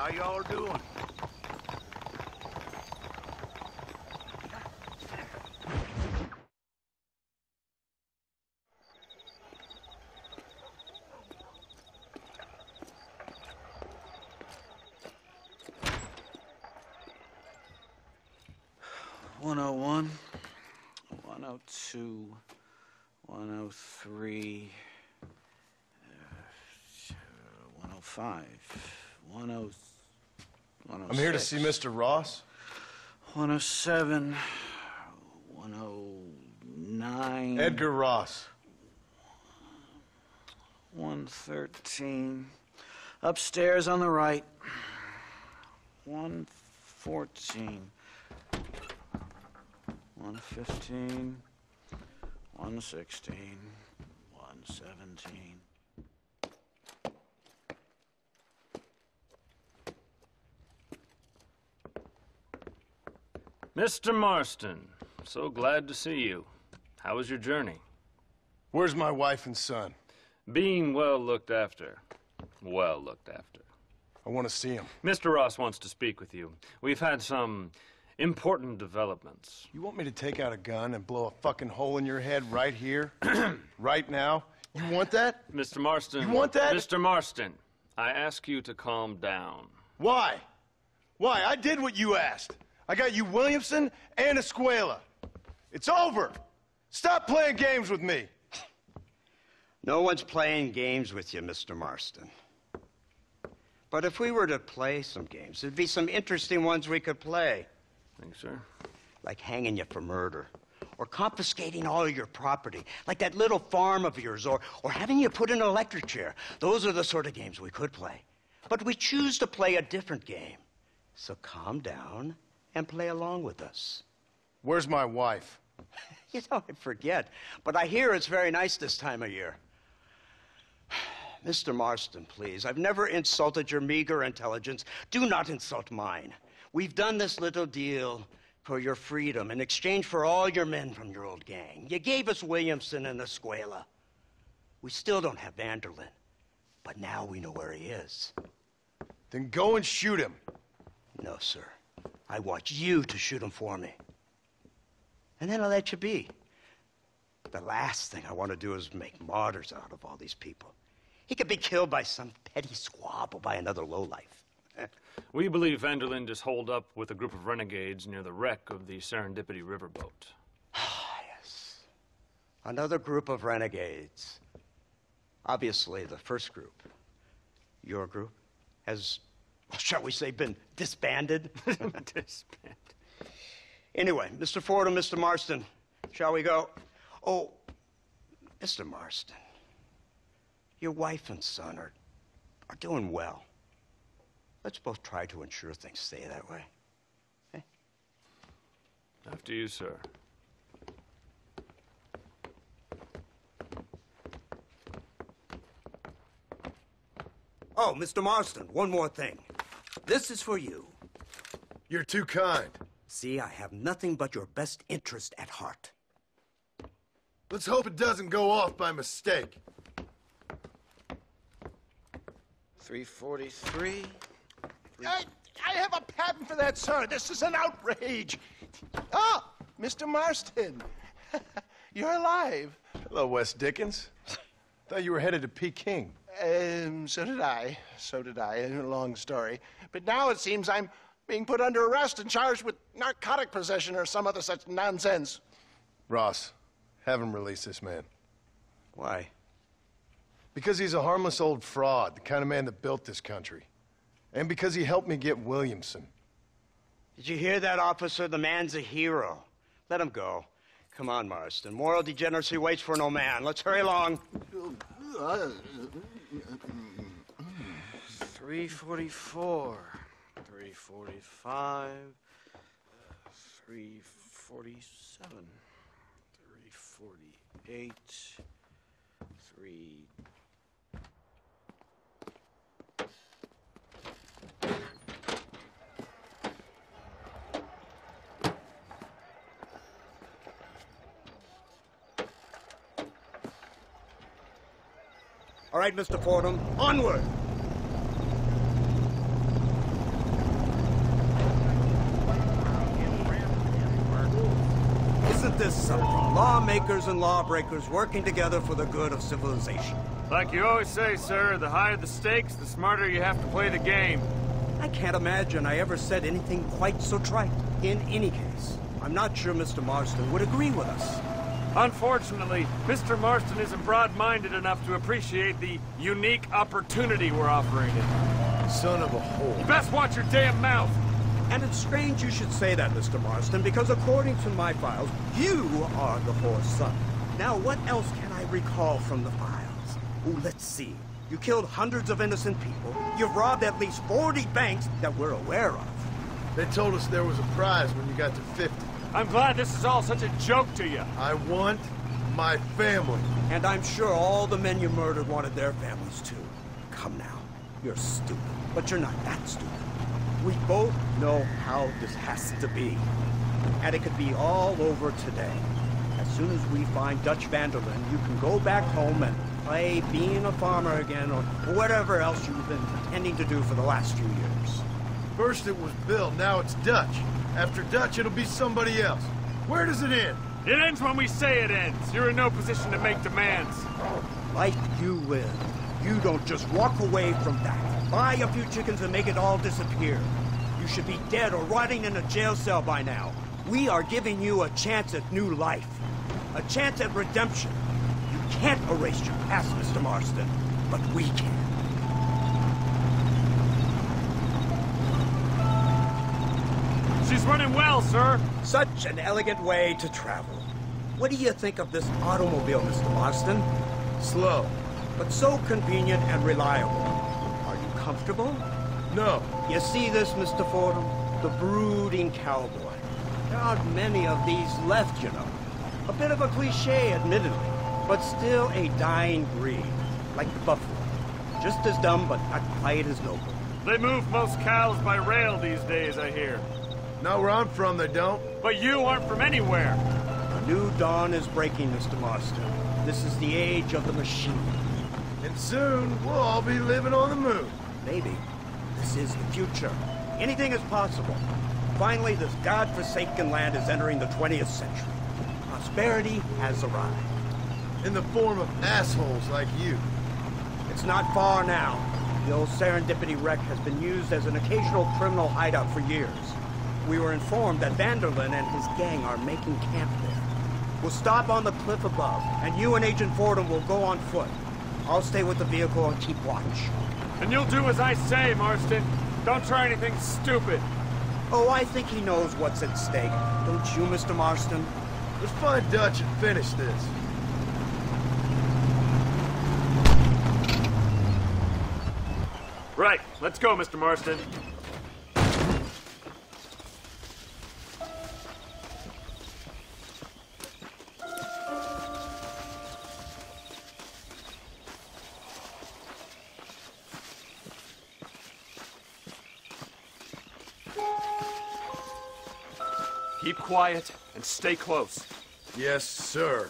How y'all doing? "101, 102, 103, 105, 106. I'm here to see Mr. Ross. 107, 109. Edgar Ross. 113. Upstairs on the right. 114. 115. 116. 117. Mr. Marston, so glad to see you. How was your journey? Where's my wife and son? Being well looked after. Well looked after. I want to see him. Mr. Ross wants to speak with you. We've had some important developments. You want me to take out a gun and blow a fucking hole in your head right here? Right now? You want that? Mr. Marston. You want that? Mr. Marston, I ask you to calm down. Why? Why? I did what you asked. I got you Williamson and Escuela. It's over. Stop playing games with me. No one's playing games with you, Mr. Marston. But if we were to play some games, there'd be some interesting ones we could play. Thanks, sir. Like hanging you for murder, or confiscating all your property, like that little farm of yours, or having you put in an electric chair. Those are the sort of games we could play. But we choose to play a different game. So calm down and play along with us. Where's my wife? You know, I forget, but I hear it's very nice this time of year. Mr. Marston, please, I've never insulted your meager intelligence. Do not insult mine. We've done this little deal for your freedom in exchange for all your men from your old gang. You gave us Williamson and Escuela. We still don't have Vanderlyn, but now we know where he is. Then go and shoot him. No, sir. I want you to shoot him for me. And then I'll let you be. The last thing I want to do is make martyrs out of all these people. He could be killed by some petty squabble by another lowlife. We believe Vanderlyn is holed up with a group of renegades near the wreck of the Serendipity riverboat. Ah, yes. Another group of renegades. Obviously, the first group, your group, has, shall we say, been disbanded? Disbanded. Anyway, Mr. Ford and Mr. Marston, shall we go? Oh, Mr. Marston, your wife and son are doing well. Let's both try to ensure things stay that way. Okay? After you, sir. Oh, Mr. Marston, one more thing. This is for you. You're too kind. See, I have nothing but your best interest at heart. Let's hope it doesn't go off by mistake. 343. I have a patent for that, sir. This is an outrage. Ah, Mr. Marston. You're alive. Hello, Wes Dickens. Thought you were headed to Peking. So did I. So did I. A long story. But now it seems I'm being put under arrest and charged with narcotic possession or some other such nonsense. Ross, have him release this man. Why? Because he's a harmless old fraud, the kind of man that built this country. And because he helped me get Williamson. Did you hear that, officer? The man's a hero. Let him go. Come on, Marston. Moral degeneracy waits for no man. Let's hurry along. 344. 345. 347. 348. 3... All right, Mr. Fordham, onward! consists of lawmakers and lawbreakers working together for the good of civilization. Like you always say, sir, the higher the stakes, the smarter you have to play the game. I can't imagine I ever said anything quite so trite. In any case, I'm not sure Mr. Marston would agree with us. Unfortunately, Mr. Marston isn't broad-minded enough to appreciate the unique opportunity we're offering him. Son of a whore. You best watch your damn mouth! And it's strange you should say that, Mr. Marston, because according to my files, you are the whore's son. Now, what else can I recall from the files? Oh, let's see. You killed hundreds of innocent people. You've robbed at least 40 banks that we're aware of. They told us there was a prize when you got to 50. I'm glad this is all such a joke to you. I want my family. And I'm sure all the men you murdered wanted their families too. Come now. You're stupid. But you're not that stupid. We both know how this has to be. And it could be all over today. As soon as we find Dutch van der Linde, you can go back home and play being a farmer again, or whatever else you've been pretending to do for the last few years. First it was Bill, now it's Dutch. After Dutch, it'll be somebody else. Where does it end? It ends when we say it ends. You're in no position to make demands. Life you live. You don't just walk away from that. Buy a few chickens and make it all disappear. You should be dead or rotting in a jail cell by now. We are giving you a chance at new life. A chance at redemption. You can't erase your past, Mr. Marston, but we can. She's running well, sir. Such an elegant way to travel. What do you think of this automobile, Mr. Marston? Slow. But so convenient and reliable. Are you comfortable? No. You see this, Mr. Fordham? The brooding cowboy. There aren't many of these left, you know. A bit of a cliche, admittedly, but still a dying breed, like the buffalo. Just as dumb, but not quite as noble. They move most cows by rail these days, I hear. Not where I'm from, they don't. But you aren't from anywhere. A new dawn is breaking, Mr. Marston. This is the age of the machine. And soon, we'll all be living on the moon. Maybe. This is the future. Anything is possible. Finally, this godforsaken land is entering the 20th century. Prosperity has arrived. In the form of assholes like you. It's not far now. The old Serendipity wreck has been used as an occasional criminal hideout for years. We were informed that van der Linde and his gang are making camp there. We'll stop on the cliff above, and you and Agent Fordham will go on foot. I'll stay with the vehicle and keep watch. And you'll do as I say, Marston. Don't try anything stupid. Oh, I think he knows what's at stake. Don't you, Mr. Marston? Let's find Dutch and finish this. Right, let's go, Mr. Marston. Keep quiet and stay close. Yes, sir.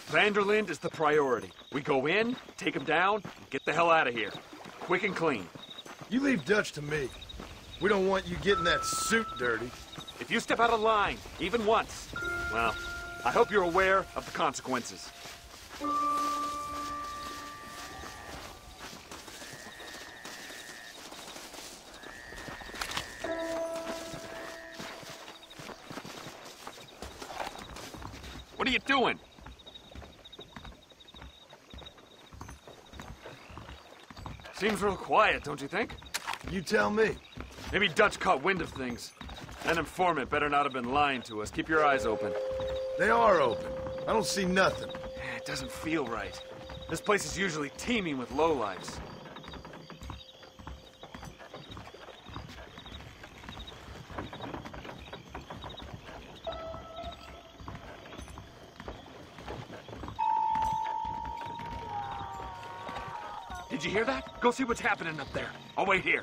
Van der Linde is the priority. We go in, take him down, and get the hell out of here. Quick and clean. You leave Dutch to me. We don't want you getting that suit dirty. If you step out of line, even once, well, I hope you're aware of the consequences. What are you doing? Seems real quiet, don't you think? You tell me. Maybe Dutch caught wind of things. That informant better not have been lying to us. Keep your eyes open. They are open. I don't see nothing. It doesn't feel right. This place is usually teeming with lowlifes. Did you hear that? Go see what's happening up there. I'll wait here.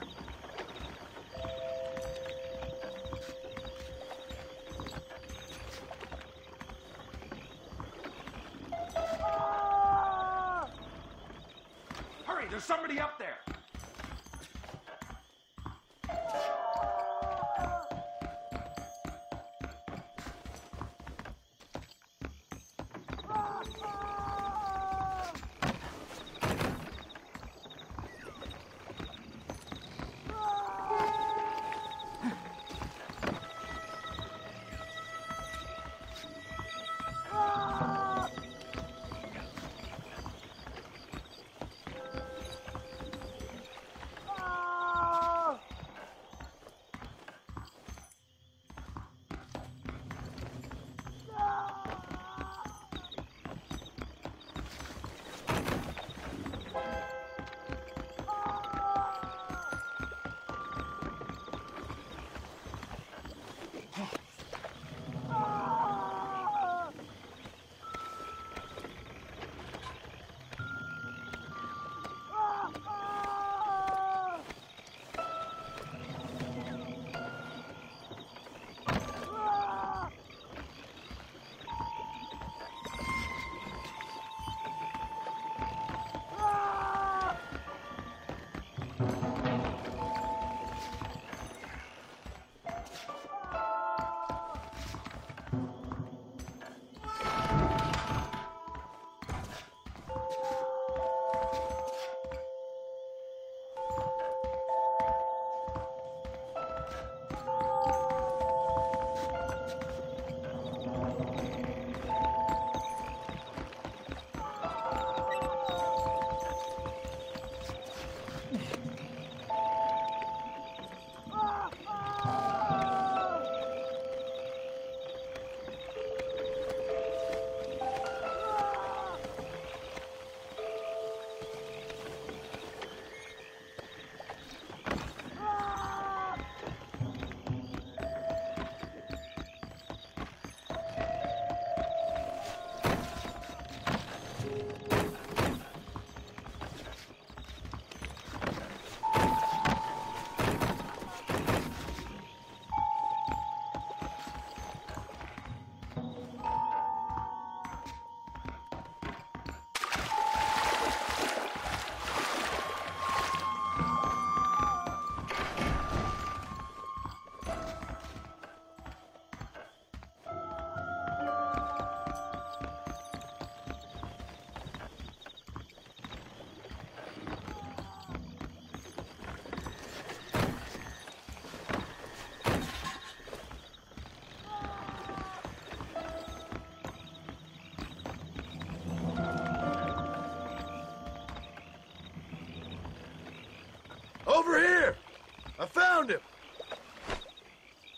Hurry, there's somebody up there.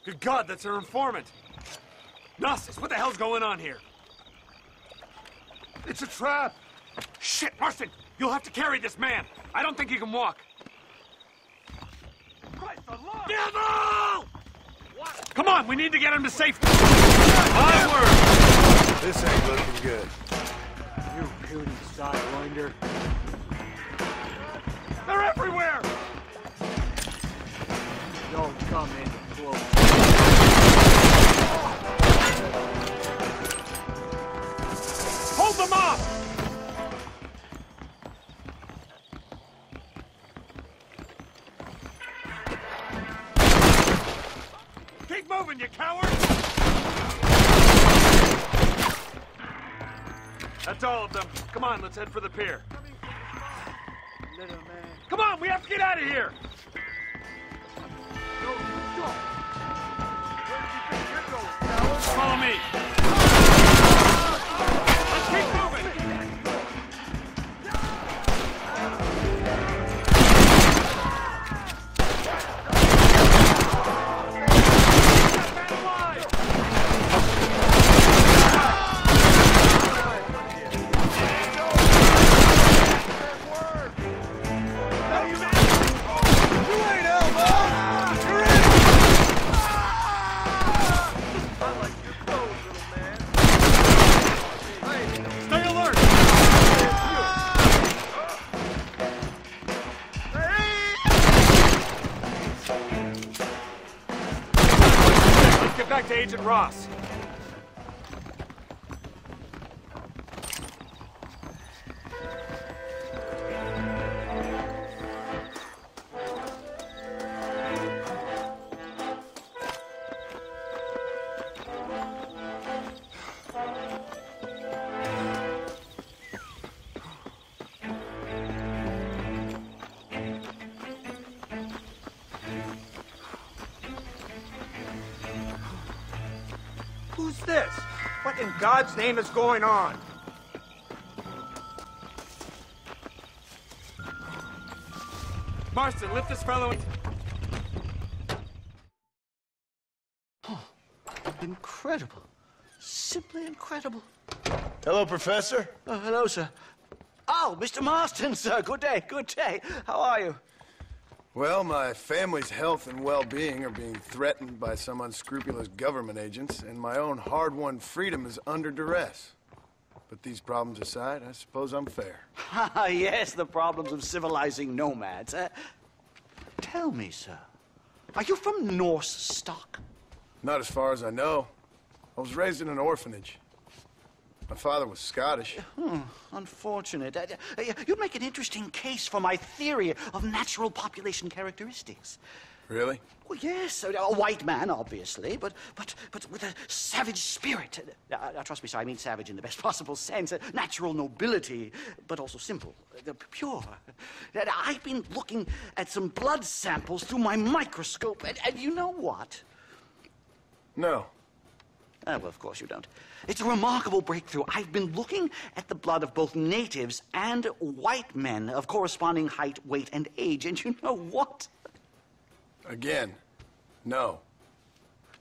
Good God, that's our informant. Gnosis, what the hell's going on here? It's a trap. Shit, Marston, you'll have to carry this man. I don't think he can walk. Christ alive! Devil! What? Come on, we need to get him to safety. My word. This ain't looking good. You puny sidewinder. They're everywhere! Don't come in close. Hold them off! Keep moving, you coward! That's all of them. Come on, let's head for the pier. Little man. Come on, we have to get out of here! Follow me. Let's keep moving. Stay alert. Let's get back to Agent Ross. Who's this? What in God's name is going on? Marston, lift this fellow in. Incredible. Simply incredible. Hello, Professor. Hello, sir. Oh, Mr. Marston, sir. Good day, good day. How are you? Well, my family's health and well-being are being threatened by some unscrupulous government agents, and my own hard-won freedom is under duress. But these problems aside, I suppose I'm fair. Yes, the problems of civilizing nomads. Tell me, sir, are you from Norse stock? Not as far as I know. I was raised in an orphanage. My father was Scottish. Unfortunate. You'd make an interesting case for my theory of natural population characteristics. Really? Well, yes, a white man, obviously, but with a savage spirit. Trust me, sir, I mean savage in the best possible sense. Natural nobility, but also simple, pure. I've been looking at some blood samples through my microscope, and you know what? No. Well, of course you don't. It's a remarkable breakthrough. I've been looking at the blood of both natives and white men of corresponding height, weight, and age, and you know what? Again, no.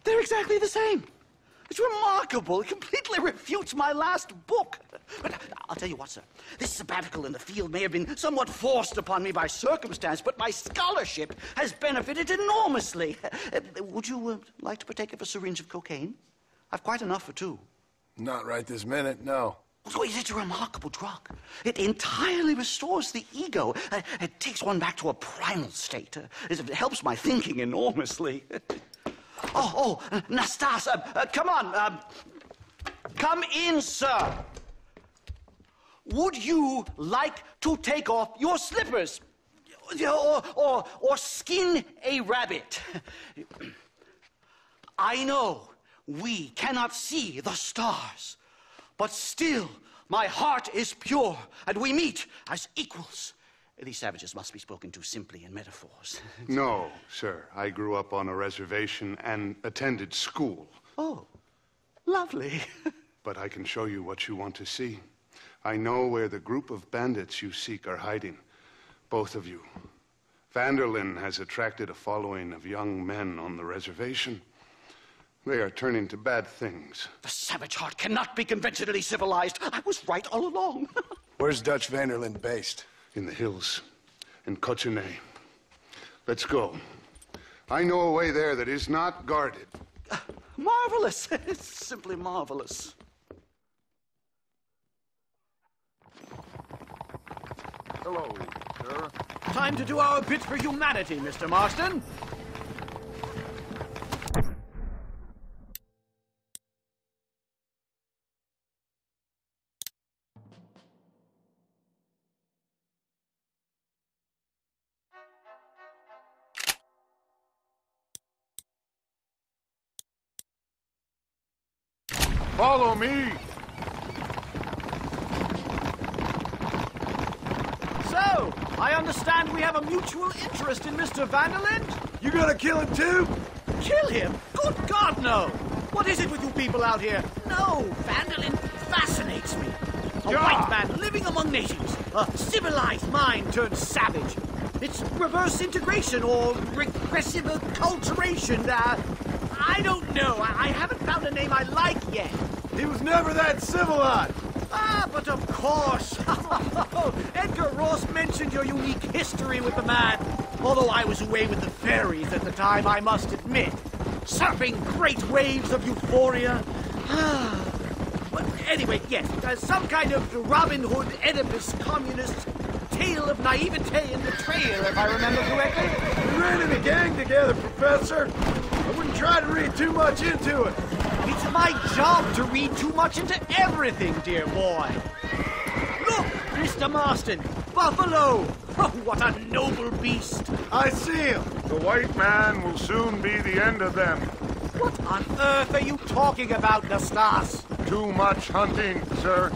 They're exactly the same. It's remarkable. It completely refutes my last book. But I'll tell you what, sir. This sabbatical in the field may have been somewhat forced upon me by circumstance, but my scholarship has benefited enormously. Would you like to partake of a syringe of cocaine? I've quite enough for two. Not right this minute, no. So it's a remarkable drug. It entirely restores the ego. It takes one back to a primal state. It helps my thinking enormously. Nastas, come on. Come in, sir. Would you like to take off your slippers? Or skin a rabbit? I know we cannot see the stars, but still my heart is pure, and we meet as equals. These savages must be spoken to simply in metaphors. No, sir. I grew up on a reservation and attended school. Oh, lovely. But I can show you what you want to see. I know where the group of bandits you seek are hiding. Both of you. Vanderlyn has attracted a following of young men on the reservation. They are turning to bad things. The savage heart cannot be conventionally civilized. I was right all along. Where's Dutch van der Linde based? In the hills, in Cochene. Let's go. I know a way there that is not guarded. Marvelous. It's simply marvelous. Hello, sir. Time to do our bit for humanity, Mr. Marston. Follow me! So, I understand we have a mutual interest in Mr. van der Linde? You gonna kill him too? Kill him? Good God, no! What is it with you people out here? No, van der Linde fascinates me. A Yeah. white man living among natives. A civilized mind turned savage. It's reverse integration or regressive acculturation. I don't know. I haven't found a name I like yet. He was never that civilized. Ah, but of course. Edgar Ross mentioned your unique history with the man. Although I was away with the fairies at the time, I must admit. Surfing great waves of euphoria. But anyway, yes, some kind of Robin Hood, Oedipus, communist tale of naivete and betrayal, if I remember correctly. We ran in a gang together, Professor. I wouldn't try to read too much into it. It's my job to read too much into everything, dear boy. Look, Mr. Marston, buffalo. Oh, what a noble beast. I see him. The white man will soon be the end of them. What on earth are you talking about, Nastas? Too much hunting, sir.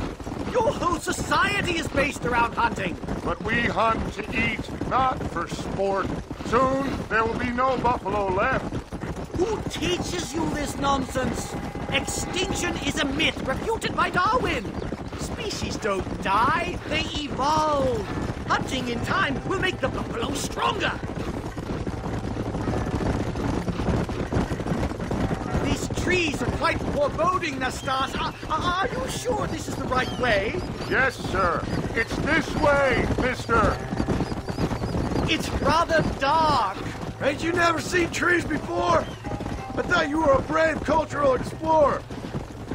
Your whole society is based around hunting. But we hunt to eat, not for sport. Soon there will be no buffalo left. Who teaches you this nonsense? Extinction is a myth refuted by Darwin. Species don't die, they evolve. Hunting in time will make the buffalo stronger. These trees are quite foreboding, Nastas. Are you sure this is the right way? Yes, sir. It's this way, mister. It's rather dark. Ain't you never seen trees before? I thought you were a brave cultural explorer.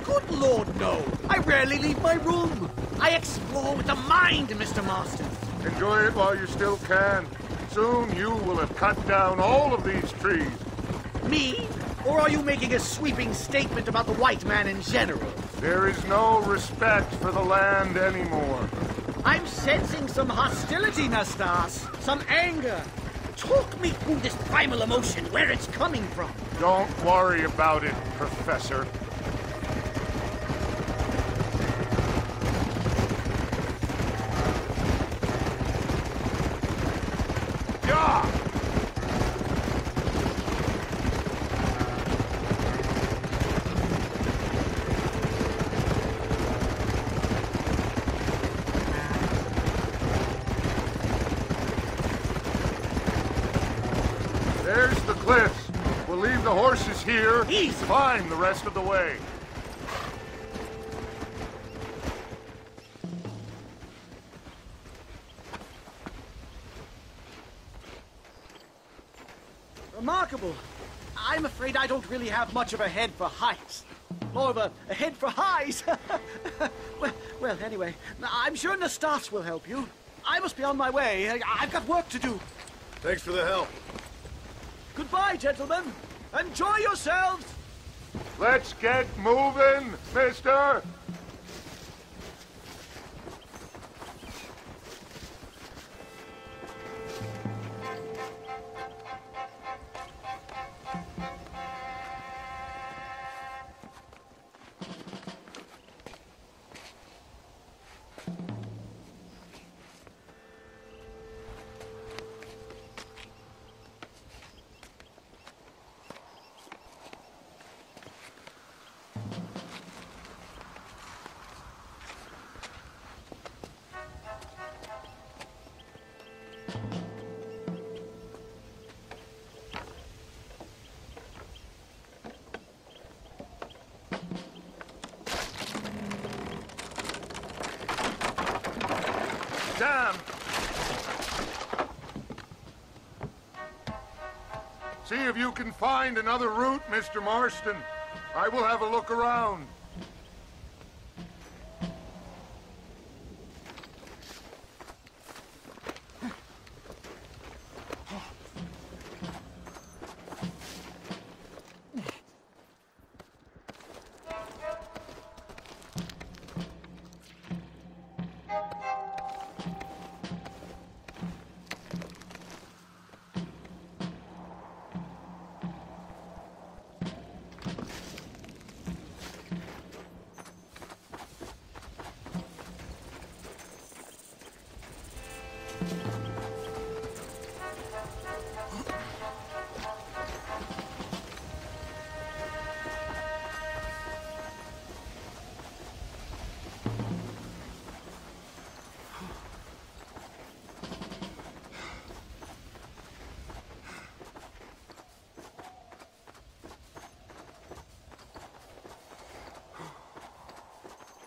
Good Lord, no. I rarely leave my room. I explore with the mind, Mr. Marston. Enjoy it while you still can. Soon you will have cut down all of these trees. Me? Or are you making a sweeping statement about the white man in general? There is no respect for the land anymore. I'm sensing some hostility, Nastas. Some anger. Talk me through this primal emotion, where it's coming from. Don't worry about it, Professor. Yeah! There's the cliffs. We'll leave the horses here. Easy. Climb the rest of the way. Remarkable. I'm afraid I don't really have much of a head for heights. More of a head for highs. well, anyway, I'm sure Nastas will help you. I must be on my way. I've got work to do. Thanks for the help. Goodbye, gentlemen. Enjoy yourselves. Let's get moving, mister. can. See if you can find another route, Mr. Marston. I will have a look around.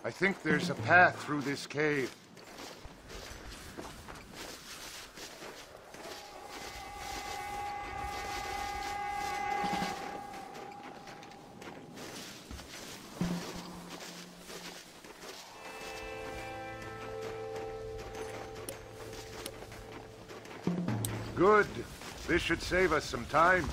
I think there's a path through this cave. Good. This should save us some time.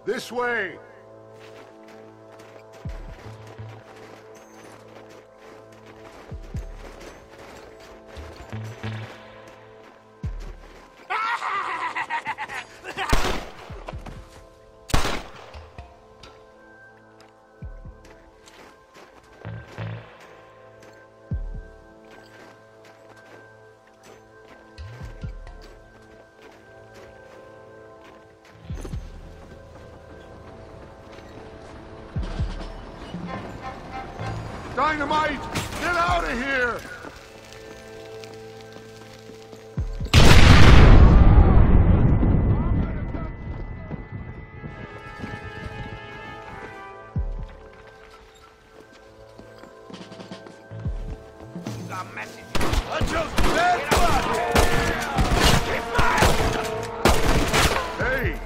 This way! Dynamite! Get out of here! Hey!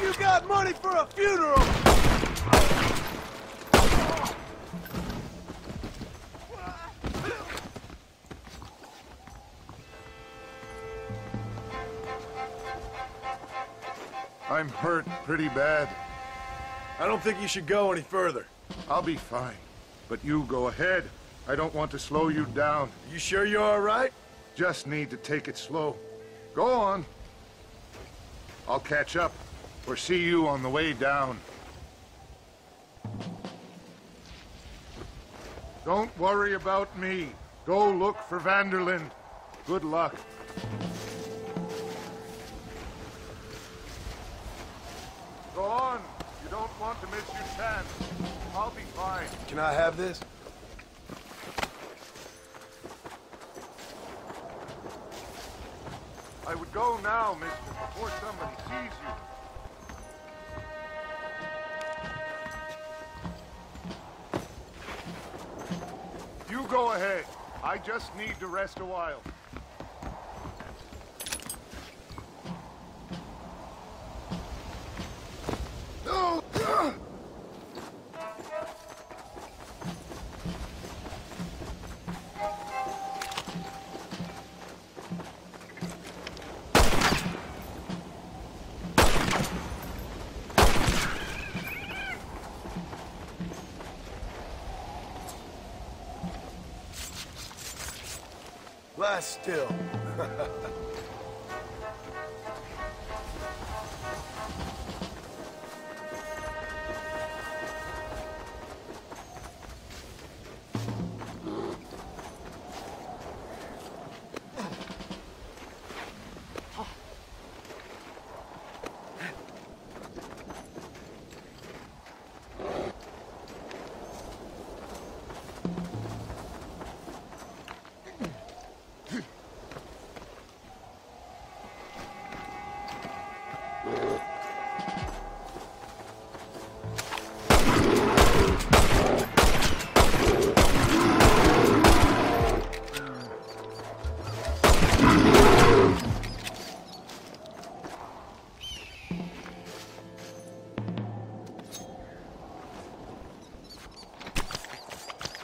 You got money for a funeral! I'm hurt pretty bad. I don't think you should go any further. I'll be fine. But you go ahead. I don't want to slow you down. You sure you're all right? Just need to take it slow. Go on. I'll catch up, or see you on the way down. Don't worry about me. Go look for Vanderlyn. Good luck. Go on. You don't want to miss your chance. I'll be fine. Can I have this? I would go now, mister, before somebody sees you. You go ahead. I just need to rest a while. No! Lie still.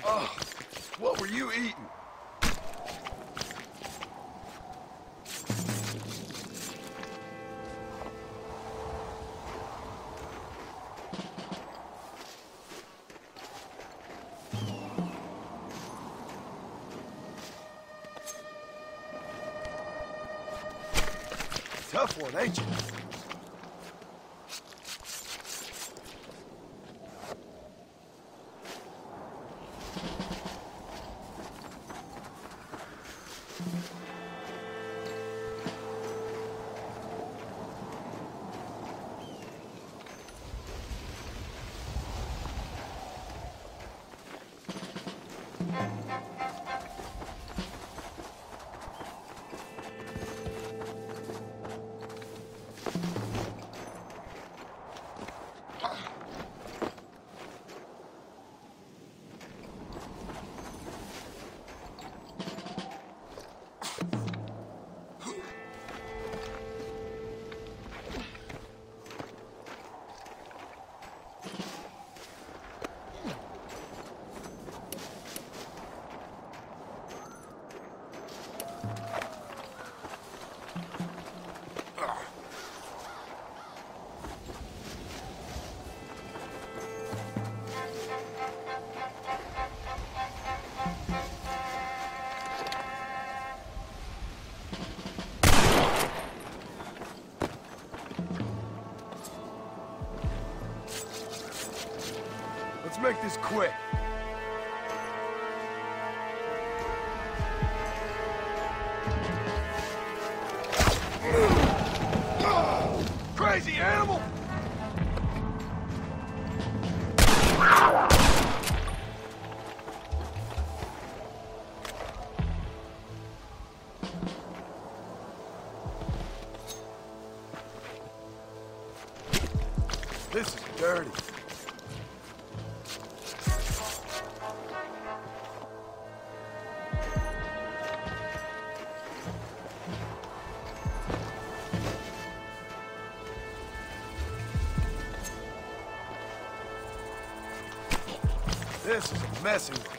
Oh, what were you eating? Tough one, ain't you? Let's make this quick. Crazy animal! This is dirty. This is a messy one.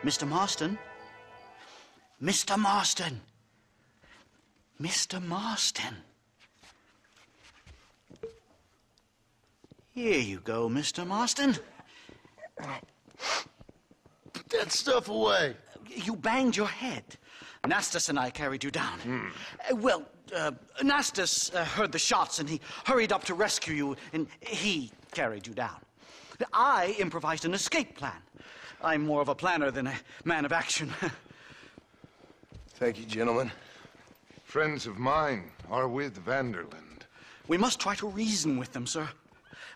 Mr. Marston? Mr. Marston! Mr. Marston! Here you go, Mr. Marston. Put that stuff away. You banged your head. Nastas and I carried you down. Nastas heard the shots and he hurried up to rescue you, and he carried you down. I improvised an escape plan. I'm more of a planner than a man of action. Thank you, gentlemen. Friends of mine are with Vanderland. We must try to reason with them, sir.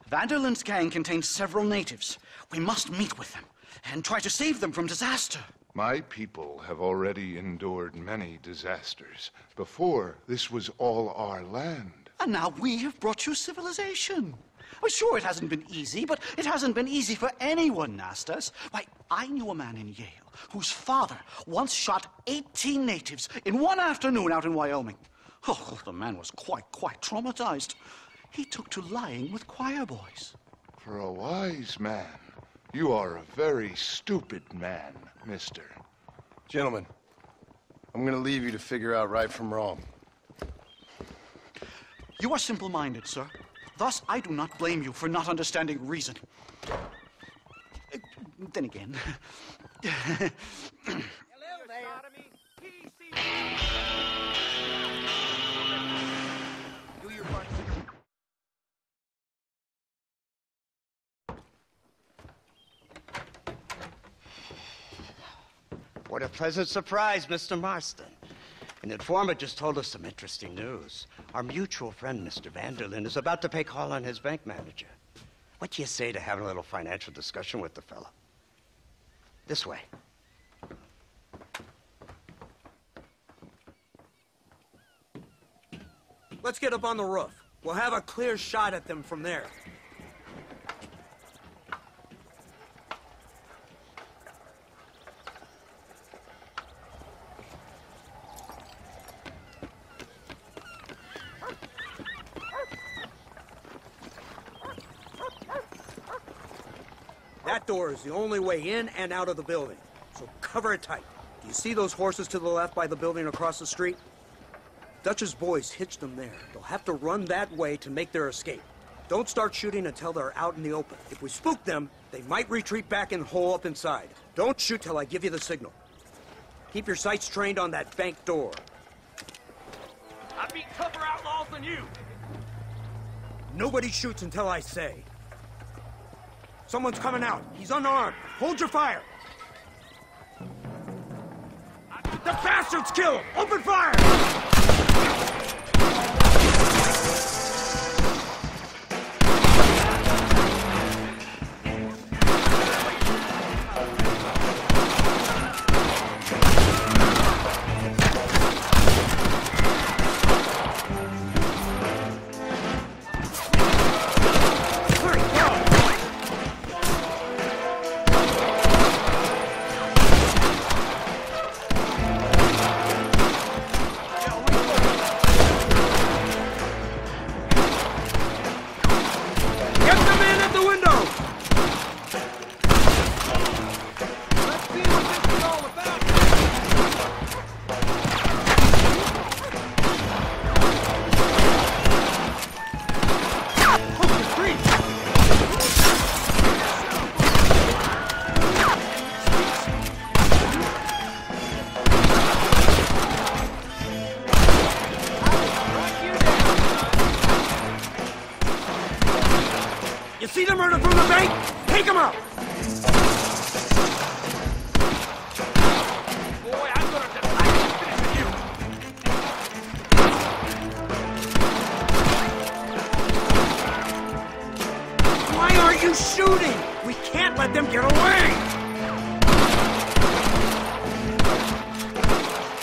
Vanderland's gang contains several natives. We must meet with them and try to save them from disaster. My people have already endured many disasters. Before, this was all our land. And now we have brought you civilization. Well, sure, it hasn't been easy, but it hasn't been easy for anyone, Nastas. Why, I knew a man in Yale whose father once shot 18 natives in one afternoon out in Wyoming. Oh, the man was quite traumatized. He took to lying with choir boys. For a wise man, you are a very stupid man, mister. Gentlemen, I'm gonna leave you to figure out right from wrong. You are simple-minded, sir. Thus, I do not blame you for not understanding reason. Then again... What a pleasant surprise, Mr. Marston. An informant just told us some interesting news. Our mutual friend, Mr. Vanderland, is about to pay call on his bank manager. What do you say to having a little financial discussion with the fellow? This way. Let's get up on the roof. We'll have a clear shot at them from there. That door is the only way in and out of the building, so cover it tight. Do you see those horses to the left by the building across the street? Dutch's boys hitched them there. They'll have to run that way to make their escape. Don't start shooting until they're out in the open. If we spook them, they might retreat back and hole up inside. Don't shoot till I give you the signal. Keep your sights trained on that bank door. I beat tougher outlaws than you. Nobody shoots until I say. Someone's coming out. He's unarmed. Hold your fire. The bastards kill him! Open fire! You see them running through the bank? Take them out! Boy, I'm gonna finish you. Why aren't you shooting? We can't let them get away!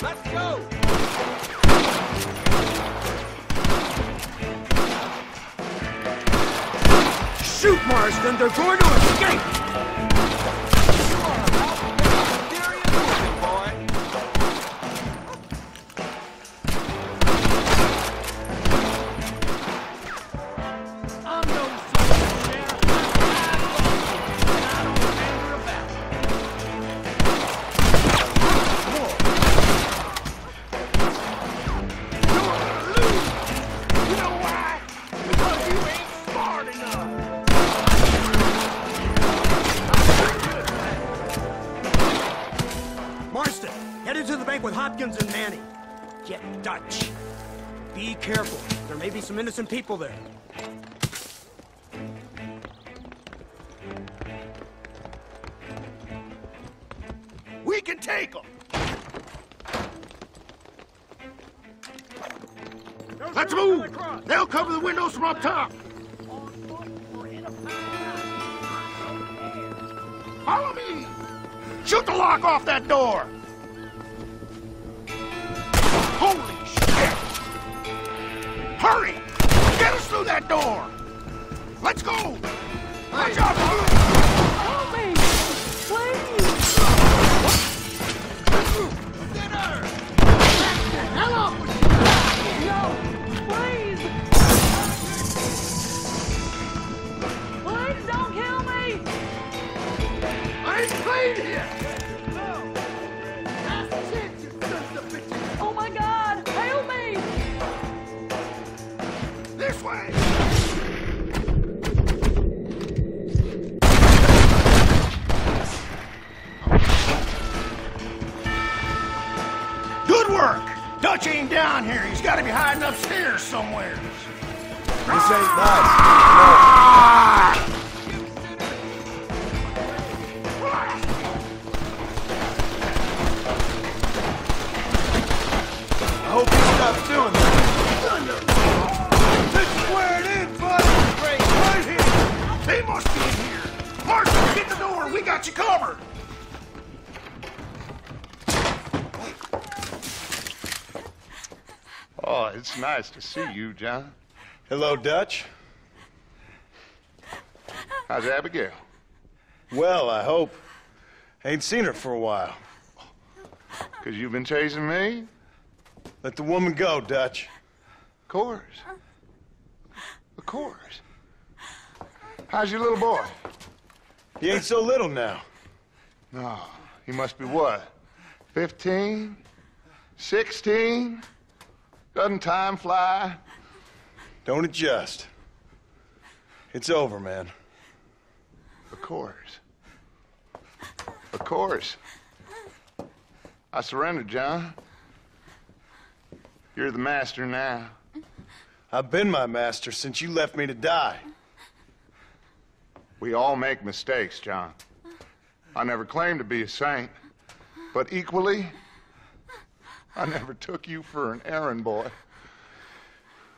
Let's go! Shoot, Marston! They're going to escape! Marston, head into the bank with Hopkins and Manning. Get Dutch. Be careful. There may be some innocent people there. We can take them! Let's move! They'll cover the windows from up top! Follow me! Shoot the lock off that door! Holy shit! Hurry! Get us through that door! Let's go! Watch out! Help me! Please! Dinner! Hello! No! Please! Please don't kill me! I ain't playing here! Oh my God! Help me! This way! Good work! Dutch ain't down here. He's got to be hiding upstairs somewhere. This ain't nice. I hope he stops doing that. Let's square it in, bud! Right here! They must be in here! Marshall, get the door! We got you covered! Oh, it's nice to see you, John. Hello, Dutch. How's Abigail? Well, I hope. Ain't seen her for a while. 'Cause you've been chasing me? Let the woman go, Dutch. Of course. Of course. How's your little boy? He ain't so little now. No, he must be what? 15? 16? Doesn't time fly? Don't adjust. It's over, man. Of course. Of course. I surrendered, John. You're the master now. I've been my master since you left me to die. We all make mistakes, John. I never claimed to be a saint, but equally, I never took you for an errand boy.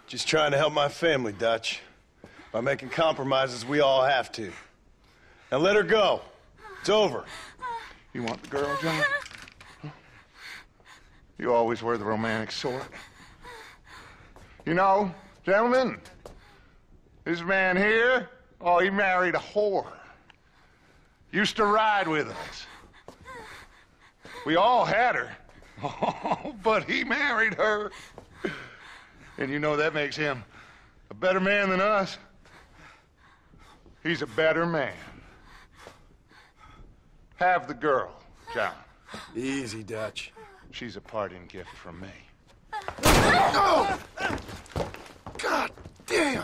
Just trying to help my family, Dutch. By making compromises we all have to. Now let her go. It's over. You want the girl, John? Huh? You always were the romantic sort. You know, gentlemen, this man here, oh, he married a whore. Used to ride with us. We all had her. Oh, but he married her. And you know that makes him a better man than us. He's a better man. Have the girl, John. Easy, Dutch. She's a parting gift from me. No! God damn!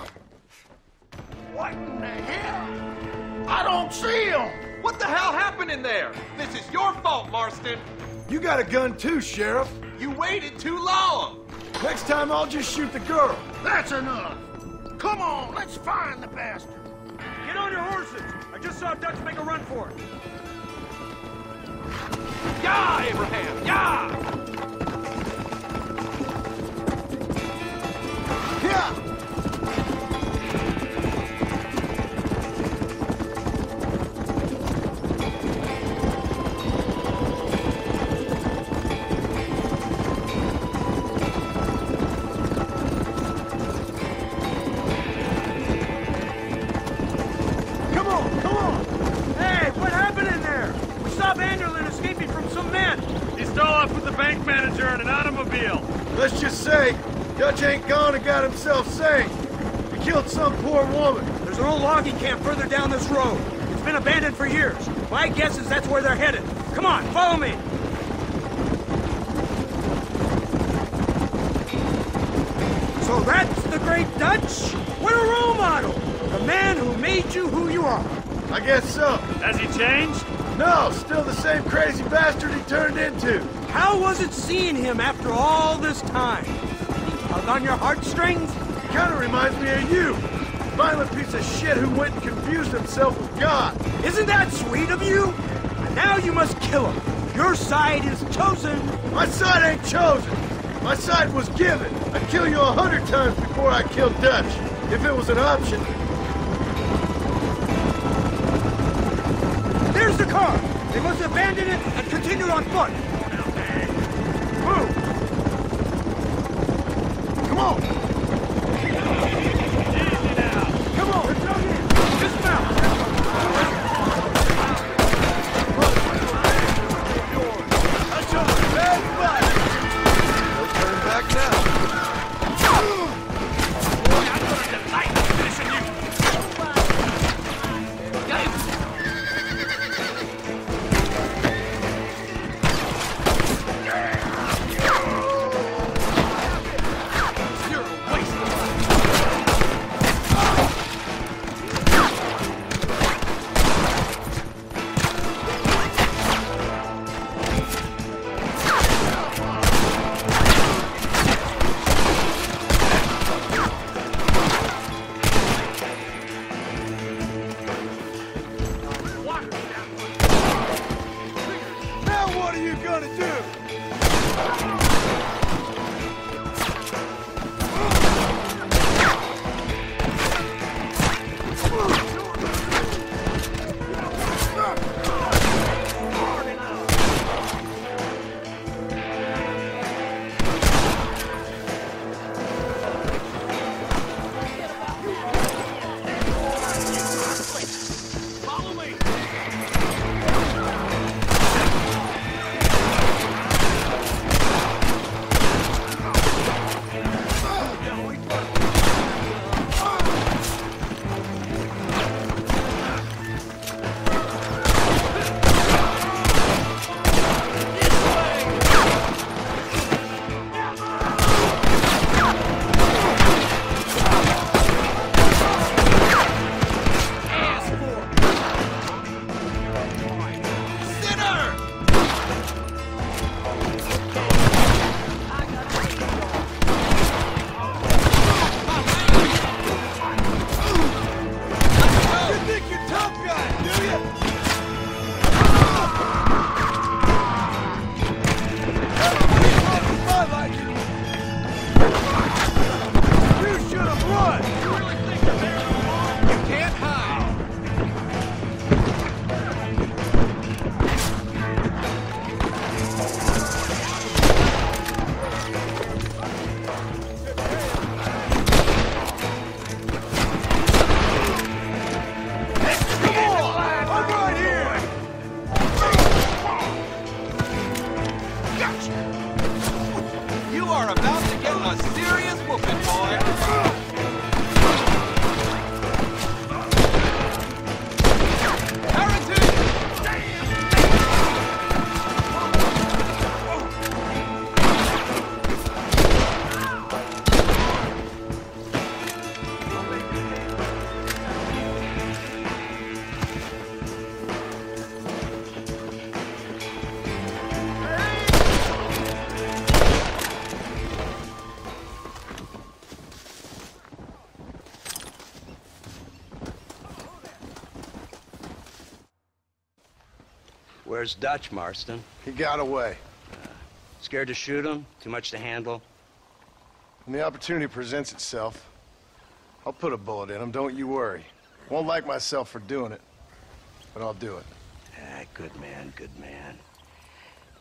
What in the hell? I don't see him! What the hell happened in there? This is your fault, Marston. You got a gun too, Sheriff. You waited too long. Next time I'll just shoot the girl. That's enough! Come on, let's find the bastard! Get on your horses! I just saw Dutch make a run for it. Yeah, Abraham! Yeah! Yeah! Come on, come on! Hey, what happened in there? We saw Vanderlyn escaping from some men. He stole off with the bank manager in an automobile. Let's just say, Dutch ain't gone and got himself saved. He killed some poor woman. There's an old logging camp further down this road. It's been abandoned for years. My guess is that's where they're headed. Come on, follow me. So that's the great Dutch? What a role model! The man who made you who you are. I guess so. Has he changed? No, still the same crazy bastard he turned into. How was it seeing him after all this time? Tug on your heartstrings? He kind of reminds me of you. Violent piece of shit who went and confused himself with God. Isn't that sweet of you? And now you must kill him. Your side is chosen. My side ain't chosen. My side was given. I'd kill you 100 times before I killed Dutch. If it was an option. There's the car. They must abandon it and continue on foot. Move. Come on. Easy now. Come on. Let's go in. Dismount. That's your bad butt. No turn back now. Where's Dutch, Marston? He got away. Scared to shoot him? Too much to handle? When the opportunity presents itself, I'll put a bullet in him, don't you worry. Won't like myself for doing it, but I'll do it. Ah, good man, good man.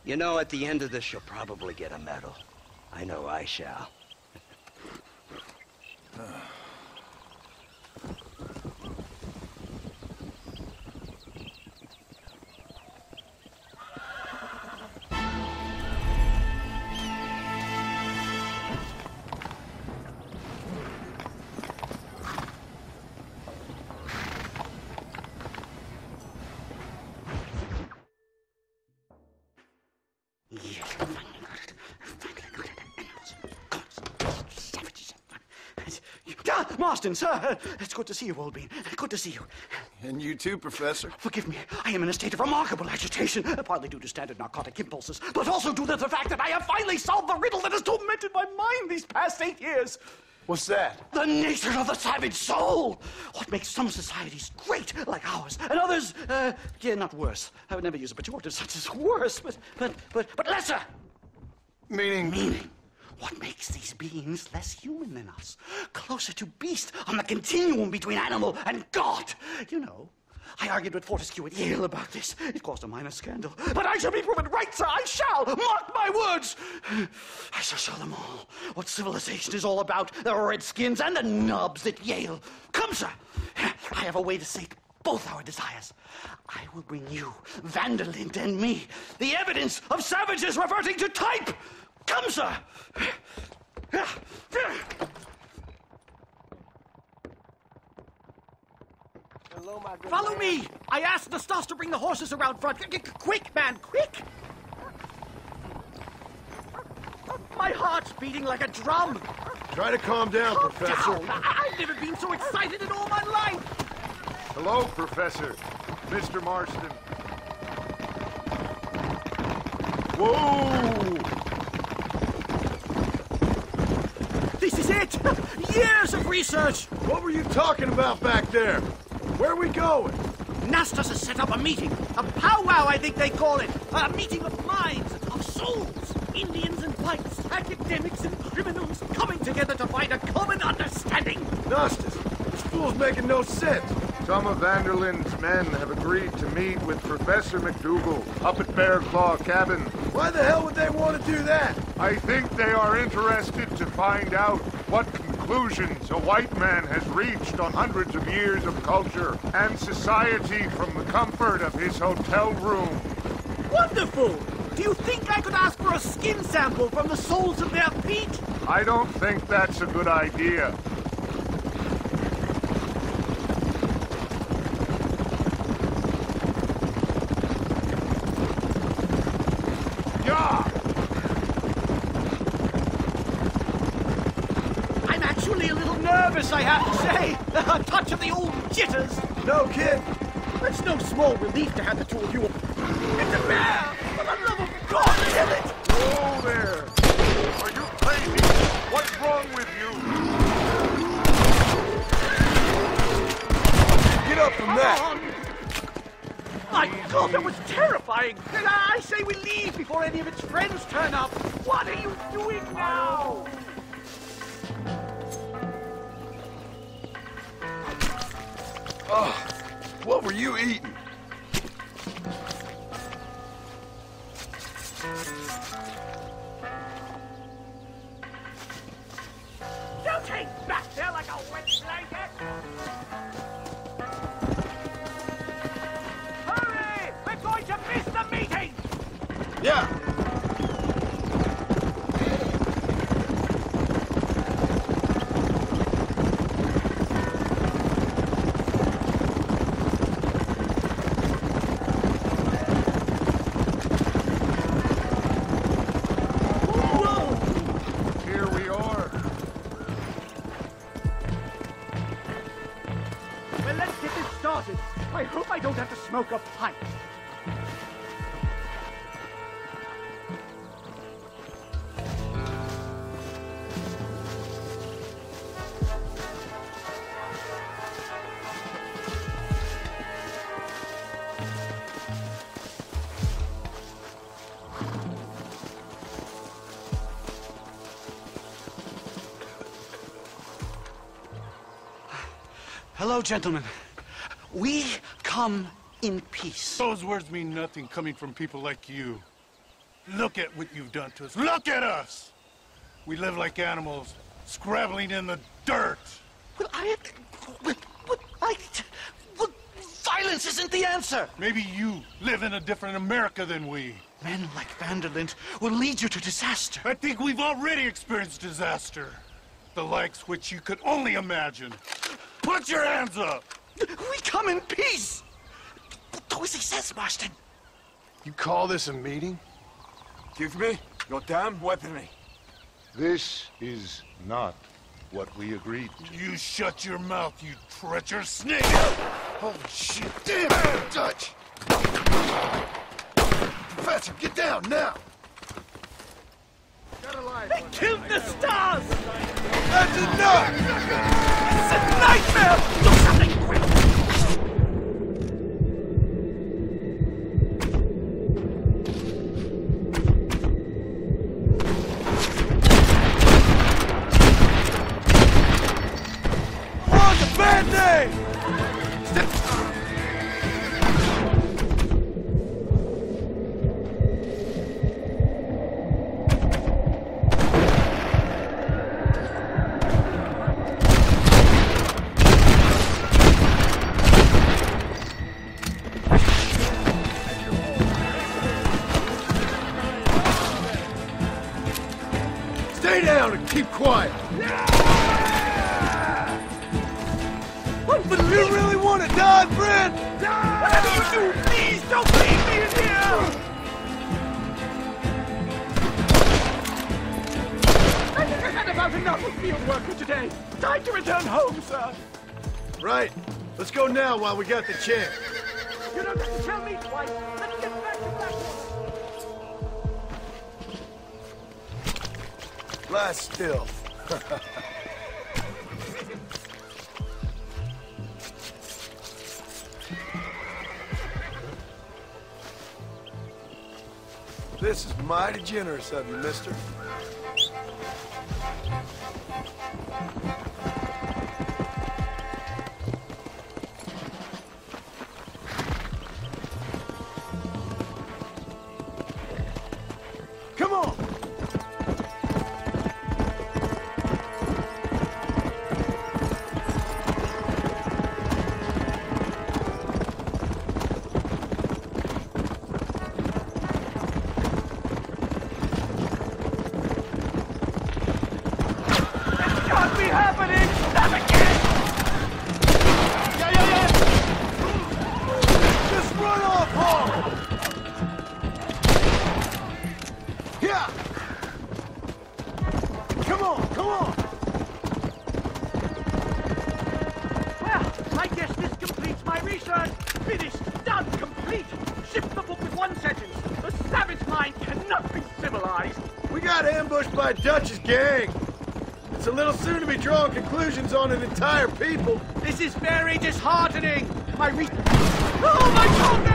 You know, at the end of this, you'll probably get a medal. I know I shall. Marston, sir, it's good to see you, old bean. Good to see you. And you too, Professor. Forgive me, I am in a state of remarkable agitation, partly due to standard narcotic impulses, but also due to the fact that I have finally solved the riddle that has tormented my mind these past 8 years. What's that? The nature of the savage soul. What makes some societies great, like ours, and others, yeah, not worse. I would never use a pejorative such as worse, but lesser. Meaning? What makes these beings less human than us? Closer to beast on the continuum between animal and God. You know, I argued with Fortescue at Yale about this. It caused a minor scandal. But I shall be proven right, sir. I shall. Mark my words. I shall show them all what civilization is all about. The redskins and the nubs at Yale. Come, sir. I have a way to sate both our desires. I will bring you, Vanderlint, and me, the evidence of savages reverting to type. Come, sir! Follow me! I asked Nastas to bring the horses around front. Quick, man, quick! My heart's beating like a drum. Try to calm down, Professor. Down. I've never been so excited in all my life. Hello, Professor. Mr. Marston. Whoa! This is it! Years of research! What were you talking about back there? Where are we going? Nastas has set up a meeting. A powwow, I think they call it. A meeting of minds, of souls. Indians and whites, academics and criminals coming together to find a common understanding. Nastas, this fool's making no sense. Some of Vanderlyn's men have agreed to meet with Professor McDougal up at Bear Claw Cabin. Why the hell would they want to do that? I think they are interested to find out what conclusions a white man has reached on hundreds of years of culture and society from the comfort of his hotel room. Wonderful! Do you think I could ask for a skin sample from the soles of their feet? I don't think that's a good idea. I have to say. A touch of the old jitters. No kidding. It's no small relief to have the two of you. It's a bear! For the love of God, kill it! Whoa there! Are you crazy? What's wrong with you? Get up from that! My God, that was terrifying! And I say we leave before any of its friends turn up. What are you doing now? Oh, what were you eating? You take back there like a wet blanket! Hurry! We're going to miss the meeting! Yeah. I hope I don't have to smoke a pipe. Hello, gentlemen. We come in peace. Those words mean nothing coming from people like you. Look at what you've done to us. Look at us! We live like animals, scrabbling in the dirt. Well, violence isn't the answer. Maybe you live in a different America than we. Men like Vanderlint will lead you to disaster. I think we've already experienced disaster. The likes which you could only imagine. Put your hands up! We come in peace! Do as he says, Marston. You call this a meeting? Give me your damn weaponry. This is not what we agreed to. You shut your mouth, you treacherous snake! Holy shit! Damn it, Dutch! Professor, get down now! They killed the stars! That's enough! It's a nightmare! Do something quick! What's a bad name? Stay down and keep quiet. You really want to die, friend? Whatever you do, please don't leave me in here! I think I've had about enough of field work for today. Time to return home, sir. Right. Let's go now while we got the chance. You don't have to tell me twice. Let's get back to Blackwater. Lie still. This is mighty generous of you, mister. Come on! Can't be happening! Not again! Yeah! Just run off home! Yeah! Come on! Well, I guess this completes my research. Finished, done, complete. Ship the book with one sentence. The savage mind cannot be civilized. We got ambushed by Dutch's gang. It's a little soon to be drawing conclusions on an entire people. This is very disheartening. Oh my God!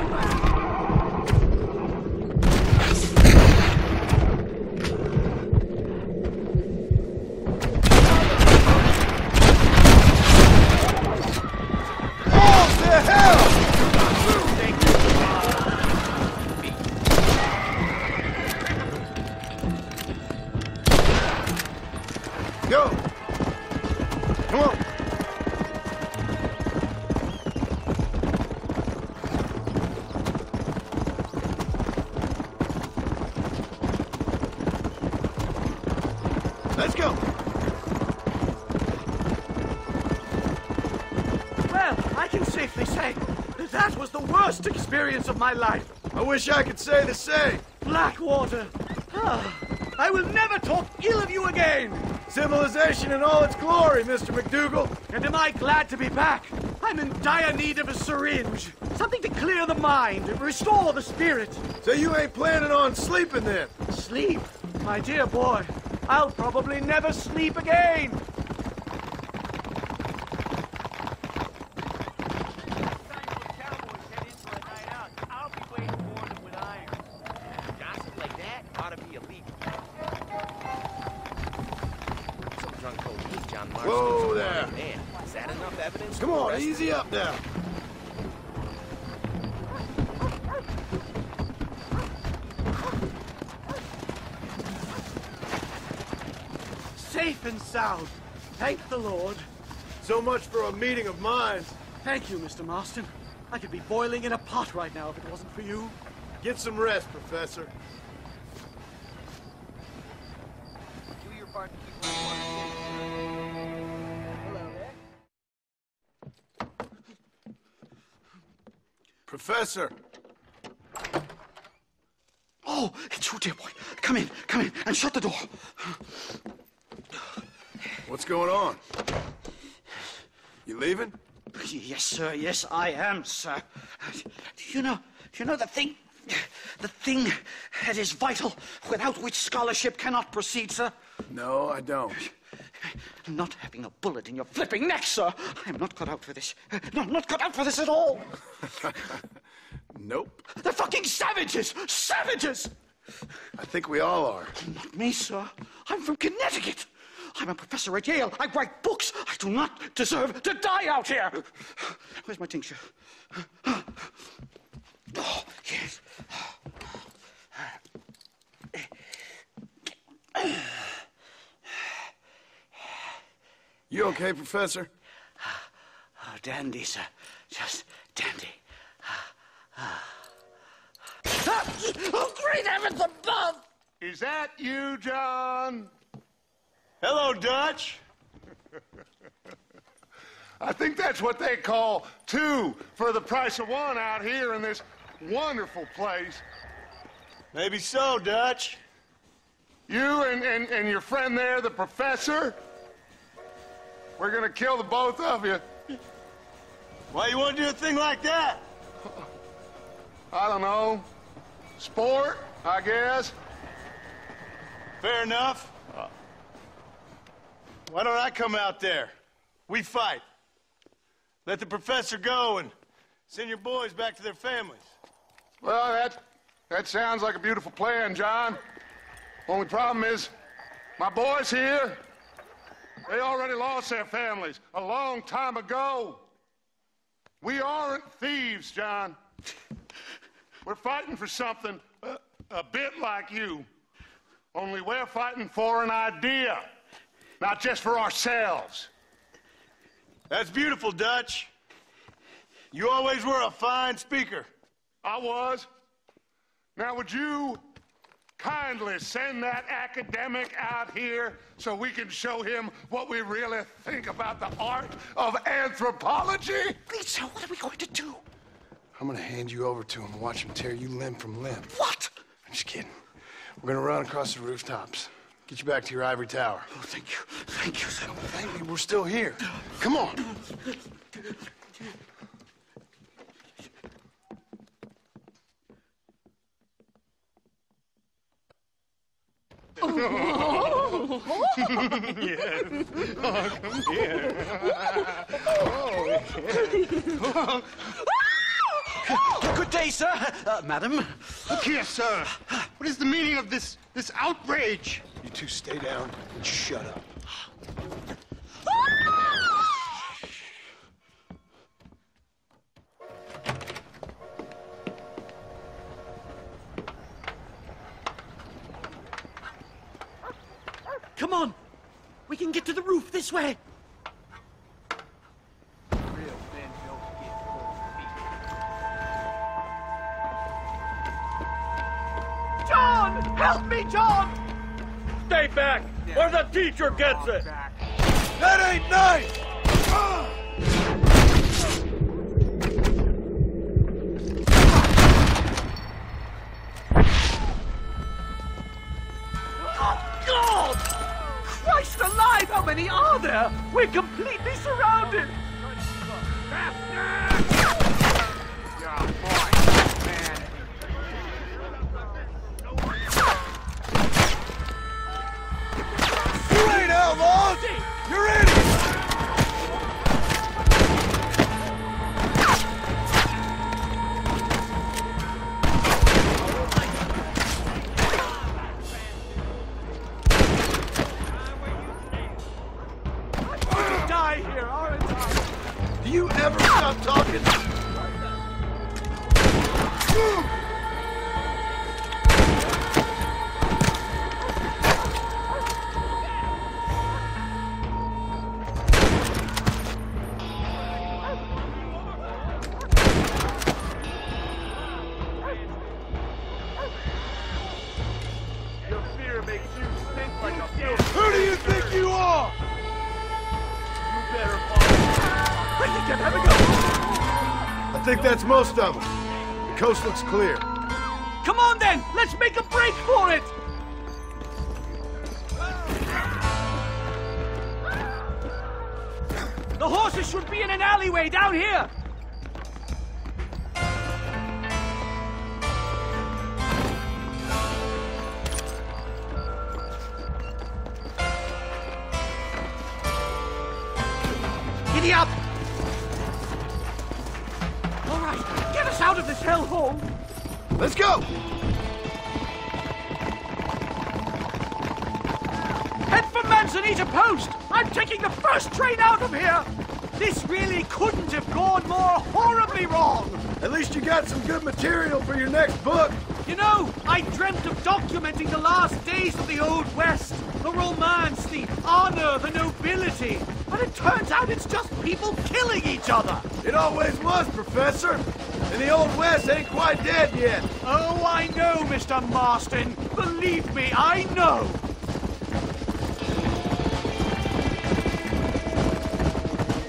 What the hell? Go! Come on! Let's go! Well, I can safely say that was the worst experience of my life. I wish I could say the same. Blackwater. I will never talk ill of you again. Civilization in all its glory, Mr. McDougal. And am I glad to be back? I'm in dire need of a syringe. Something to clear the mind, restore the spirit. So you ain't planning on sleeping then? Sleep? My dear boy, I'll probably never sleep again. Whoa there. Man, is that enough evidence? Come on, Easy up now. Safe and sound. Thank the Lord. So much for a meeting of minds. Thank you, Mr. Marston. I could be boiling in a pot right now if it wasn't for you. Get some rest, Professor. Do your part to keep my work safe. Hello there. Professor! Oh, it's you, dear boy. Come in, and shut the door. What's going on? You leaving? Yes, sir. Yes, I am, sir. You know the thing that is vital, without which scholarship cannot proceed, sir? No, I don't. Not having a bullet in your flipping neck, sir. I am not cut out for this. No, I'm not cut out for this at all. Nope. They're fucking savages! Savages! I think we all are. Not me, sir. I'm from Connecticut. I'm a professor at Yale. I write books. I do not deserve to die out here. Where's my tincture? Oh, yes. You okay, Professor? Oh, dandy, sir. Just dandy. Oh, great heavens above! Is that you, John? Hello, Dutch. I think that's what they call two for the price of one out here in this wonderful place. Maybe so, Dutch. You and your friend there, the professor, we're gonna kill the both of you. Why you want to do a thing like that? I don't know. Sport, I guess. Fair enough. Why don't I come out there? We fight. Let the professor go and send your boys back to their families. Well, that sounds like a beautiful plan, John. Only problem is, my boys here, they already lost their families a long time ago. We aren't thieves, John. We're fighting for something a bit like you. Only we're fighting for an idea, not just for ourselves. That's beautiful, Dutch. You always were a fine speaker. I was. Now, would you kindly send that academic out here so we can show him what we really think about the art of anthropology? Please, sir, what are we going to do? I'm gonna hand you over to him and watch him tear you limb from limb. What? I'm just kidding. We're gonna run across the rooftops. Get you back to your ivory tower. Oh, thank you. Thank you, sir. Thank me, we're still here. Come on. Yes. Oh, come here. Oh. Good day, sir. Madam. Look here, sir. What is the meaning of this outrage? You two stay down and shut up. Come on. We can get to the roof this way. John! Help me, John! Stay back, or the teacher gets it! That ain't nice! Oh, God! Christ alive, how many are there? We're completely surrounded! You ain't outlaws! You're idiots! stop talking. Your fear makes you stink like a field. Who do you think you are? You better follow. I think I'm having a... I think that's most of them. The coast looks clear. Come on then, let's make a break for it! The horses should be in an alleyway down here! Giddy up! All right, get us out of this hellhole! Let's go! Head for Manzanita Post! I'm taking the first train out of here! This really couldn't have gone more horribly wrong! At least you got some good material for your next book. You know, I dreamt of documenting the last days of the Old West. The romance, the honor, the nobility. But it turns out it's just people killing each other. It always was, Professor. And the Old West ain't quite dead yet. Oh, I know, Mr. Marston. Believe me, I know.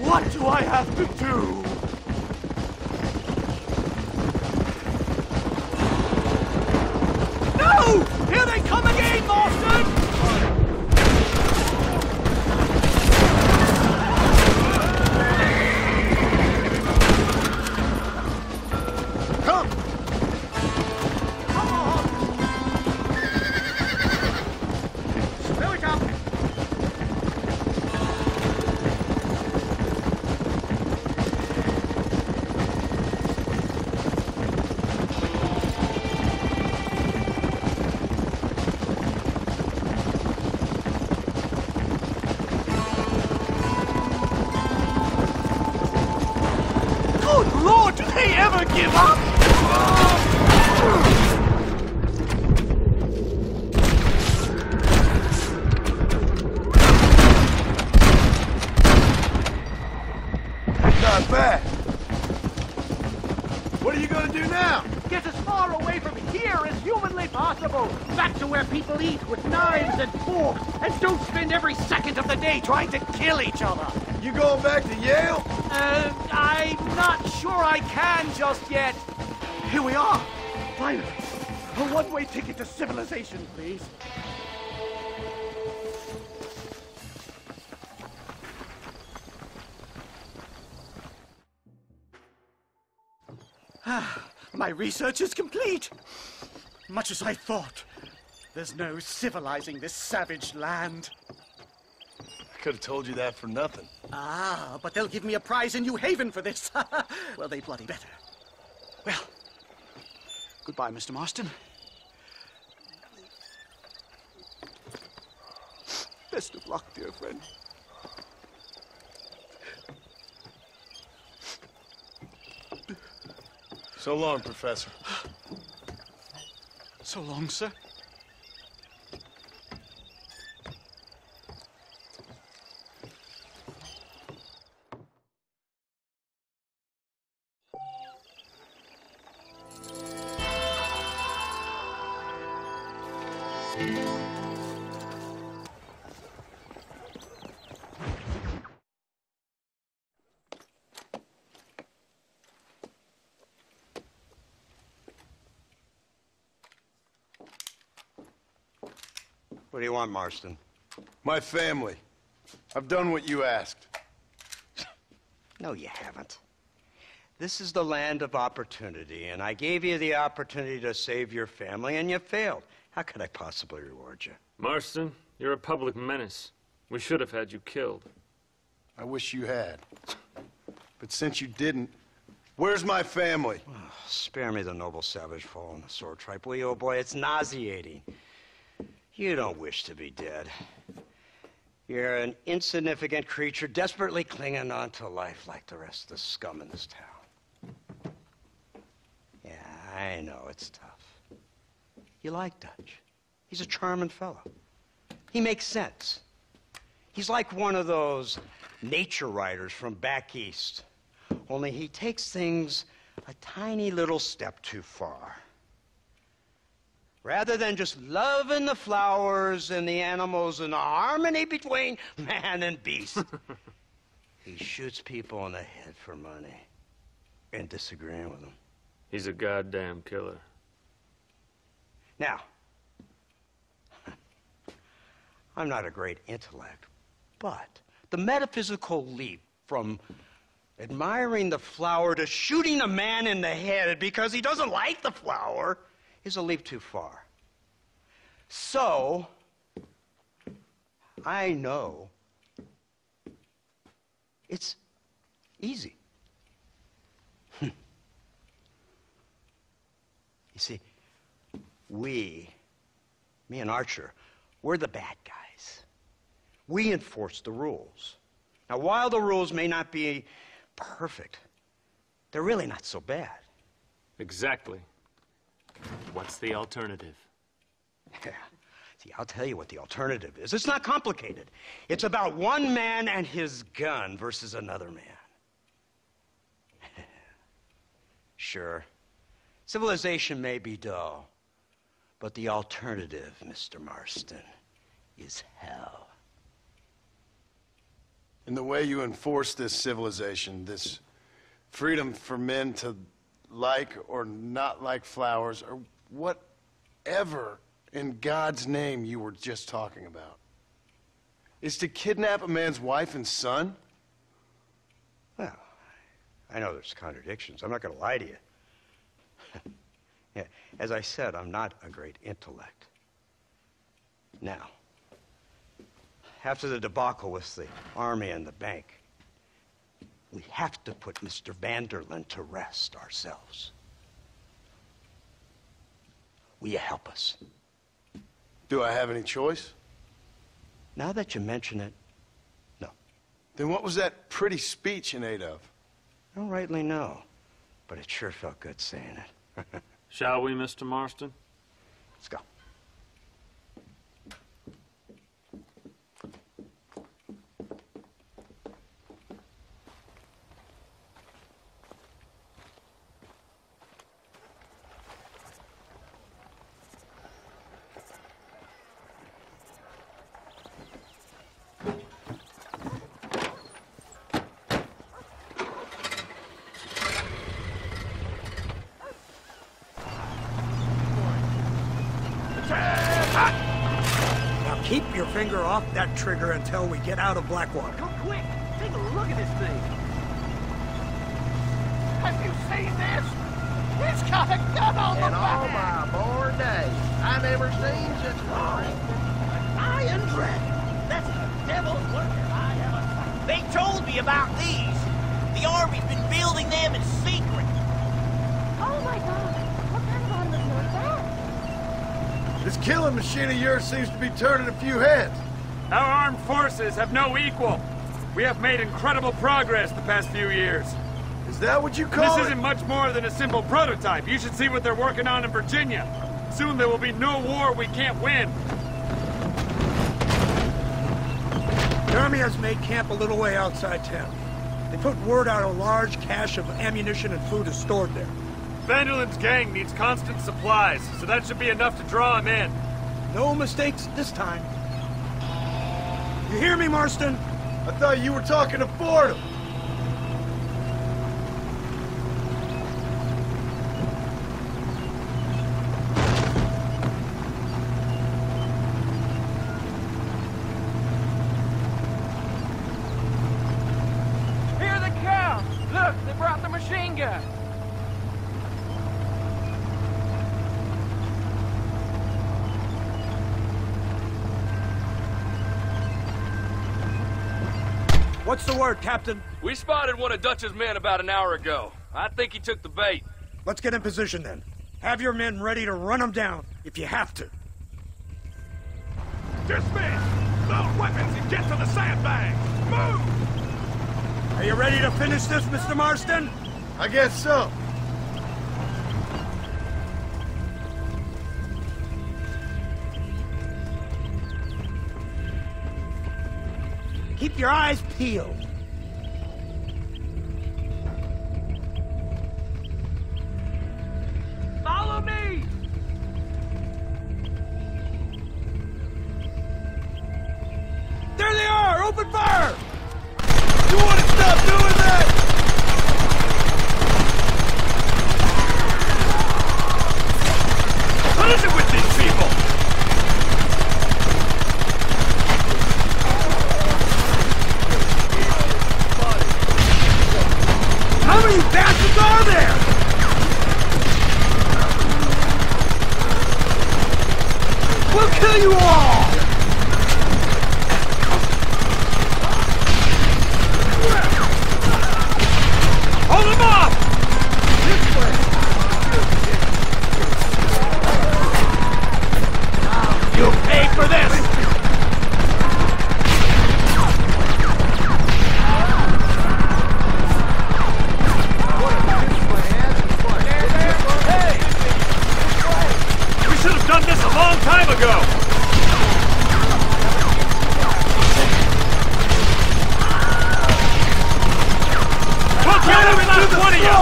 What do I have to do? No! Here they come again, Marston! Come! Come on! Here we come! Good Lord, do they ever give up? Not bad. What are you gonna do now? Get as far away from here as humanly possible. Back to where people eat with knives and forks and don't spend every second of the day trying to kill each other. You going back to Yale? I'm not sure I can just yet. Here we are. Finally. A one-way ticket to civilization, please. My research is complete. Much as I thought. There's no civilizing this savage land. I could have told you that for nothing. Ah, but they'll give me a prize in New Haven for this. Well, they bloody better. Well, goodbye, Mr. Marston. Best of luck, dear friend. So long, Professor. So long, sir. What do you want, Marston? My family. I've done what you asked. No, you haven't. This is the land of opportunity, and I gave you the opportunity to save your family, and you failed. How could I possibly reward you? Marston, you're a public menace. We should have had you killed. I wish you had. But since you didn't, where's my family? Oh, spare me the noble savage fall on the sword tripe, will you, old boy? It's nauseating. You don't wish to be dead. You're an insignificant creature desperately clinging on to life like the rest of the scum in this town. Yeah, I know it's tough. You like Dutch. He's a charming fellow. He makes sense. He's like one of those nature writers from back east. Only he takes things a tiny little step too far. Rather than just loving the flowers and the animals and the harmony between man and beast, he shoots people in the head for money and disagreeing with them. He's a goddamn killer. Now, I'm not a great intellect, but the metaphysical leap from admiring the flower to shooting a man in the head because he doesn't like the flower is a leap too far. So, I know it's easy. You see, me and Archer, we're the bad guys. We enforce the rules. Now, while the rules may not be perfect, they're really not so bad. Exactly. What's the alternative? Yeah. See, I'll tell you what the alternative is. It's not complicated. It's about one man and his gun versus another man. Sure, civilization may be dull, but the alternative, Mr. Marston, is hell. In the way you enforce this civilization, this freedom for men to like or not like flowers, or whatever in God's name you were just talking about, is to kidnap a man's wife and son? Well, I know there's contradictions. I'm not going to lie to you. Yeah, as I said, I'm not a great intellect. Now, after the debacle with the army and the bank, we have to put Mr. Vanderlyn to rest ourselves. Will you help us? Do I have any choice? Now that you mention it, no. Then what was that pretty speech in aid of? I don't rightly know, but it sure felt good saying it. Shall we, Mr. Marston? Let's go. Now keep your finger off that trigger until we get out of Blackwater. Go quick! Take a look at this thing! Have you seen this? He's got a gun on the back! In all my born days, I never seen such glory. Iron Dragon! That's the devil's work I ever saw. They told me about these. The Army's been building them in secret. Oh my God! What kind of automobile is that? This killing machine of yours seems to be turning a few heads. Our armed forces have no equal. We have made incredible progress the past few years. Is that what you call This it? isn't much more than a simple prototype. You should see what they're working on in Virginia. Soon there will be no war we can't win. The Army has made camp a little way outside town. They put word out a large cache of ammunition and food is stored there. Vanderlyn's gang needs constant supplies, so that should be enough to draw him in. No mistakes this time. You hear me, Marston? I thought you were talking to Fordham. Here they come! Look, they brought the machine gun. What's the word, Captain? We spotted one of Dutch's men about an hour ago. I think he took the bait. Let's get in position then. Have your men ready to run them down if you have to. Dismiss! Load weapons and get to the sandbags! Move! Are you ready to finish this, Mr. Marston? I guess so. Keep your eyes peeled. Follow me! There they are! Open fire! You want to stop doing that? What is it with these people? How many bastards are there? We'll kill you all! Hold them off! This way! You pay for this! We should have done this a long time ago! We'll kill them without one of you!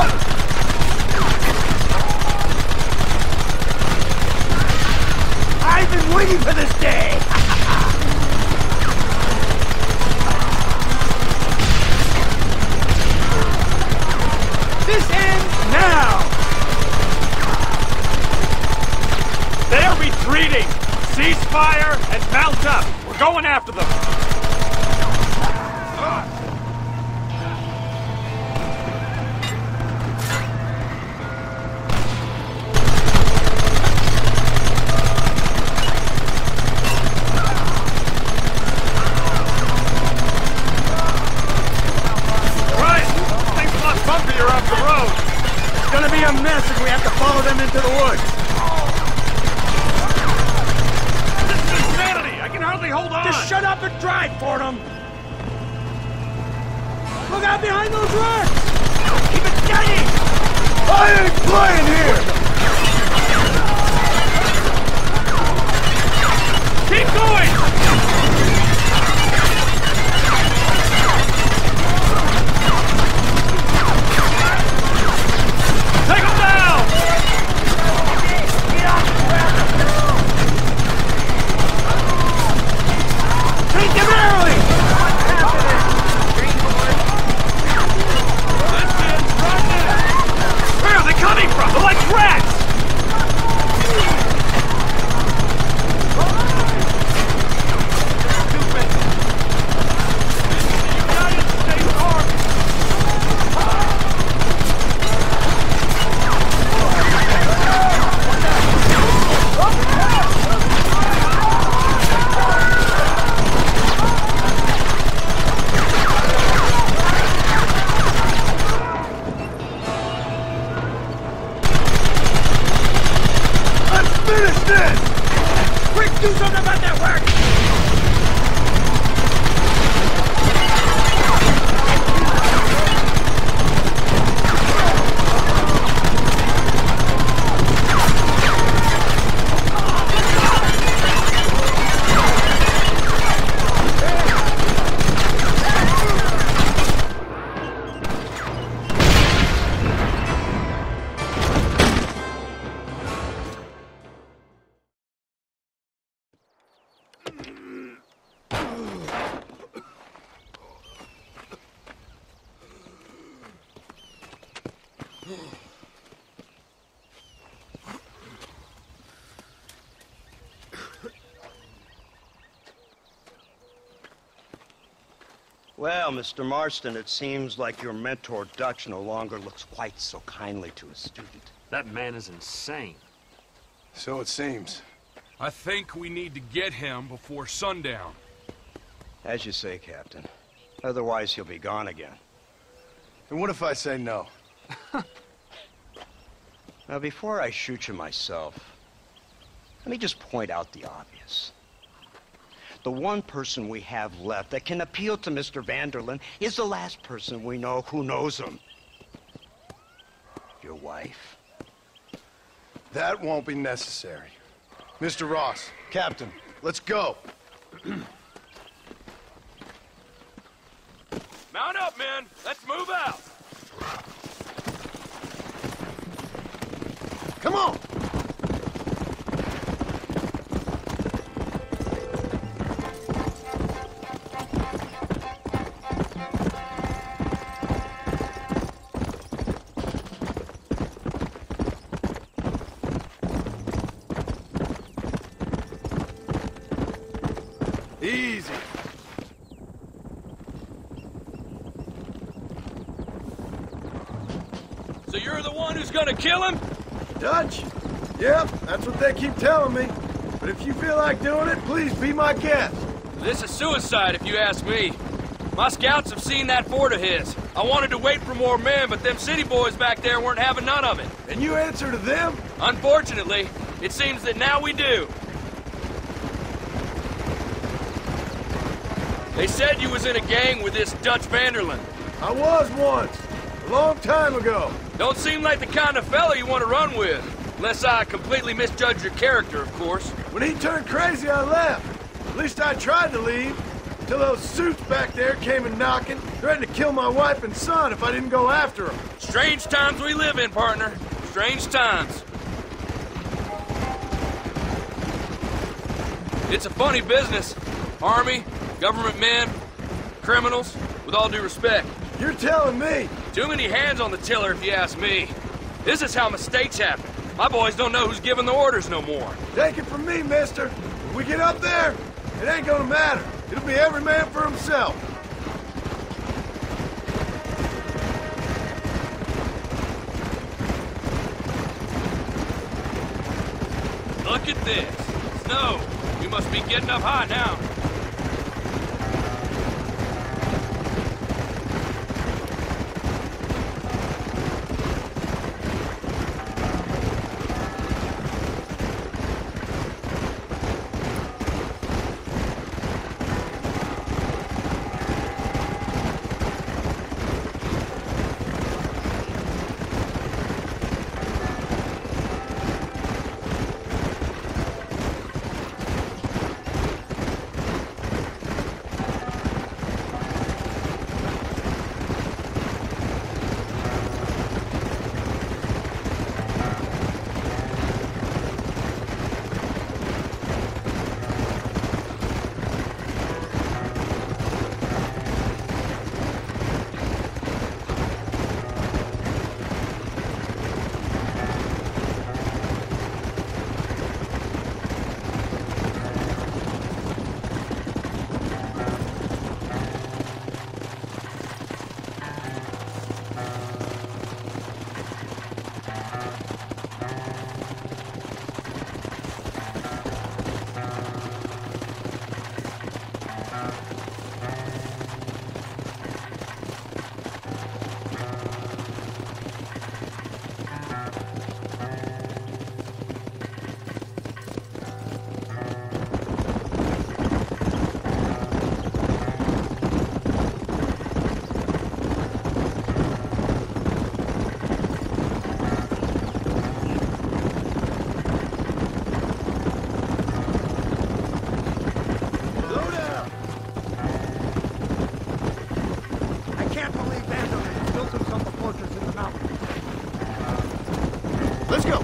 I've been waiting for this day! This ends now! They're retreating! Cease fire and mount up! We're going after them! Right! Things a lot bumpier off the road! It's gonna be a mess if we have to follow them into the woods. This is insanity! I can hardly hold on! Just shut up and drive, Fordham! Look out behind those rocks! Keep it steady! I ain't playing here! Keep going! Take them down! Take them early! Where are they coming from? They're like rats! Finish this! Quick, do something about that work! Well, Mr. Marston, it seems like your mentor Dutch no longer looks quite so kindly to his student. That man is insane. So it seems. I think we need to get him before sundown. As you say, Captain. Otherwise, he'll be gone again. And what if I say no? Now, before I shoot you myself, let me just point out the obvious. The one person we have left that can appeal to Mr. Vanderlyn is the last person we know who knows him. Your wife. That won't be necessary. Mr. Ross, Captain, let's go. Mount up, men. Let's move out. Come on! Easy. So you're the one who's gonna kill him? Dutch? Yep, that's what they keep telling me. But if you feel like doing it, please be my guest. This is suicide, if you ask me. My scouts have seen that fort of his. I wanted to wait for more men, but them city boys back there weren't having none of it. And you answer to them? Unfortunately, it seems that now we do. They said you was in a gang with this Dutch Vanderlyn. I was once. A long time ago. Don't seem like the kind of fella you want to run with. Unless I completely misjudge your character, of course. When he turned crazy, I left. At least I tried to leave. Till those suits back there came and knocking, threatened to kill my wife and son if I didn't go after them. Strange times we live in, partner. Strange times. It's a funny business. Army, government men, criminals, with all due respect. You're telling me? Too many hands on the tiller, if you ask me. This is how mistakes happen. My boys don't know who's giving the orders no more. Take it from me, mister. When we get up there, it ain't gonna matter. It'll be every man for himself. Look at this. Snow. We must be getting up high now. Let's go.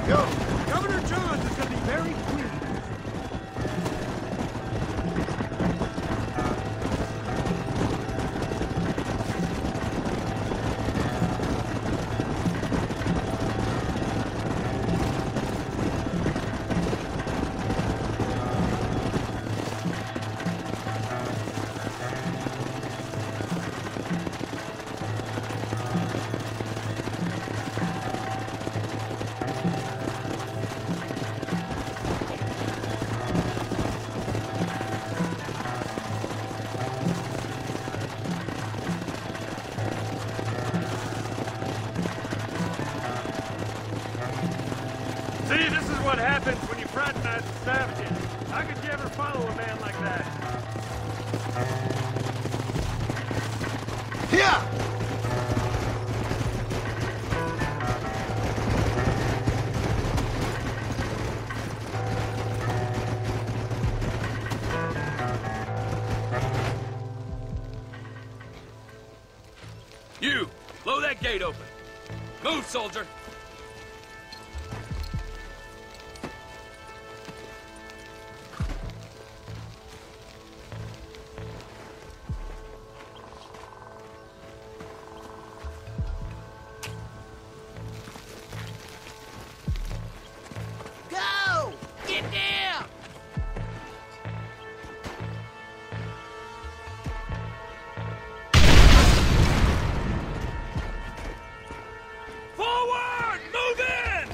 Governor Johns is going to be very pleased. See, this is what happens when you fraternize with savages. How could you ever follow a man like that? Yeah! You, blow that gate open. Move, soldier. Go! Get down! Forward! Move in!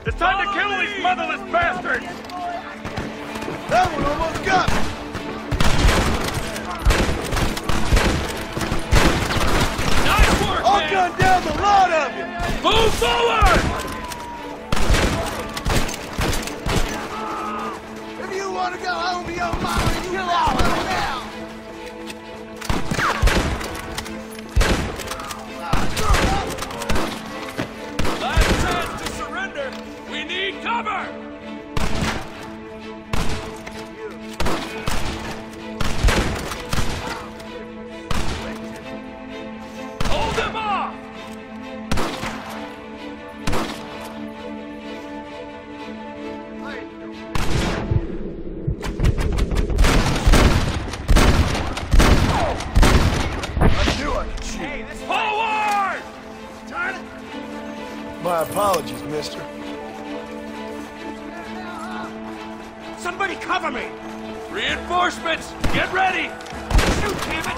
It's time to kill these motherless bastards! That one almost got me! Nice work, I'll man! gun down the lot of you! Move forward! If you want to go home to your mama, you kill all of them now! Last chance to surrender. We need cover! Hold them off! I knew I could shoot. Forward! My apologies, mister. Somebody cover me! Reinforcements! Get ready! Shoot, damn it!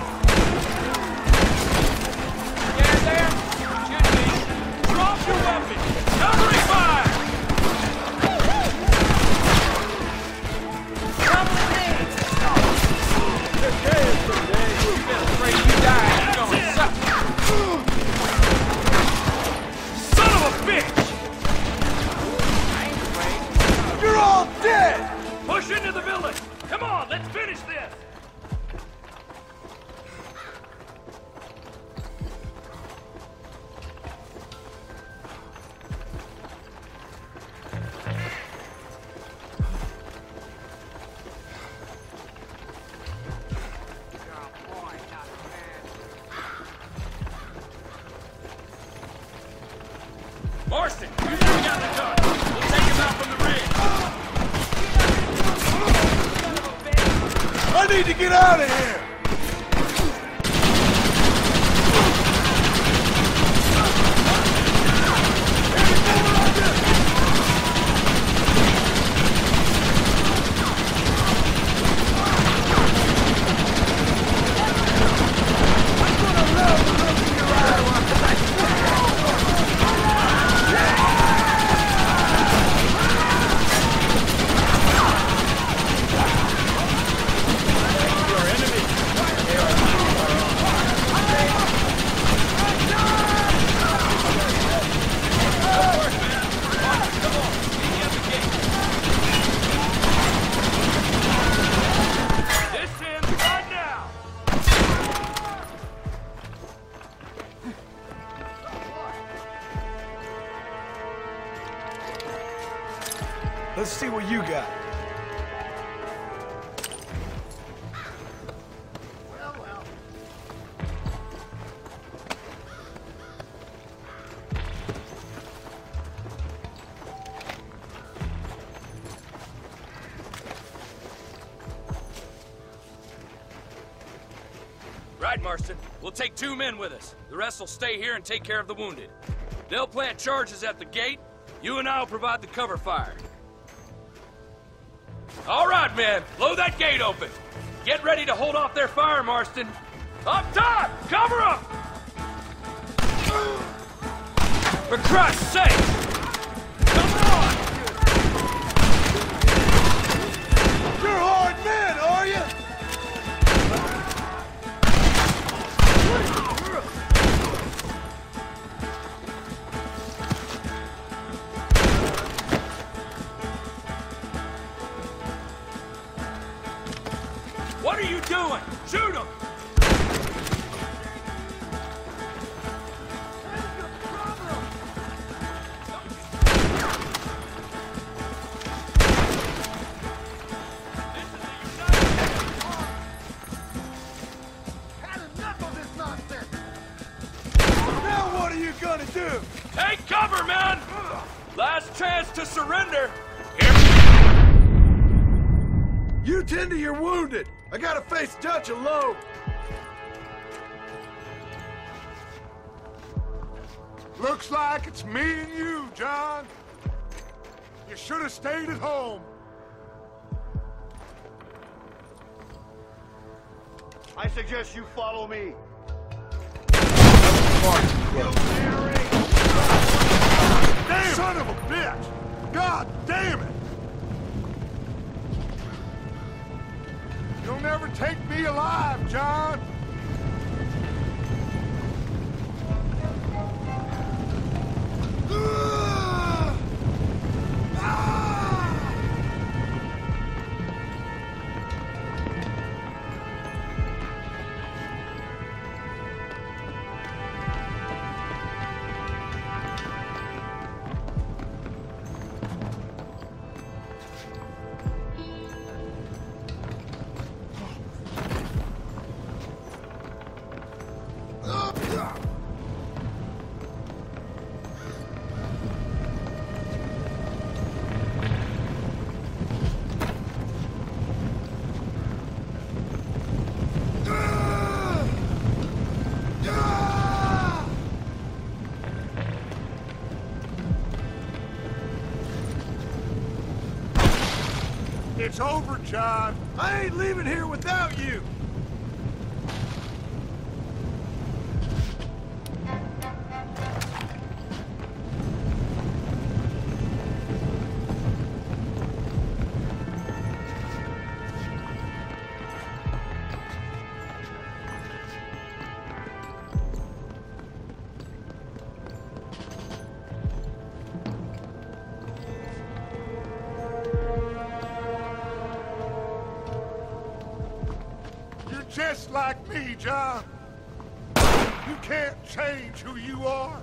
Get there! Shoot me! Drop your weapon! Covering fire! You've been afraid you died. You're gonna suffer. Son of a bitch! You're all dead! Push into the village! Come on, let's finish this! Marston, you got the gun. We'll take him out from the ridge. I need to get out of here! Let's see what you got. Right, Marston. We'll take 2 men with us. The rest will stay here and take care of the wounded. They'll plant charges at the gate. You and I'll provide the cover fire. All right, men. Blow that gate open. Get ready to hold off their fire, Marston. Up top! Cover them! For Christ's sake! Come on! You're hard men, are you? do? Take cover, man! Last chance to surrender. You tend to your wounded. I gotta face Dutch alone. Looks like it's me and you, John. You should have stayed at home. I suggest you follow me. Damn! Son of a bitch! God damn it! You'll never take me alive, John! It's over, John. I ain't leaving here without you. Just like me, John. You can't change who you are.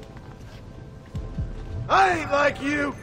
I ain't like you.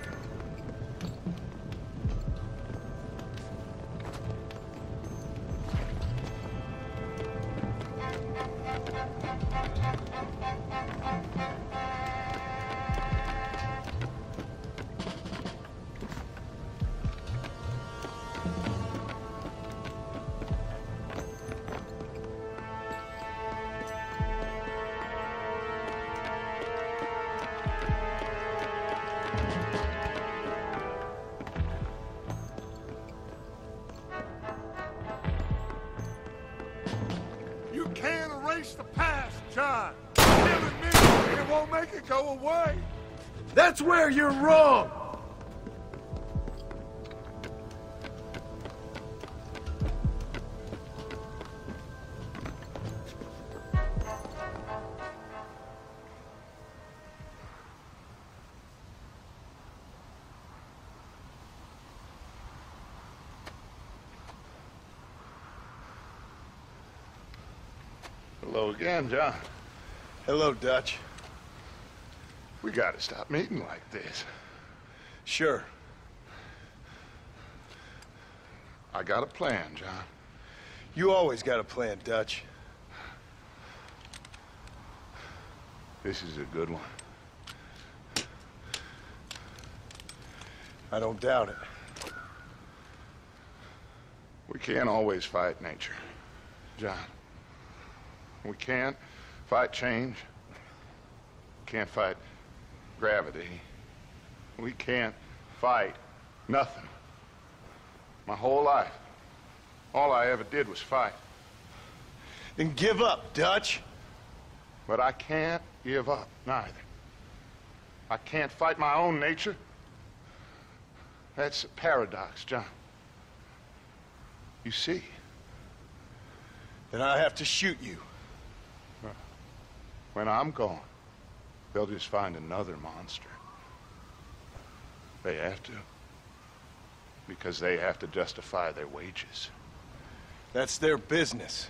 Can't erase the past, John. Killing me, it won't make it go away. That's where you're wrong. Hello again, John. Hello, Dutch. We gotta stop meeting like this. Sure. I got a plan, John. You always got a plan, Dutch. This is a good one. I don't doubt it. We can't always fight nature, John. We can't fight change. Can't fight gravity. We can't fight nothing. My whole life, all I ever did was fight. Then give up, Dutch. But I can't give up, neither. I can't fight my own nature. That's a paradox, John. You see? Then I have to shoot you. When I'm gone, they'll just find another monster. They have to. Because they have to justify their wages. That's their business.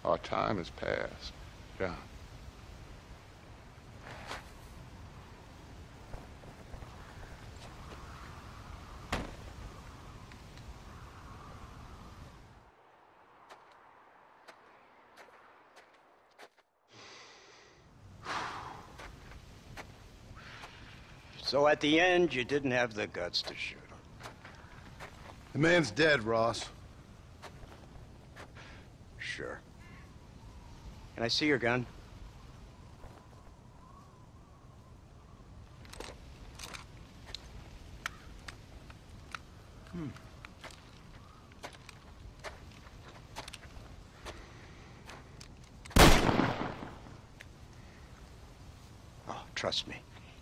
Our time has passed, John. So at the end, you didn't have the guts to shoot him. The man's dead, Ross. Sure. Can I see your gun? Oh, trust me.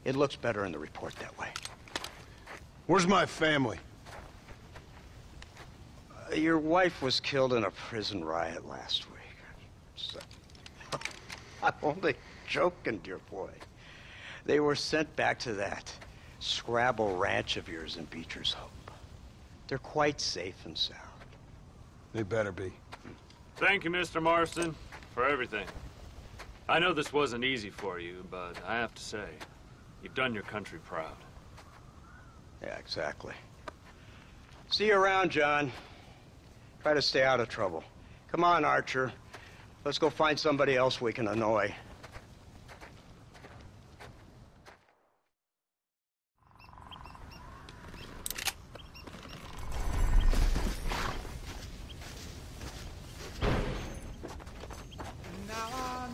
It looks better in the report that way. Where's my family? Your wife was killed in a prison riot last week. So, I'm only joking, dear boy. They were sent back to that Scrabble ranch of yours in Beecher's Hope. They're quite safe and sound. They better be. Thank you, Mr. Marston, for everything. I know this wasn't easy for you, but I have to say, you've done your country proud. Yeah, exactly. See you around, John. Try to stay out of trouble. Come on, Archer. Let's go find somebody else we can annoy.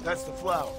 That's the flower.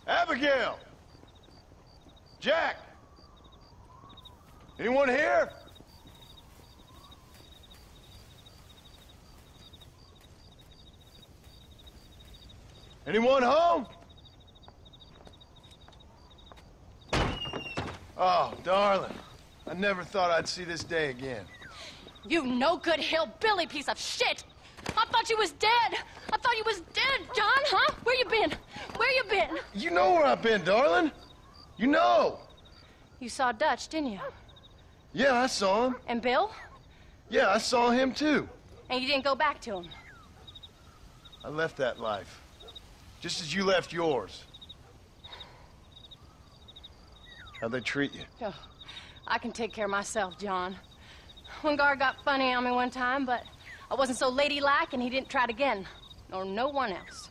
Abigail! Jack! Anyone here? Anyone home? Oh, darling. I never thought I'd see this day again. You no good hillbilly piece of shit! I thought you was dead! I thought you was dead, John, huh? Where you been? Where you been? You know where I've been, darling. You know. You saw Dutch, didn't you? Yeah, I saw him. And Bill? Yeah, I saw him too. And you didn't go back to him? I left that life. Just as you left yours. How'd they treat you? Oh, I can take care of myself, John. One guard got funny on me one time, but I wasn't so ladylike and he didn't try it again. Nor no one else.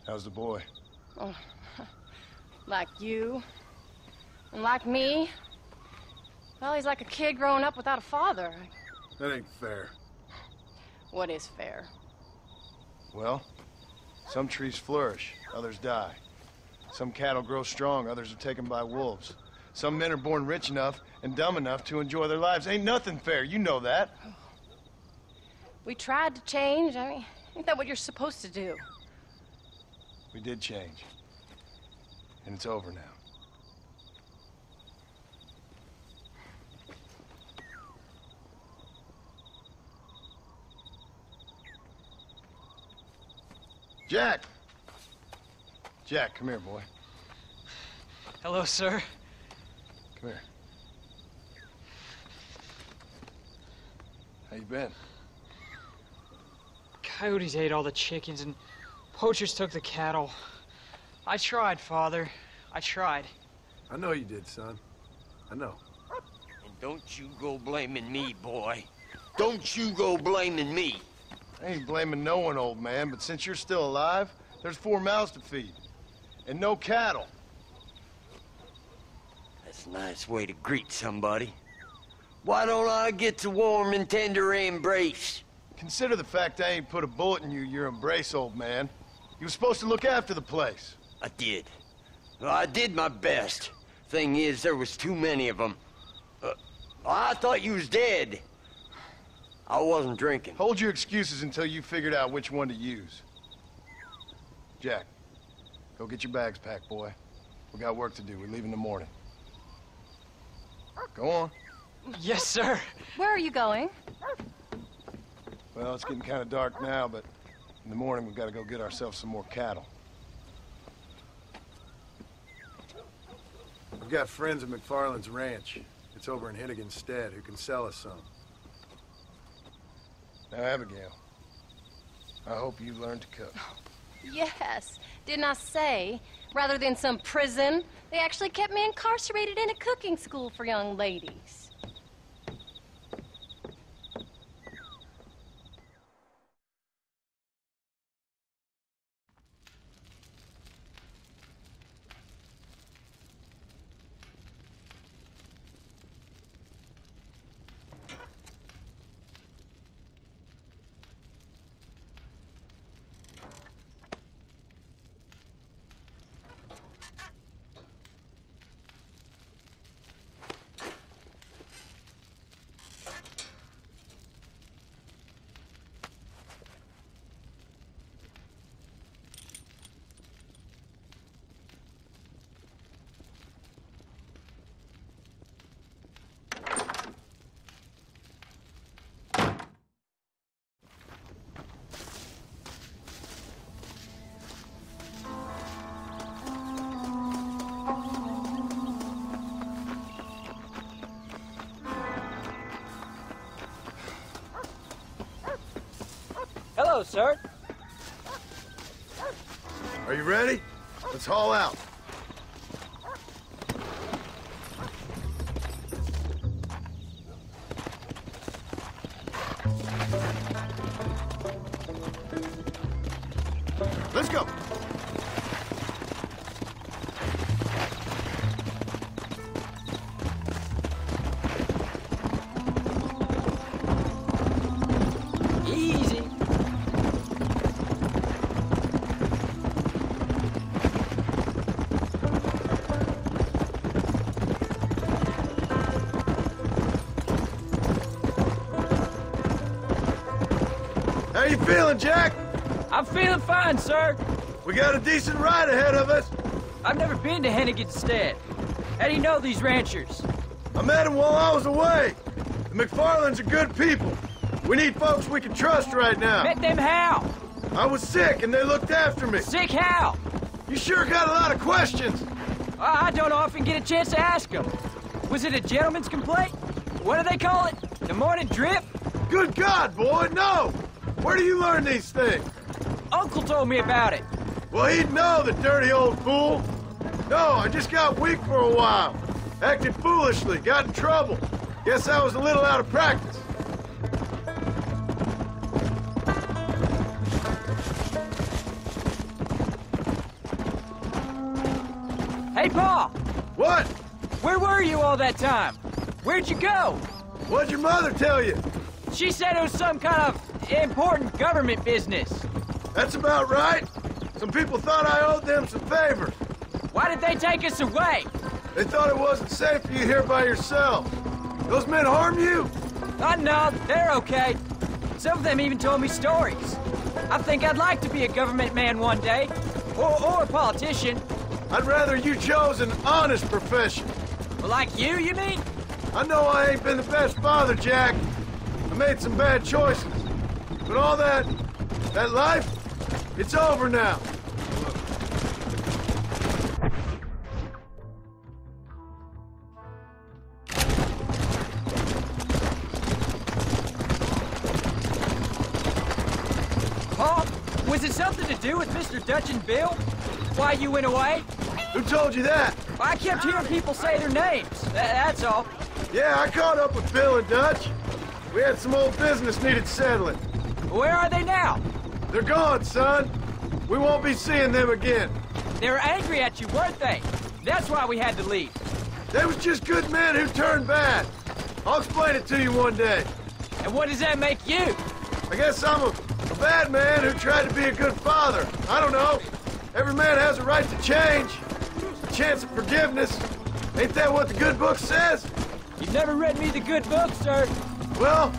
How's the boy? Oh, like you. And like me. Well, he's like a kid growing up without a father. That ain't fair. What is fair? Well, some trees flourish, others die. Some cattle grow strong, others are taken by wolves. Some men are born rich enough and dumb enough to enjoy their lives. Ain't nothing fair, you know that. We tried to change. I mean, ain't that what you're supposed to do? We did change. And it's over now. Jack! Jack, come here, boy. Hello, sir. Come here. How you been? Coyotes ate all the chickens and poachers took the cattle. I tried, Father. I tried. I know you did, son. I know. And don't you go blaming me, boy. Don't you go blaming me. I ain't blaming no one, old man, but since you're still alive, there's 4 mouths to feed. And no cattle. That's a nice way to greet somebody. Why don't I get the warm and tender embrace? Consider the fact I ain't put a bullet in your embrace, old man. You were supposed to look after the place. I did. Well, I did my best. Thing is, there was too many of them. I thought you was dead. I wasn't drinking. Hold your excuses until you figured out which one to use. Jack, go get your bags packed, boy. We got work to do. We leave in the morning. Go on. Yes, sir. Where are you going? Well, it's getting kind of dark now, but in the morning we've got to go get ourselves some more cattle. We've got friends at McFarland's ranch. It's over in Hennigan's Stead who can sell us some. Now, Abigail, I hope you learned to cook. Yes. Didn't I say, rather than some prison, they actually kept me incarcerated in a cooking school for young ladies. Hello, sir. Are you ready? Let's haul out. Let's go. Easy. How you feeling, Jack? I'm feeling fine, sir. We got a decent ride ahead of us. I've never been to Hennigan's Stead. How do you know these ranchers? I met them while I was away. The McFarlands are good people. We need folks we can trust right now. Met them how? I was sick and they looked after me. Sick how? You sure got a lot of questions. I don't often get a chance to ask them. Was it a gentleman's complaint? What do they call it? The morning drip? Good God, boy, no! Where do you learn these things? Uncle told me about it. Well, he'd know, the dirty old fool. No, I just got weak for a while. Acted foolishly, got in trouble. Guess I was a little out of practice. Hey, Pa! What? Where were you all that time? Where'd you go? What'd your mother tell you? She said it was some kind of important government business. That's about right. Some people thought I owed them some favors. Why did they take us away? They thought it wasn't safe for you here by yourself. Those men harm you? No, they're okay. Some of them even told me stories. I think I'd like to be a government man one day. Or a politician. I'd rather you chose an honest profession. Like you mean? I know I ain't been the best father, Jack. I made some bad choices. But all that life, it's over now. Pa, was it something to do with Mr. Dutch and Bill? Why you went away? Who told you that? I kept hearing people say their names. That's all. Yeah, I caught up with Bill and Dutch. We had some old business needed settling. Where are they now? They're gone, son. We won't be seeing them again. They were angry at you, weren't they? That's why we had to leave. They was just good men who turned bad. I'll explain it to you one day. And what does that make you? I guess I'm a bad man who tried to be a good father. I don't know. Every man has a right to change. A chance of forgiveness. Ain't that what the good book says? You've never read me the good book, sir. Well,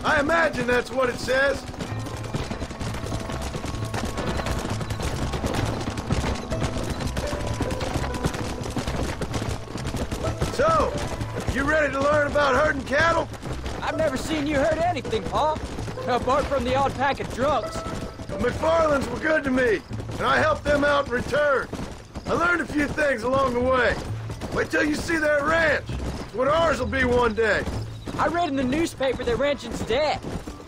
I imagine that's what it says. So, you ready to learn about herding cattle? I've never seen you herd anything, Pa. apart from the odd pack of drunks. The McFarlands were good to me, and I helped them out in return. I learned a few things along the way. Wait till you see their ranch. It's what ours will be one day. I read in the newspaper that ranching's dead.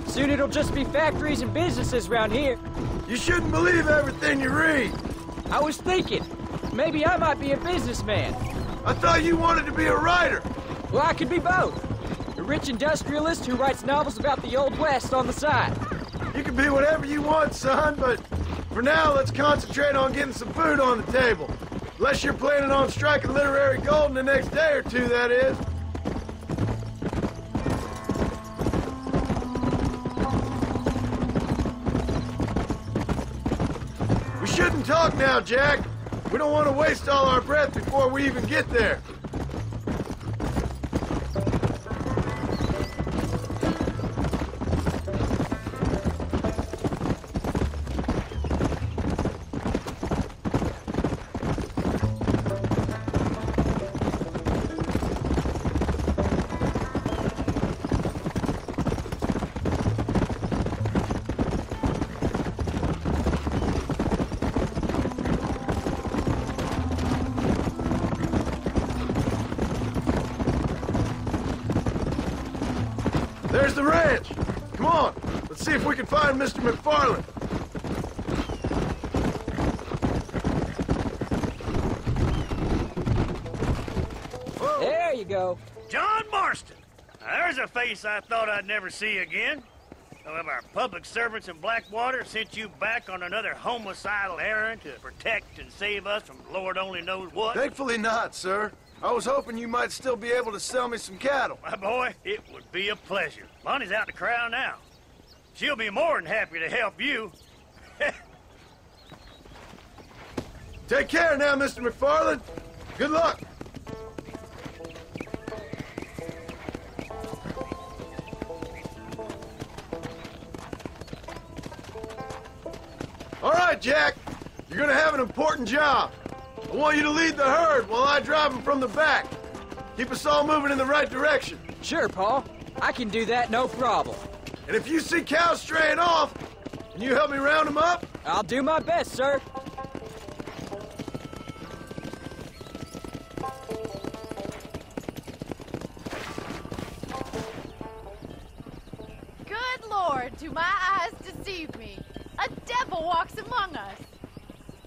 Soon it'll just be factories and businesses around here. You shouldn't believe everything you read. I was thinking, maybe I might be a businessman. I thought you wanted to be a writer. Well, I could be both. A rich industrialist who writes novels about the Old West on the side. You can be whatever you want, son, but for now, let's concentrate on getting some food on the table. Unless you're planning on striking literary gold in the next day or two, that is. We shouldn't talk now, Jack. We don't want to waste all our breath before we even get there. There's the ranch. Come on, let's see if we can find Mr. McFarland. There you go. John Marston. Now, there's a face I thought I'd never see again. Some of our public servants in Blackwater sent you back on another homicidal errand to protect and save us from Lord only knows what. Thankfully not, sir. I was hoping you might still be able to sell me some cattle. My boy, it would be a pleasure. Bonnie's out in the crowd now. She'll be more than happy to help you. Take care now, Mr. McFarland. Good luck. All right, Jack. You're gonna have an important job. I want you to lead the herd while I drive them from the back. Keep us all moving in the right direction. Sure, Paul. I can do that, no problem. And if you see cows straying off, can you help me round them up? I'll do my best, sir. Good Lord, do my eyes deceive me? A devil walks among us.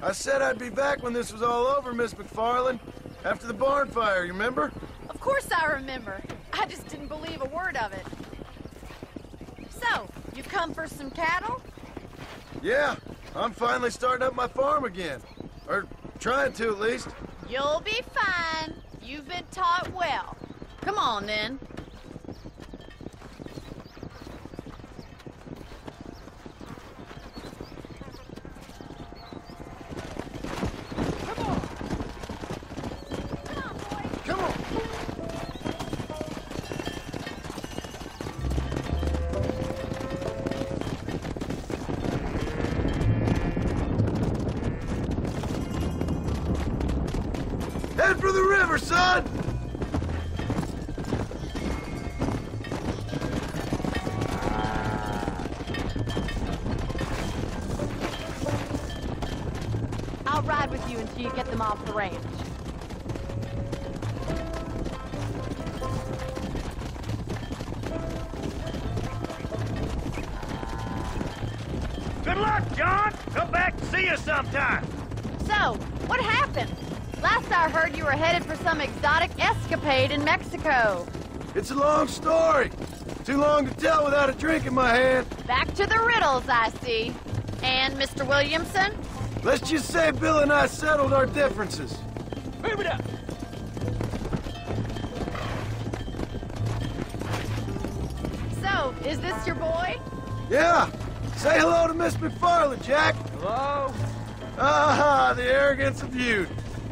I said I'd be back when this was all over, Miss McFarland. After the barn fire, you remember? Of course I remember. I just didn't believe a word of it. So, you come for some cattle? Yeah, I'm finally starting up my farm again. Or trying to, at least. You'll be fine. You've been taught well. Come on, then. Head for the river, son! I'll ride with you until you get them off the ranch. Good luck, John. Come back and see us sometime. So, what happened? Last I heard, you were headed for some exotic escapade in Mexico. It's a long story. Too long to tell without a drink in my hand. Back to the riddles, I see. And Mr. Williamson? Let's just say Bill and I settled our differences. Move it up. So, is this your boy? Yeah. Say hello to Miss McFarland, Jack. Hello. Ah, the arrogance of youth.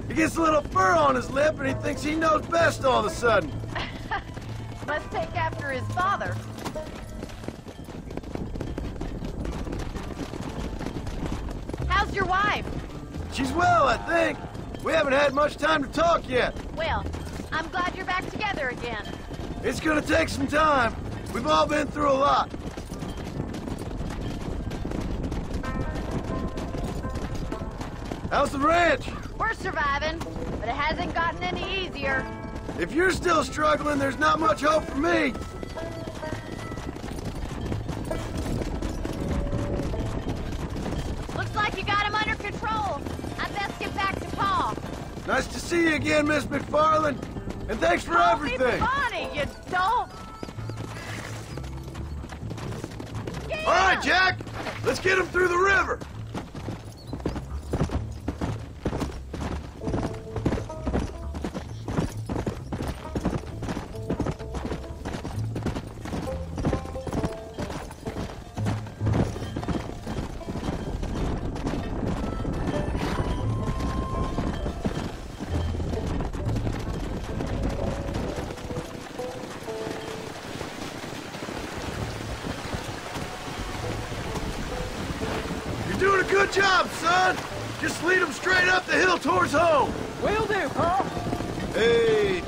He gets a little fur on his lip and he thinks he knows best all of a sudden. Must take after his father. How's your wife? She's well, I think. We haven't had much time to talk yet. Well, I'm glad you're back together again. It's gonna take some time. We've all been through a lot. How's the ranch? We're surviving, but it hasn't gotten any easier. If you're still struggling, there's not much hope for me. Looks like you got him under control. I best get back to Pa. Nice to see you again, Miss McFarland. And thanks for Call me everything. Bonnie, you dope. All right, Jack. Let's get him through the river. You're doing a good job, son. Just lead them straight up the hill towards home. Will do, Pa. Hey.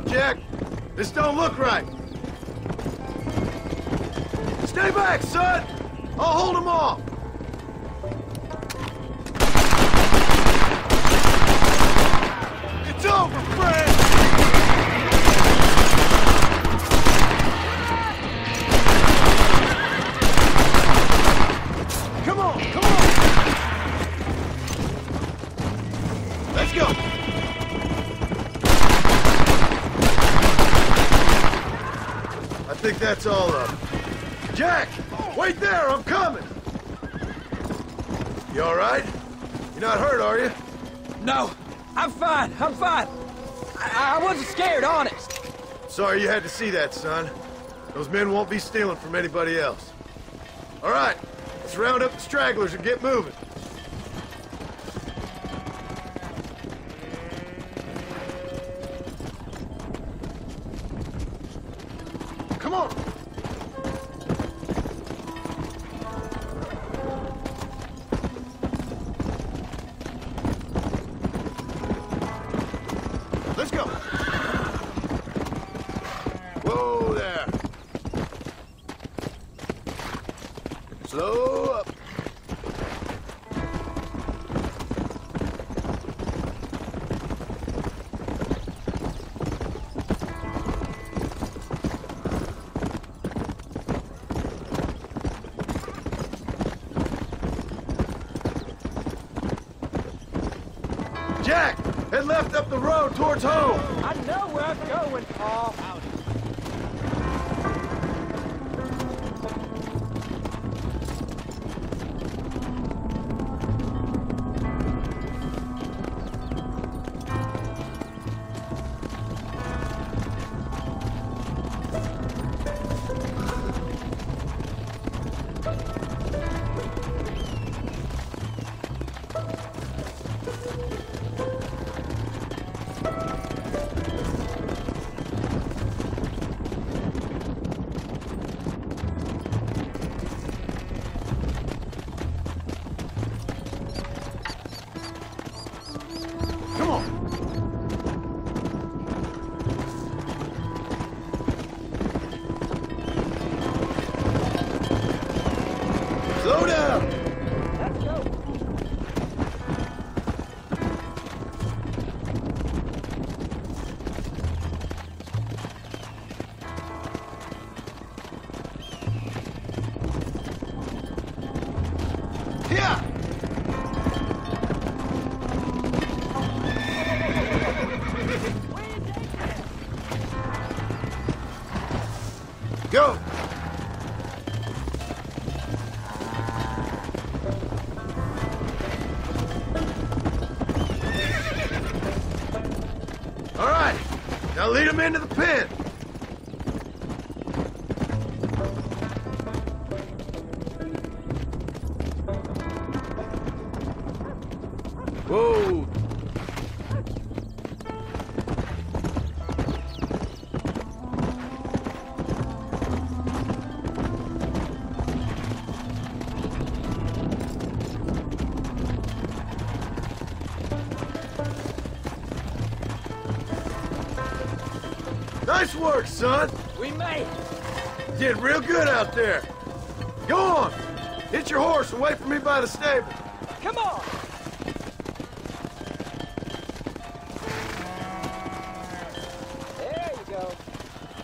Jack. This don't look right. Stay back, son! I'll hold him off. It's over, friend! Come on, come on! Let's go! I think that's all of them. Jack! Wait there, I'm coming! You all right? You're not hurt, are you? No, I'm fine, I'm fine. I wasn't scared, honest. Sorry you had to see that, son. Those men won't be stealing from anybody else. All right, let's round up the stragglers and get moving. Come on! Let's go! Whoa there! Slow up! Jack! Head left up the road towards home! I know where I'm going, Paul. Now lead him into the pen. Whoa. Nice work, son. We made it. You did real good out there. Go on. Hit your horse and wait for me by the stable. Come on. There you go.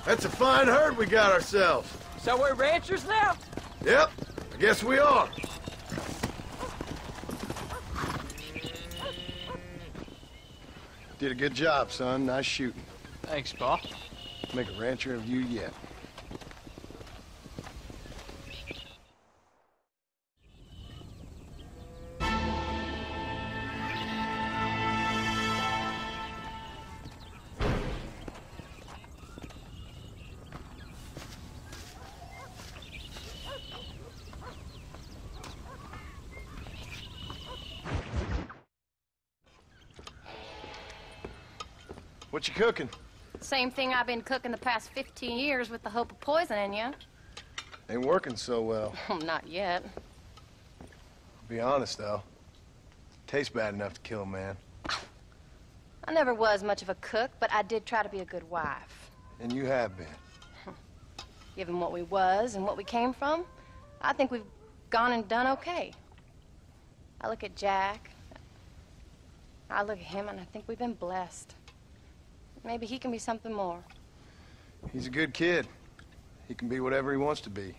That's a fine herd we got ourselves. So we're ranchers now? Yep, I guess we are. Did a good job, son. Nice shooting. Thanks, Pa. Make a rancher of you yet. What you cooking? Same thing I've been cooking the past 15 years with the hope of poisoning you. Ain't working so well. Not yet. Be honest, though. Tastes bad enough to kill a man. I never was much of a cook, but I did try to be a good wife. And you have been. Given what we was and what we came from, I think we've gone and done okay. I look at Jack. I look at him, and I think we've been blessed. Maybe he can be something more. He's a good kid. He can be whatever he wants to be.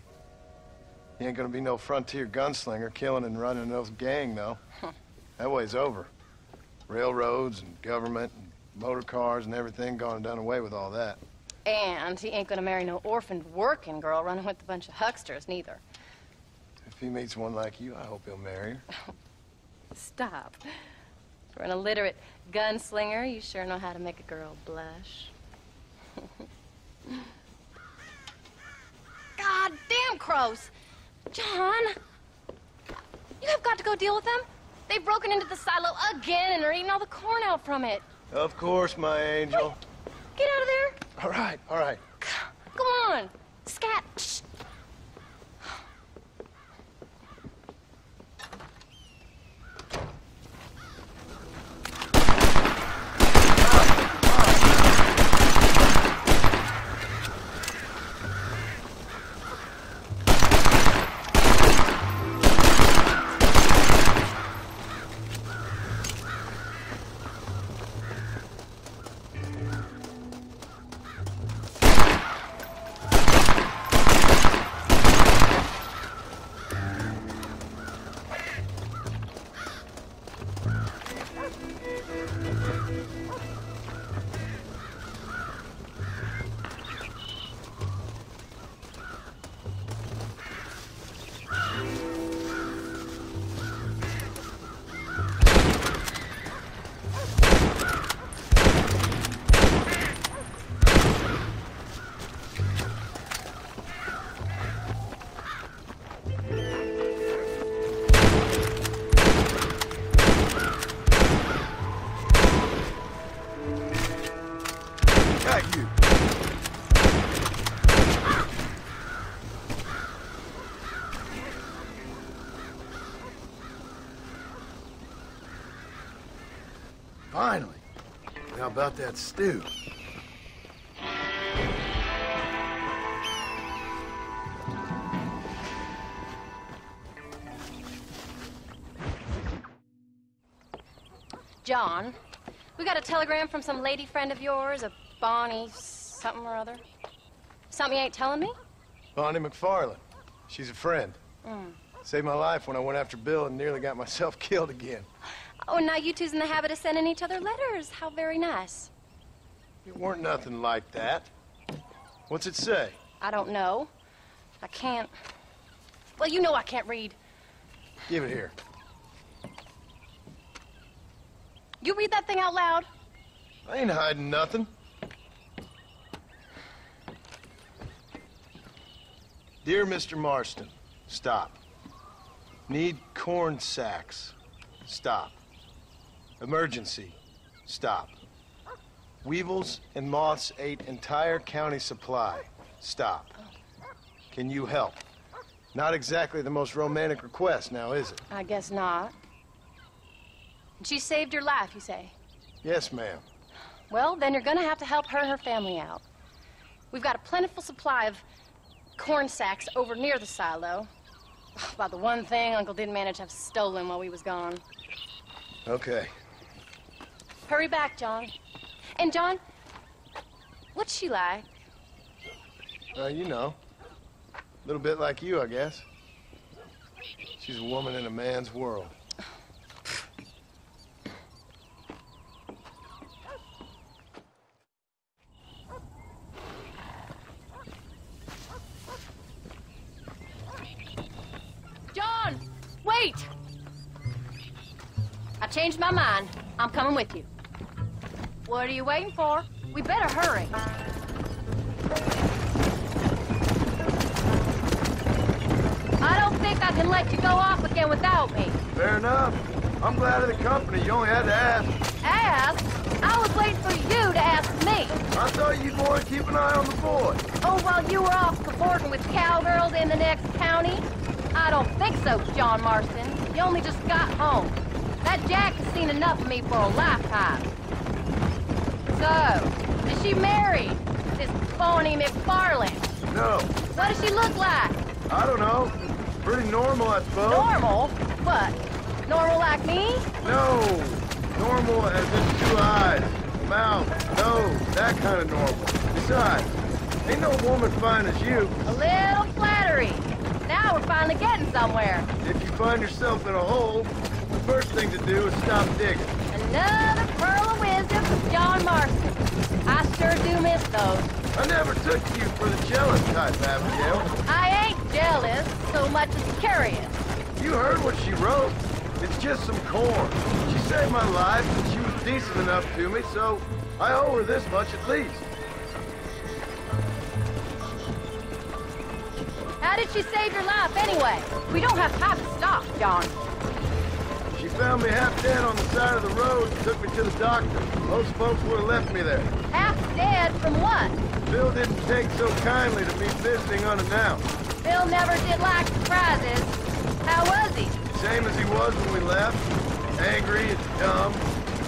He ain't gonna be no frontier gunslinger killing and running no gang, though. That way's over. Railroads and government and motor cars and everything gone and done away with all that. And he ain't gonna marry no orphaned working girl running with a bunch of hucksters, neither. If he meets one like you, I hope he'll marry her. Stop. For an illiterate gunslinger, you sure know how to make a girl blush. God damn crows! John! You have got to go deal with them. They've broken into the silo again and are eating all the corn out from it. Of course, my angel. Wait. Get out of there. All right, all right. Go on. Scat. Shh. Finally. How about that stew? John, we got a telegram from some lady friend of yours, a Bonnie something or other. Something you ain't telling me? Bonnie McFarland. She's a friend. Mm. Saved my life when I went after Bill and nearly got myself killed again. Oh, and now you two's in the habit of sending each other letters. How very nice. It weren't nothing like that. What's it say? I don't know. I can't. Well, you know I can't read. Give it here. You read that thing out loud? I ain't hiding nothing. Dear Mr. Marston, stop. Need corn sacks. Stop. Emergency. Stop. Weevils and moths ate entire county supply. Stop. Can you help? Not exactly the most romantic request now, is it? I guess not. She saved your life, you say? Yes, ma'am. Well, then you're gonna have to help her and her family out. We've got a plentiful supply of corn sacks over near the silo. About the one thing Uncle didn't manage to have stolen while we was gone. Okay. Hurry back, John. And John, what's she like? You know. A little bit like you, I guess. She's a woman in a man's world. John, wait! I changed my mind. I'm coming with you. What are you waiting for? We better hurry. I don't think I can let you go off again without me. Fair enough. I'm glad of the company. You only had to ask. Ask? I was waiting for you to ask me. I thought you'd want to keep an eye on the boy. Oh, while you were off cavorting with cowgirls in the next county? I don't think so, John Marston. You only just got home. That Jack has seen enough of me for a lifetime. So, is she married? This phony McFarland? No. What does she look like? I don't know. Pretty normal, I suppose. Normal? What? Normal like me? No. Normal as in 2 eyes, mouth, nose, that kind of normal. Besides, ain't no woman fine as you. A little flattery. Now we're finally getting somewhere. If you find yourself in a hole, the first thing to do is stop digging. Another pearl of wisdom from John Marston. I sure do miss those. I never took you for the jealous type, Abigail. I ain't jealous so much as curious. You heard what she wrote. It's just some corn. She saved my life, and she was decent enough to me, so I owe her this much at least. How did she save your life anyway? We don't have time to stop, John. She found me half dead on the side of the road and took me to the doctor. Most folks would have left me there. Half dead from what? Bill didn't take so kindly to me visiting unannounced. Bill never did like surprises. How was he? Same as he was when we left. Angry and dumb.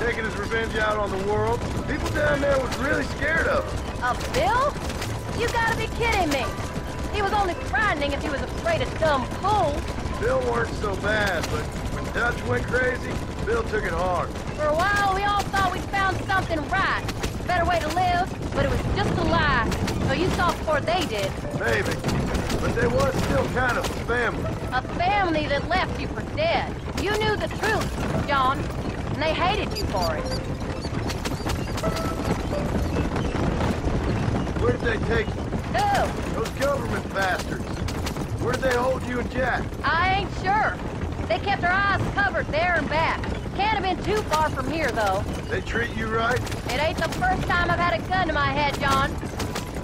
Taking his revenge out on the world. People down there was really scared of him. Of Bill? You gotta be kidding me. He was only frightening if he was afraid of dumb fools. Bill weren't so bad, but when Dutch went crazy, Bill took it hard. For a while, we all thought we'd found something right. A better way to live, but it was just a lie. So you saw before they did. Maybe. But they was still kind of a family. A family that left you for dead. You knew the truth, John, and they hated you for it. Where did they take you? Who? Those government bastards. Where did they hold you and Jack? I ain't sure. They kept our eyes covered there and back. Can't have been too far from here, though. They treat you right? It ain't the first time I've had a gun to my head, John.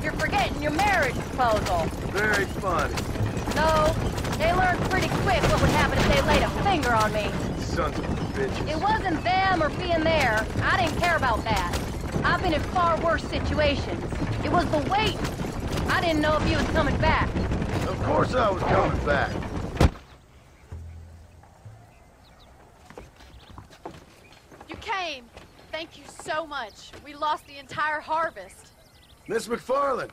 You're forgetting your marriage proposal. Very funny. No, they learned pretty quick what would happen if they laid a finger on me. Sons of bitches. It wasn't them or being there. I didn't care about that. I've been in far worse situations. It was the wait. I didn't know if you was coming back. Of course I was coming back. You came. Thank you so much. We lost the entire harvest. Miss McFarland,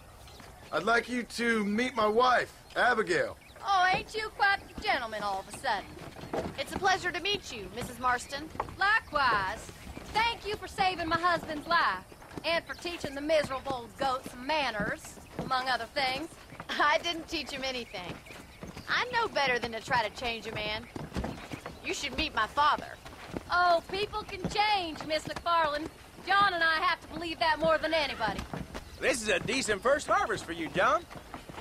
I'd like you to meet my wife, Abigail. Oh, ain't you quite the gentleman all of a sudden? It's a pleasure to meet you, Mrs. Marston. Likewise. Thank you for saving my husband's life. And for teaching the miserable old goat some manners, among other things. I didn't teach him anything. I know better than to try to change a man. You should meet my father. Oh, people can change, Miss McFarland. John and I have to believe that more than anybody. This is a decent first harvest for you, John.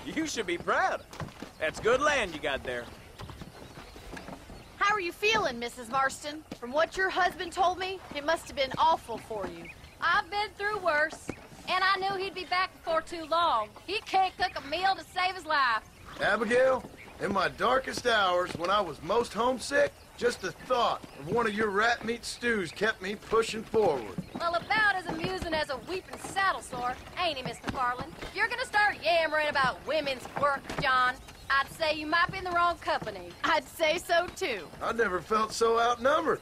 You should be proud. That's good land you got there. How are you feeling, Mrs. Marston? From what your husband told me, it must have been awful for you. I've been through worse, and I knew he'd be back before too long. He can't cook a meal to save his life. Abigail, in my darkest hours, when I was most homesick, just the thought of one of your rat meat stews kept me pushing forward. Well, about as amusing as a weeping saddle sore, ain't he, Mr. Farland? If you're gonna start yammering about women's work, John, I'd say you might be in the wrong company. I'd say so, too. I never felt so outnumbered.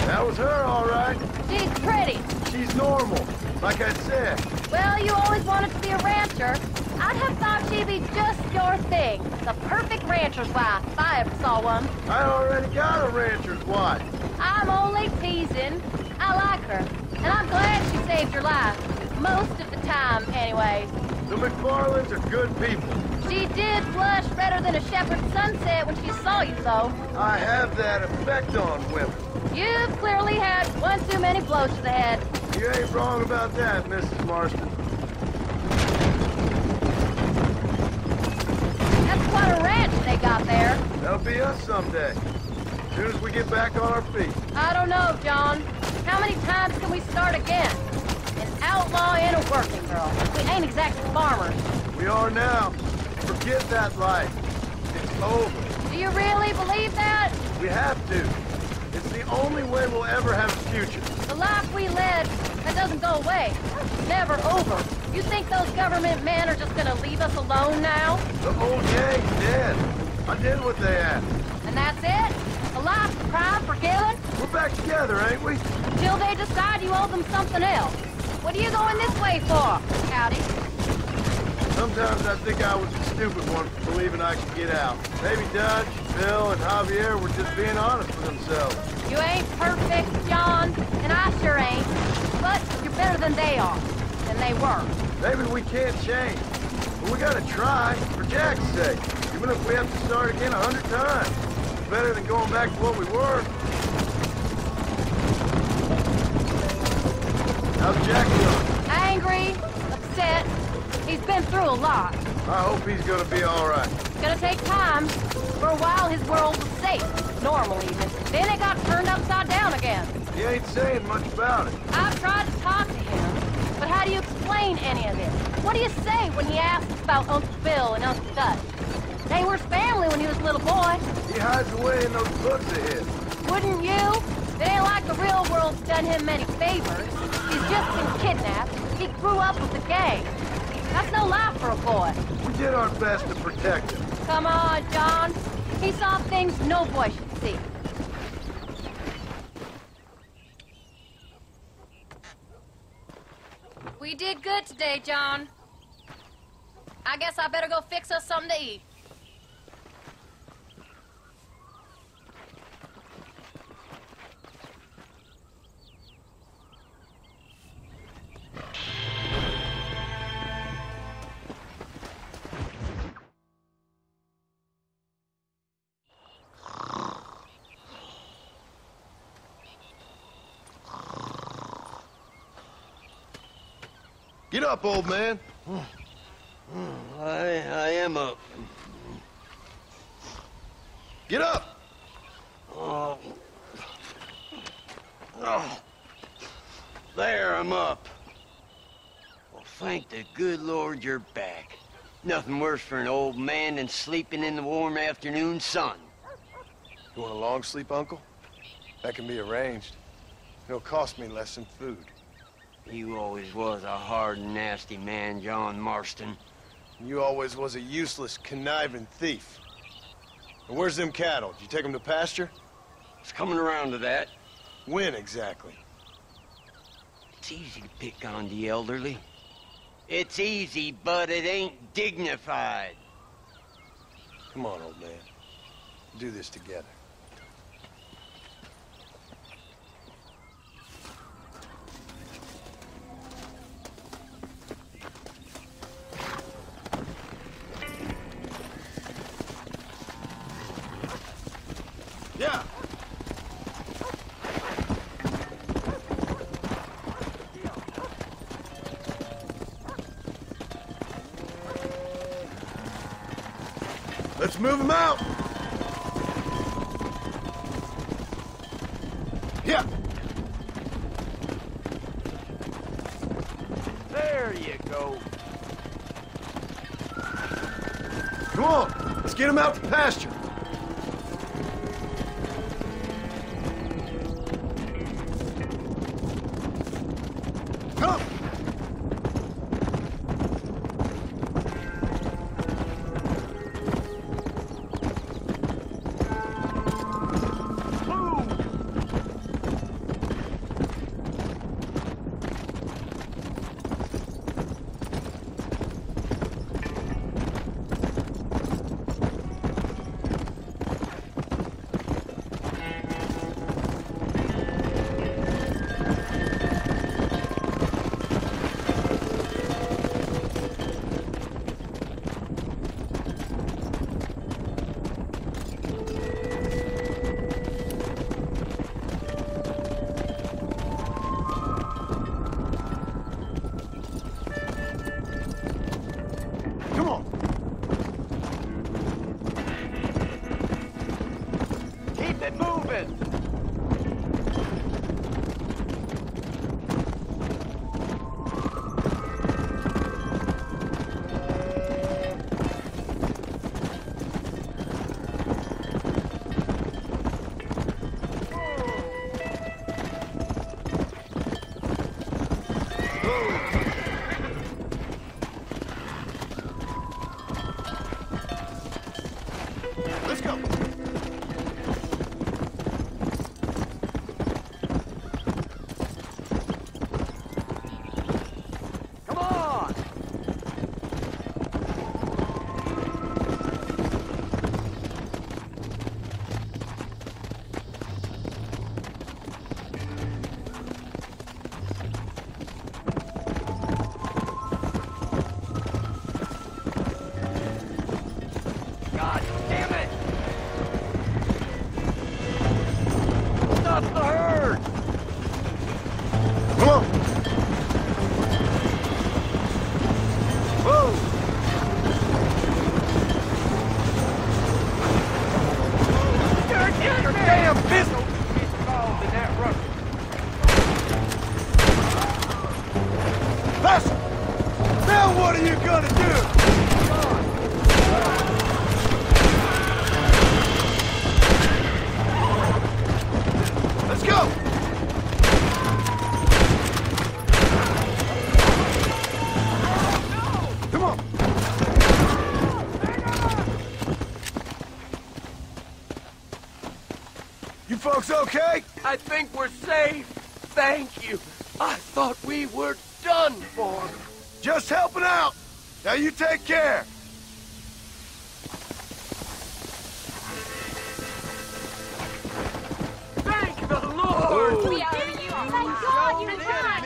That was her, all right. She's pretty. She's normal, like I said. Well, you always wanted to be a rancher. I'd have thought she'd be just your thing. The perfect rancher's wife, if I ever saw one. I already got a rancher's wife. I'm only teasing. I like her, and I'm glad she saved your life. Most of the time, anyways. The McFarlands are good people. She did blush redder than a shepherd's sunset when she saw you, though. I have that effect on women. You've clearly had one too many blows to the head. You ain't wrong about that, Mrs. Marston. That's quite a ranch they got there. That'll be us someday. As soon as we get back on our feet. I don't know, John. How many times can we start again? An outlaw and a working girl. We ain't exactly farmers. We are now. Forget that life. It's over. Do you really believe that? We have to. It's the only way we'll ever have a future. The life we led, that doesn't go away. It's never over. You think those government men are just gonna leave us alone now? The whole gang's dead. I did what they asked. And that's it? A life for crime, for killing? We're back together, ain't we? Till they decide you owe them something else. What are you going this way for, Howdy? Sometimes I think I was the stupid one for believing I could get out. Maybe Dutch, Bill, and Javier were just being honest with themselves. You ain't perfect, John, and I sure ain't. But you're better than they are, than they were. Maybe we can't change, but we gotta try, for Jack's sake. Even if we have to start again 100 times. It's better than going back to what we were. How's Jack doing? Angry, upset. He's been through a lot. I hope he's gonna be all right. It's gonna take time. For a while, his world was safe. Normal, even. Then it got turned upside down again. He ain't saying much about it. I've tried to talk to him, but how do you explain any of this? What do you say when he asks about Uncle Bill and Uncle Dutch? They were his family when he was a little boy. He hides away in those books of his. Wouldn't you? It ain't like the real world's done him many favors. He's just been kidnapped. He grew up with the gang. That's no life for a boy. We did our best to protect him. Come on, John. He saw things no boy should see. We did good today, John. I guess I better go fix us something to eat. Get up, old man. I am up. Get up! Oh. Oh. There, I'm up. Well, thank the good Lord you're back. Nothing worse for an old man than sleeping in the warm afternoon sun. You want a long sleep, Uncle? That can be arranged. It'll cost me less than food. You always was a hard and nasty man, John Marston. You always was a useless, conniving thief. And where's them cattle? Did you take them to pasture? It's coming around to that. When exactly? It's easy to pick on the elderly. It's easy, but it ain't dignified. Come on, old man. We'll do this together. Let's move him out. Yeah. There you go. Come on, let's get him out to pasture. Come. Let's go. Come on! God damn it! Stop the herd! Come on! Whoa! Your damn business is involved in that rush. Listen! Now what are you gonna do? Let's go! Come on! You folks okay? I think we're safe. Thank you. I thought we were done for. Just helping out. Now you take care. Thank the Lord! We are you. Thank God you're back.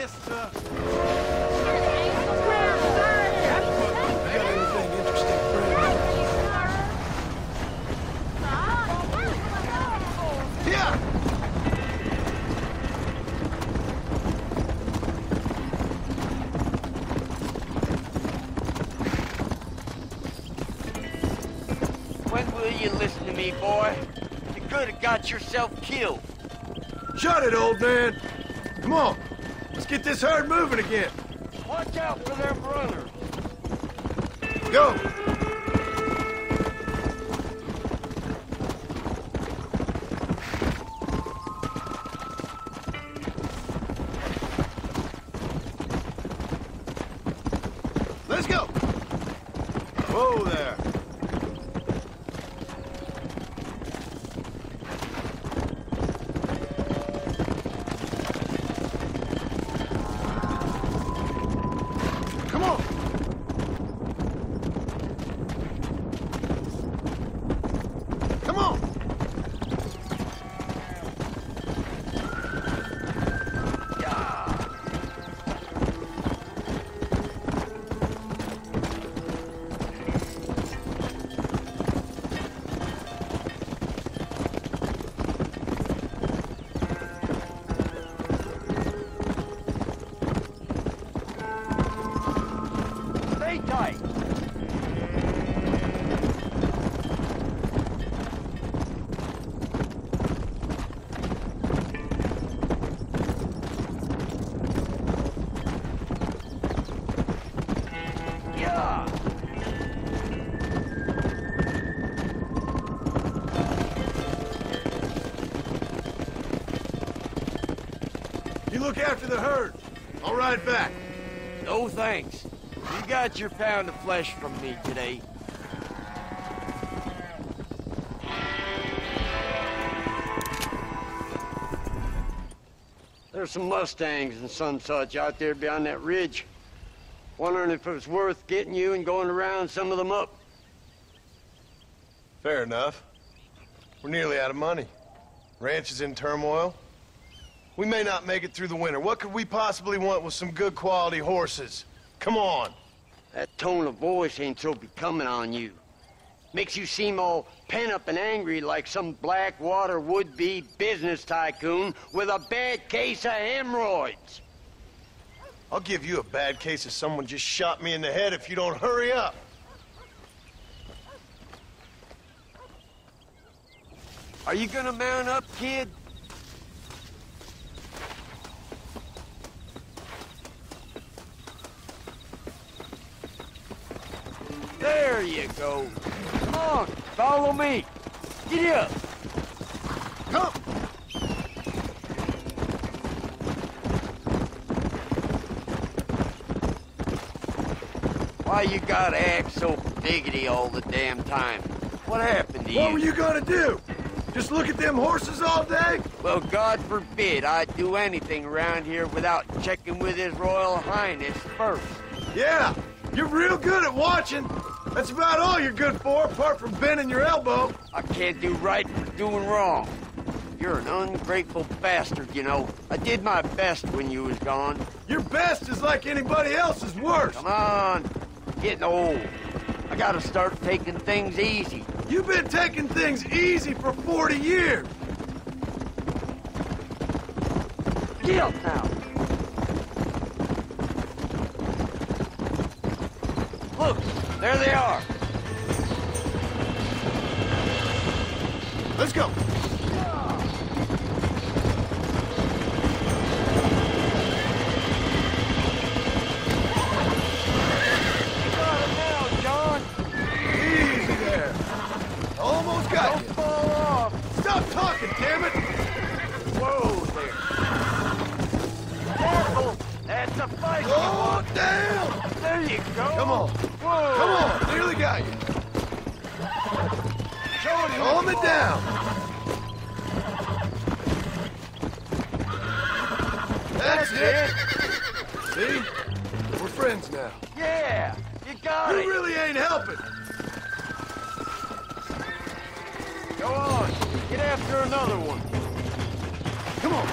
Yeah! When will you listen to me, boy? You could have got yourself killed. Shut it, old man. Come on. Let's get this herd moving again. Watch out for them runners. Go! Let's go! Whoa there! Come on! Come on! look after the herd. I'll ride back. No thanks. You got your pound of flesh from me today. There's some Mustangs and some such out there beyond that ridge. Wondering if it was worth getting you and going to round some of them up. Fair enough. We're nearly out of money. Ranch is in turmoil. We may not make it through the winter. What could we possibly want with some good quality horses? Come on. That tone of voice ain't so becoming on you. Makes you seem all pent up and angry like some Blackwater would-be business tycoon with a bad case of hemorrhoids. I'll give you a bad case of someone just shot me in the head if you don't hurry up. Are you gonna mount up, kid? There you go. Come on, follow me. Get up. Come. Why you gotta act so biggity all the damn time? What happened to you? What were you gonna do? Just look at them horses all day? Well, God forbid I'd do anything around here without checking with His Royal Highness first. Yeah, you're real good at watching. That's about all you're good for, apart from bending your elbow. I can't do right for doing wrong. You're an ungrateful bastard, you know. I did my best when you was gone. Your best is like anybody else's worst. Come on, getting old. I gotta start taking things easy. You've been taking things easy for 40 years. Get up now. Look, there they are. Let's go. Almost got you. Don't fall off. Stop talking, damn it! Whoa there. Careful. That's a fight. Oh, damn! There you go. Come on. Whoa. Come on. Nearly got you. Calm it down. That's it. See? We're friends now. Yeah, you got it. You really ain't helping. Go on. Get after another one. Come on.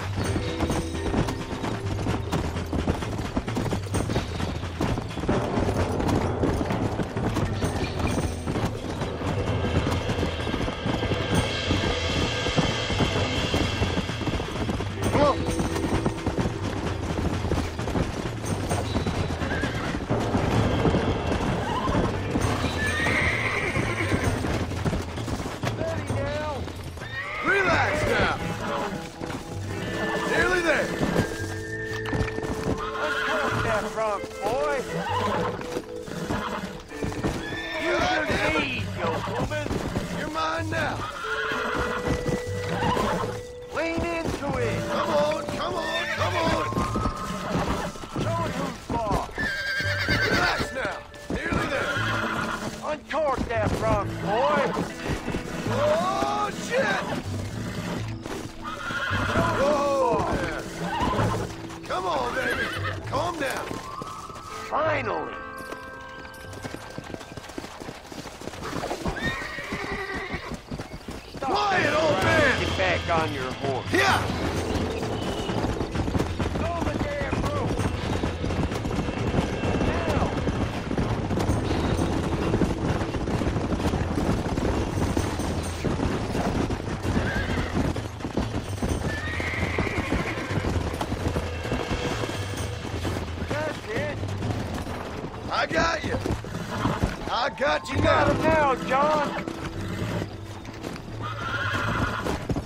Come on. Relax now. Nearly there. Uncork that front, boy. Use your knees, you woman. You're mine now. Lean into it. Come on, come on, come on. Show it who's boss. Relax now. Nearly there. Uncork that front, boy. Oh, shit. Whoa there. Come on, baby. Calm down. Finally. Stop. Quiet, old man. Get back on your horse. Yeah. Go the damn room. Now. That's it. I got you. I got you You got him now. now, John.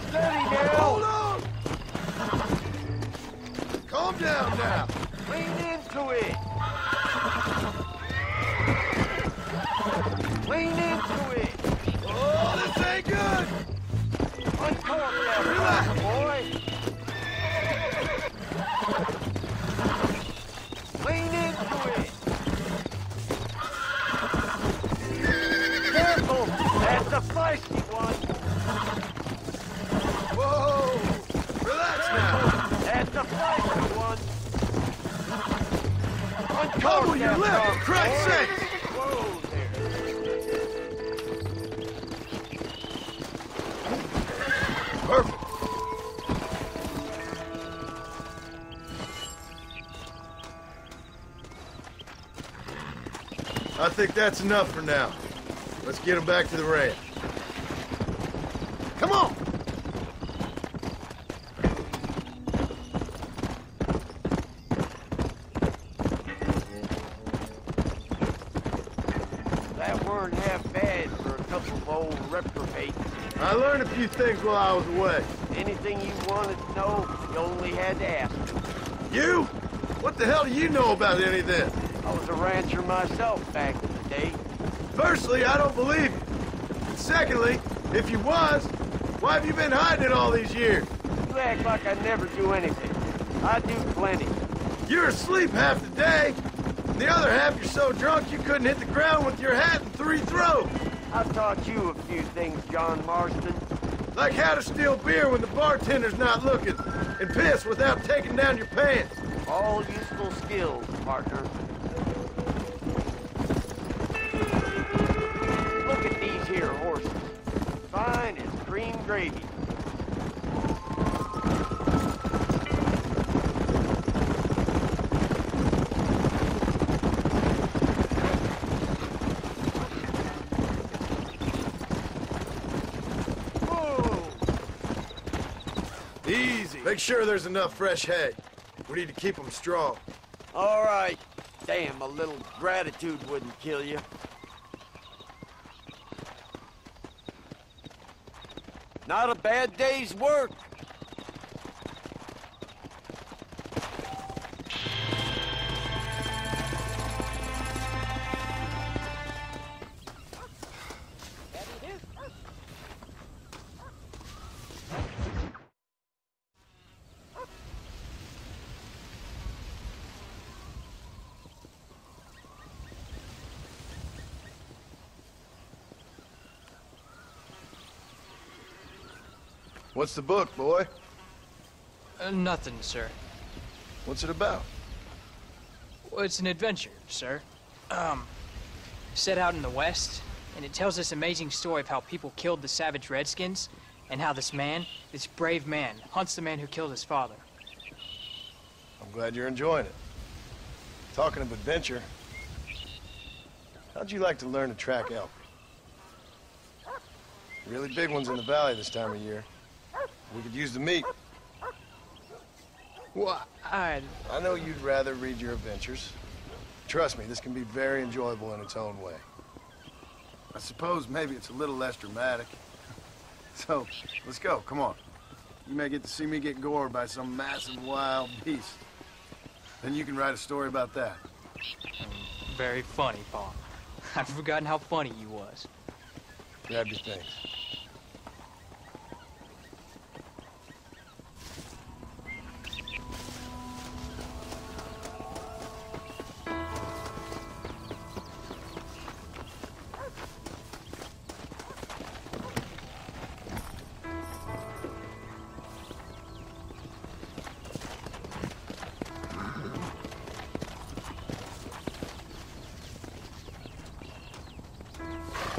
Steady now. Hold on. Calm down now. Lean into it. Lean into it. Oh, this ain't good. Uncork that Relax. boy. feisty one. Whoa! Relax now. That's a feisty one. Come with your left, for Christ's sake! Whoa there. Perfect. I think that's enough for now. Let's get him back to the ranch. Come on! That weren't half bad for a couple of old reprobates. I learned a few things while I was away. Anything you wanted to know, you only had to ask. You? What the hell do you know about any of this? I was a rancher myself back in the day. Firstly, I don't believe you. And secondly, if you was, why have you been hiding it all these years? You act like I never do anything. I do plenty. You're asleep half the day. The other half you're so drunk you couldn't hit the ground with your hat in 3 throws. I taught you a few things, John Marston. Like how to steal beer when the bartender's not looking, and piss without taking down your pants. All useful skills, partner. Look at these here horses. Fine as cream gravy. Easy. Make sure there's enough fresh hay. We need to keep them strong. All right. Damn, a little gratitude wouldn't kill you. Not a bad day's work. What's the book, boy? Nothing, sir. What's it about? Well, it's an adventure, sir. Set out in the West, and it tells this amazing story of how people killed the savage Redskins, and how this man, this brave man, hunts the man who killed his father. I'm glad you're enjoying it. Talking of adventure, how'd you like to learn to track elk? Really big ones in the valley this time of year. We could use the meat. Well, I know you'd rather read your adventures. Trust me, this can be very enjoyable in its own way. I suppose maybe it's a little less dramatic. So, let's go, come on. You may get to see me get gored by some massive wild beast. Then you can write a story about that. Very funny, Pa. I've forgotten how funny you was. Grab your things.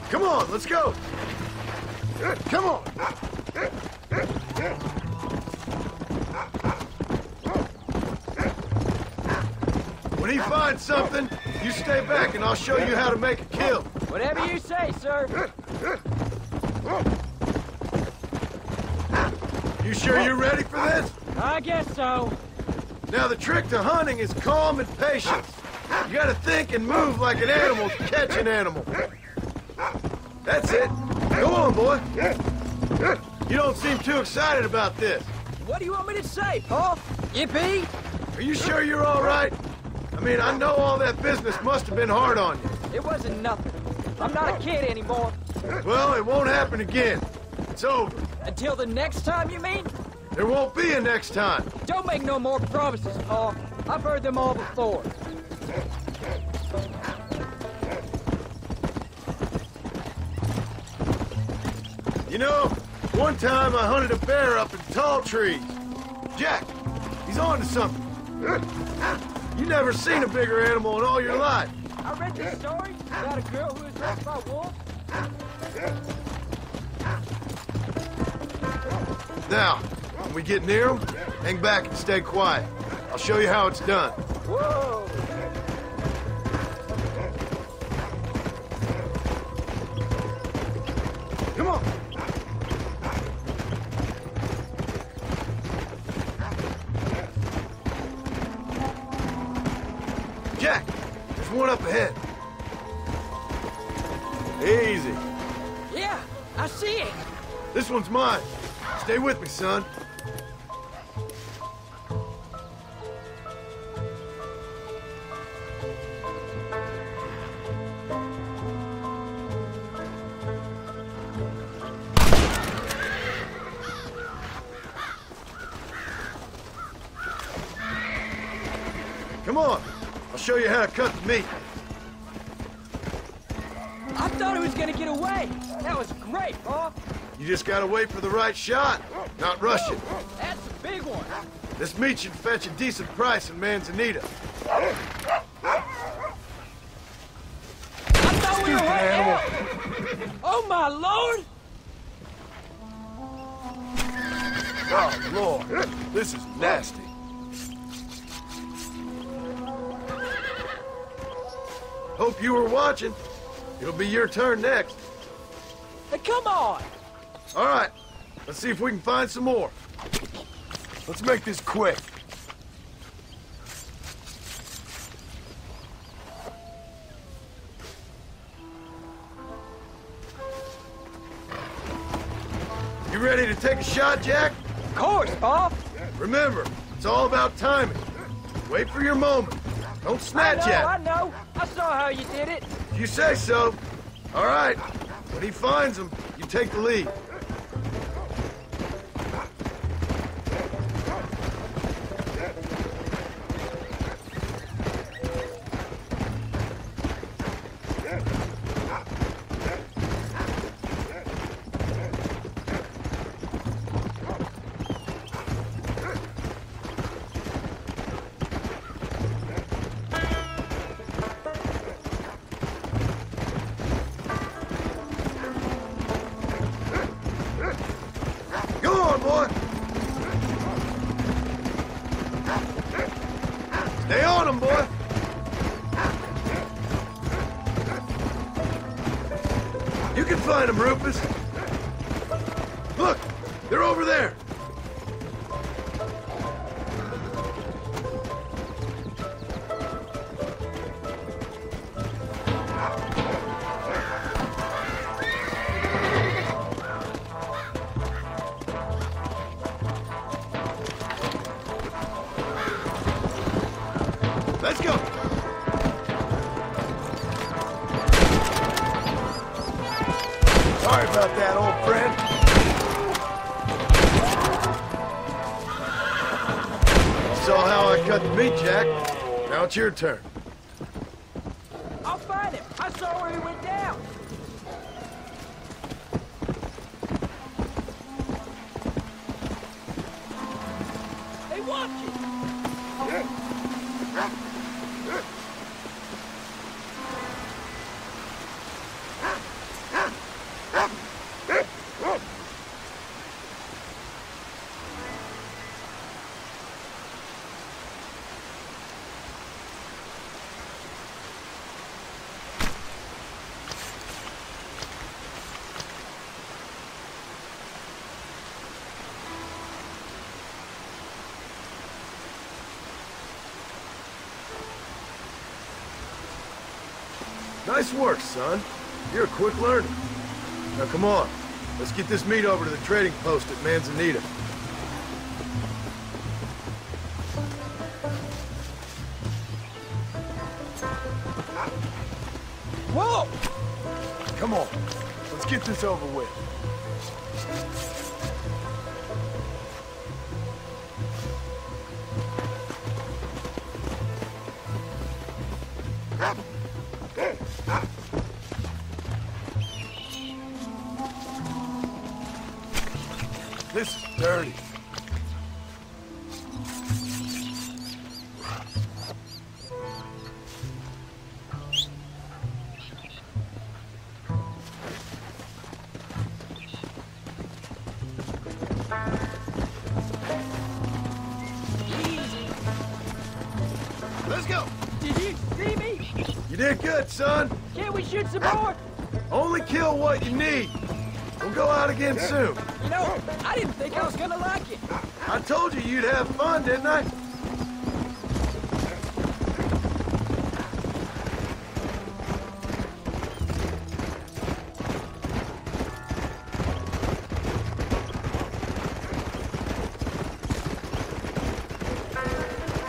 Come on, let's go! Come on! When he finds something, you stay back and I'll show you how to make a kill. Whatever you say, sir. You sure you're ready for this? I guess so. Now the trick to hunting is calm and patience. You gotta think and move like an animal to catch an animal. That's it. Go on, boy. You don't seem too excited about this. What do you want me to say, Pa? Yippee? Are you sure you're all right? I mean, I know all that business must have been hard on you. It wasn't nothing. I'm not a kid anymore. Well, it won't happen again. It's over. Until the next time, you mean? There won't be a next time. Don't make no more promises, Pa. I've heard them all before. You know, one time I hunted a bear up in tall trees. Jack, he's on to something. You never seen a bigger animal in all your life. I read this story about a girl who was raised by wolves. Now, when we get near them, hang back and stay quiet. I'll show you how it's done. Whoa! Come on. Jack, there's one up ahead. Easy. Yeah, I see it. This one's mine. Stay with me, son. Come on. I'll show you how to cut the meat. I thought it was gonna get away. That was great, Paul. You just gotta wait for the right shot, not rush it. That's a big one. This meat should fetch a decent price in Manzanita. I thought we were way out. Oh, my Lord! Oh, Lord. This is nasty. Hope you were watching. It'll be your turn next. Hey, come on! All right. Let's see if we can find some more. Let's make this quick. You ready to take a shot, Jack? Of course, Paul. Remember, it's all about timing. Wait for your moment. Don't snatch at it. I know. I saw how you did it. If you say so. All right. When he finds them, you take the lead. Stay on him, boy! You can find him, Rufus. Look, they're over there. Let's go! Sorry about that, old friend. You saw how I cut the meat, Jack. Now it's your turn. I'll find him. I saw where he went down. Hey, watch it! Nice work, son. You're a quick learner. Now come on. Let's get this meat over to the trading post at Manzanita. Whoa! Come on. Let's get this over with. This is dirty. Let's go. Did you see me? You did good, son. Can't we shoot some more? Only kill what you need. We'll go out again soon. You know, I didn't think I was gonna like it. I told you you'd have fun, didn't I?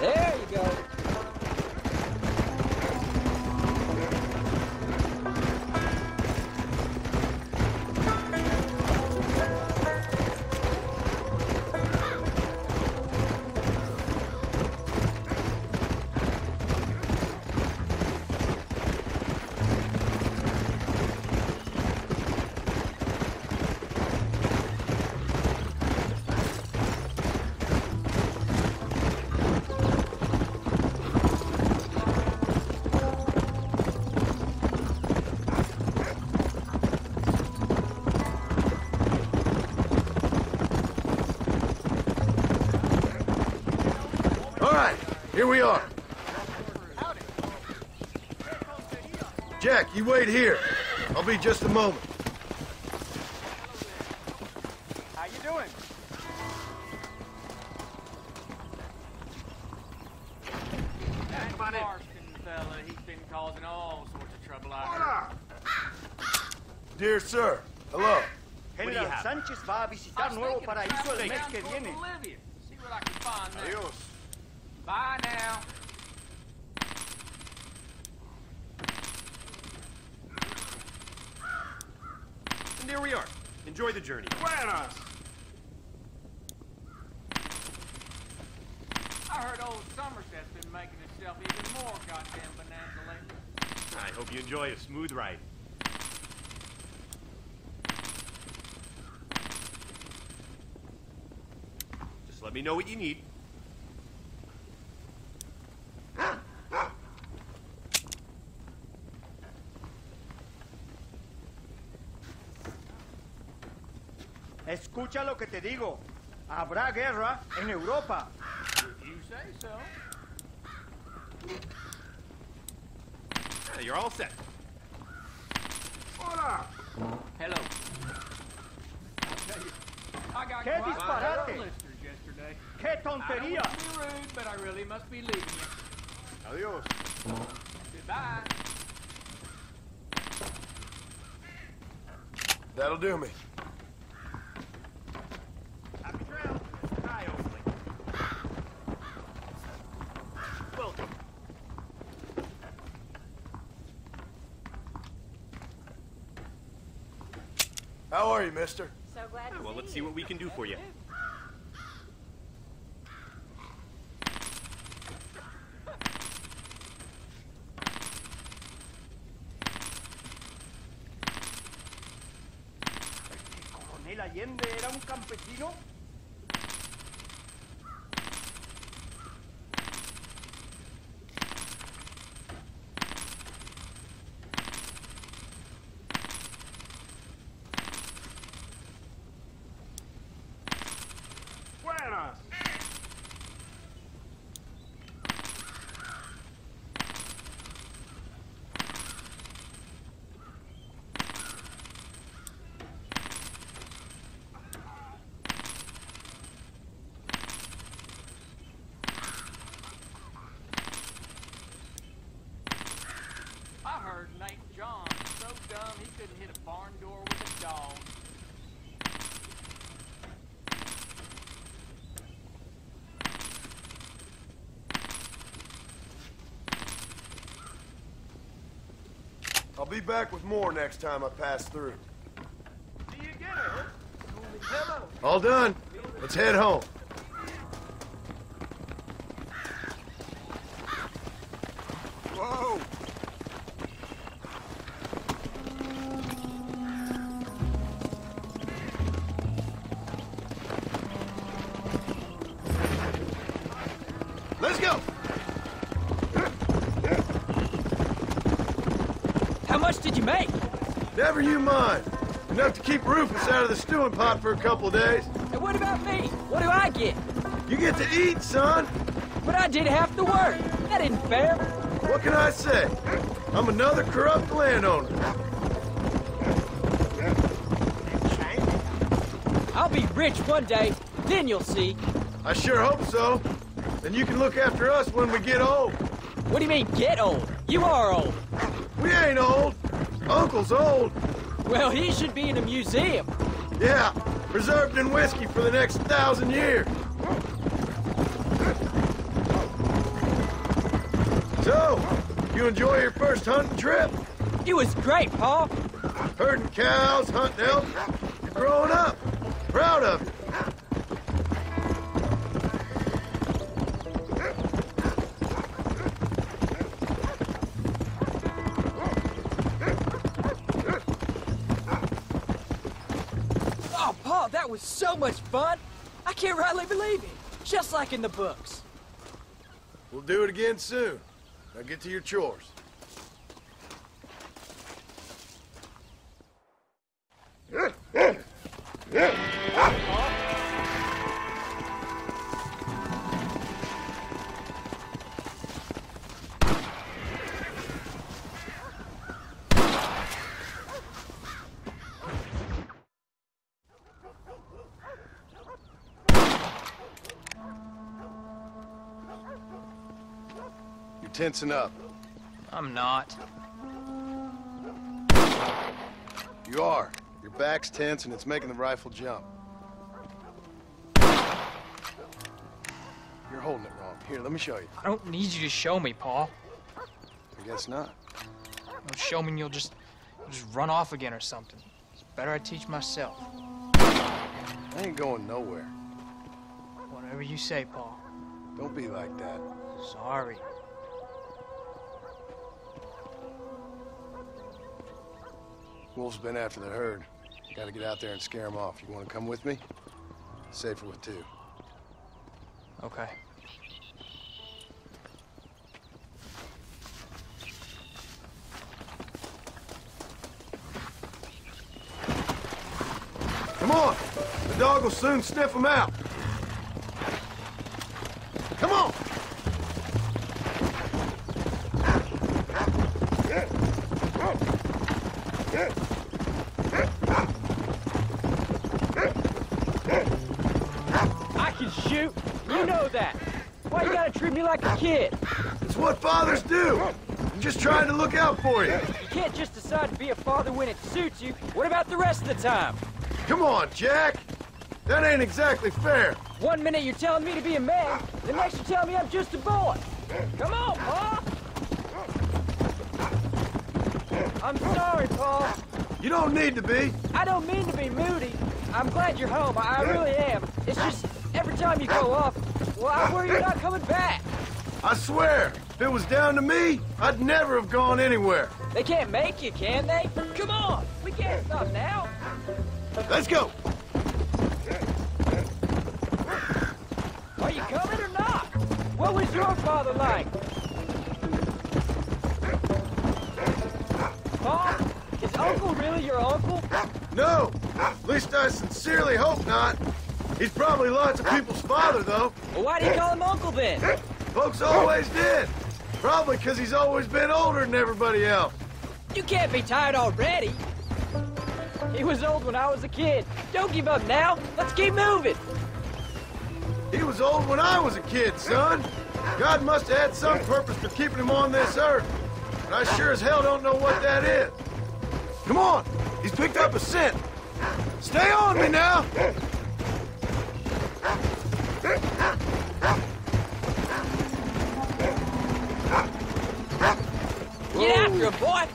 There you go. All right, here we are. Jack, you wait here. I'll be just a moment. How you doing? That Marston fella, he's been causing all sorts of trouble out Dear sir, hello. General Sánchez va a visitar Nuevo Paraíso el mes que viene. See what I can find there. Adios. Bye now. And there we are. Enjoy the journey. Buenas. I heard old Somerset's been making himself even more goddamn bonanza lately. I hope you enjoy a smooth ride. Just let me know what you need. Escucha lo que te digo. Habrá guerra en Europa. If you say so. You're all set. Hola. Hello. I'll tell you, I got ¿Qué quite disparate? a blisters yesterday. ¡Qué tontería! I don't want to be rude, but I really must be leaving you. Adios. Goodbye. That'll do me. Happy trails. Hi, Oakley. Welcome. How are you, mister? So glad to Well, let's see see you. what we can do for you. ¿Coronel Allende era un campesino? Buenas. I heard Nate John was so dumb he couldn't hit a barn door with a dog. I'll be back with more next time I pass through. See you again, Earl. Hello. All done. Let's head home. Whoa! much did you make? Never you mind. Enough to keep Rufus out of the stewing pot for a couple of days. And what about me? What do I get? You get to eat, son. But I did half the work. That isn't fair. What can I say? I'm another corrupt landowner. I'll be rich one day, then you'll see. I sure hope so. Then you can look after us when we get old. What do you mean, get old? You are old. We ain't old. Uncle's old. Well, he should be in a museum. Yeah, preserved in whiskey for the next 1,000 years. So, you enjoy your first hunting trip? It was great, Pa. Herding cows, hunting elk. You're growing up. Proud of you. Oh, Pa, that was so much fun. I can't rightly believe it. Just like in the books. We'll do it again soon. Now get to your chores. You're tensing up. I'm not. You are. Your back's tense and it's making the rifle jump. You're holding it wrong. Here, let me show you. I don't need you to show me, Pa. I guess not. Don't show me and you'll just run off again or something. It's better I teach myself. I ain't going nowhere. Whatever you say, Pa. Don't be like that. Sorry. Wolf's been after the herd. Gotta get out there and scare him off. You wanna come with me? Safer with two. Okay. Come on! The dog will soon sniff him out. Come on! I can shoot. You know that. Why you gotta treat me like a kid? It's what fathers do. I'm just trying to look out for you. You can't just decide to be a father when it suits you. What about the rest of the time? Come on, Jack. That ain't exactly fair. 1 minute you're telling me to be a man, the next you're telling me I'm just a boy. Come on, Pa. I'm sorry, Pa. You don't need to be. I don't mean to be moody. I'm glad you're home. I really am. It's just every time you go off, well, I worry you're not coming back. I swear, if it was down to me, I'd never have gone anywhere. They can't make you, can they? Come on. We can't stop now. Let's go. Are you coming or not? What was your father like? Pa, is Uncle really your uncle? No, at least I sincerely hope not. He's probably lots of people's father, though. Well, why do you call him Uncle then? Folks always did. Probably because he's always been older than everybody else. You can't be tired already. He was old when I was a kid. Don't give up now. Let's keep moving. He was old when I was a kid, son. God must have had some purpose for keeping him on this earth. And I sure as hell don't know what that is. Come on, he's picked up a scent. Stay on me now. Get after him, boy.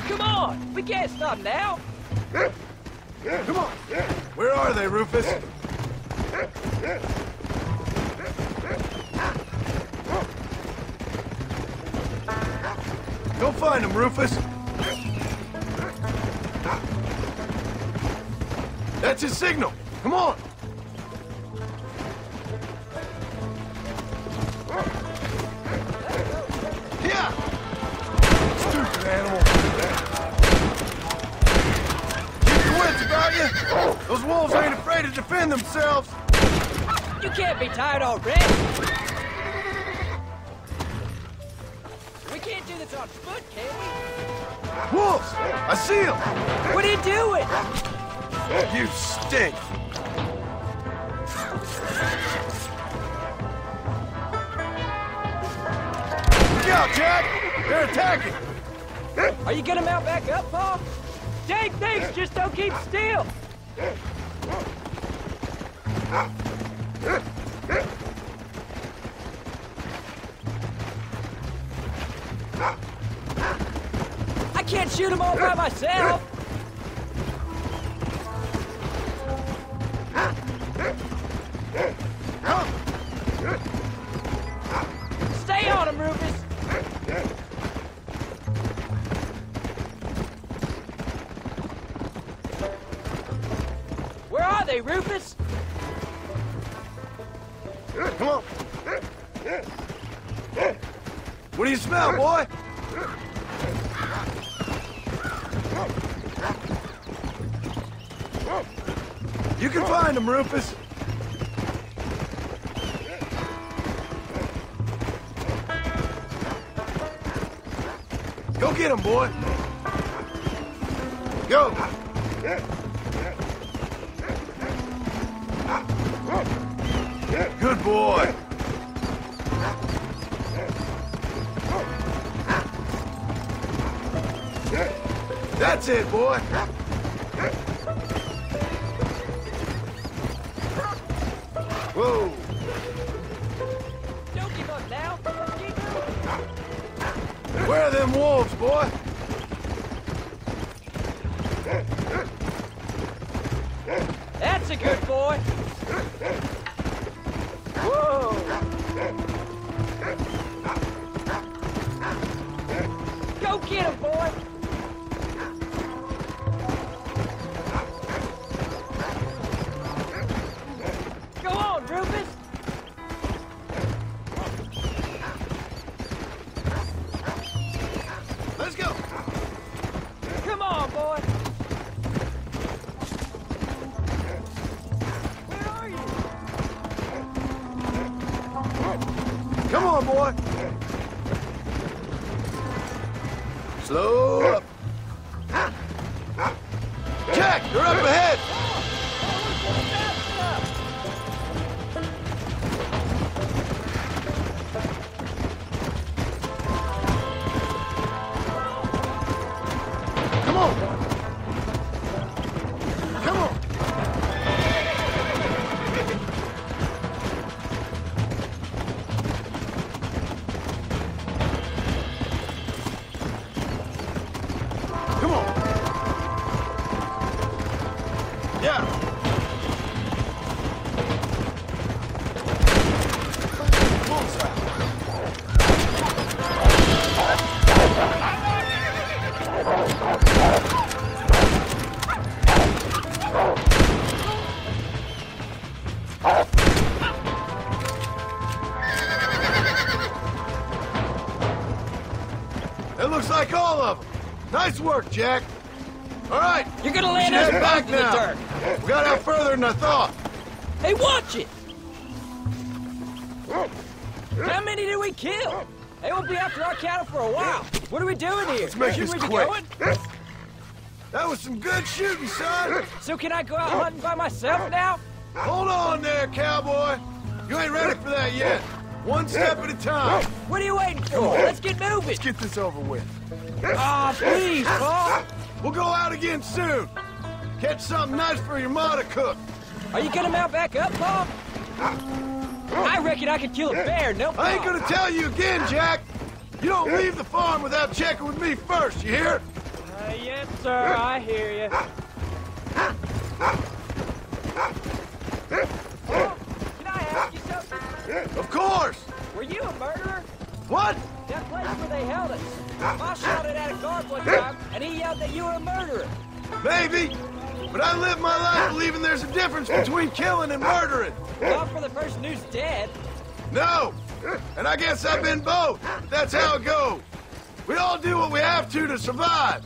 Come on, we can't stop now. Come on. Where are they, Rufus? Go find him, Rufus. That's his signal. Come on. Yeah. Stupid animal. themselves? You can't be tired already. We can't do this on foot, can we? Wolves! I see them! What are you doing? You stink! Look out, Jack! They're attacking! Are you gonna mount back up, Paul? Take things, just don't keep still! I can't shoot them all by myself! Stay on him, Rufus! Where are they, Rufus? Come on! What do you smell, boy? You can find them, Rufus. Go get him, boy. Go. Good boy. That's it, boy. Whoa. Don't give up now. Keep moving. Where are them wolves, boy? That's a good boy. Whoa. Go get him, boy. Go on, Rufus. Let's go. Come on, boy. Come on, boy. Slow up. Jack, you're up ahead. Come on. Come on. Come on. Yeah. Bullseye. That looks like all of them. Nice work, Jack. All right. You're gonna we land should us head both back in the now. dirt. We got out further than I thought. Hey, watch it! How many did we kill? They won't be after our cattle for a while. What are we doing here? Let's make Should this we be quick. going? That was some good shooting, son. So can I go out hunting by myself now? Hold on there, cowboy. You ain't ready for that yet. One step at a time. What are you waiting for? Let's get moving. Let's get this over with. Ah, please, Paul. We'll go out again soon. Catch something nice for your ma to cook. Are you gonna mount back up, Paul? I reckon I could kill a bear, no problem. I ain't gonna tell you again, Jack. You don't leave the farm without checking with me first, you hear? Yes, sir, I hear you. Paul, can I ask you something? Of course. Were you a murderer? What? That place where they held us. I shouted at a guard one time, and he yelled that you were a murderer. Maybe. But I live my life believing there's a difference between killing and murdering. Not for the person who's dead. No. And I guess I've been both. But that's how it goes. We all do what we have to survive.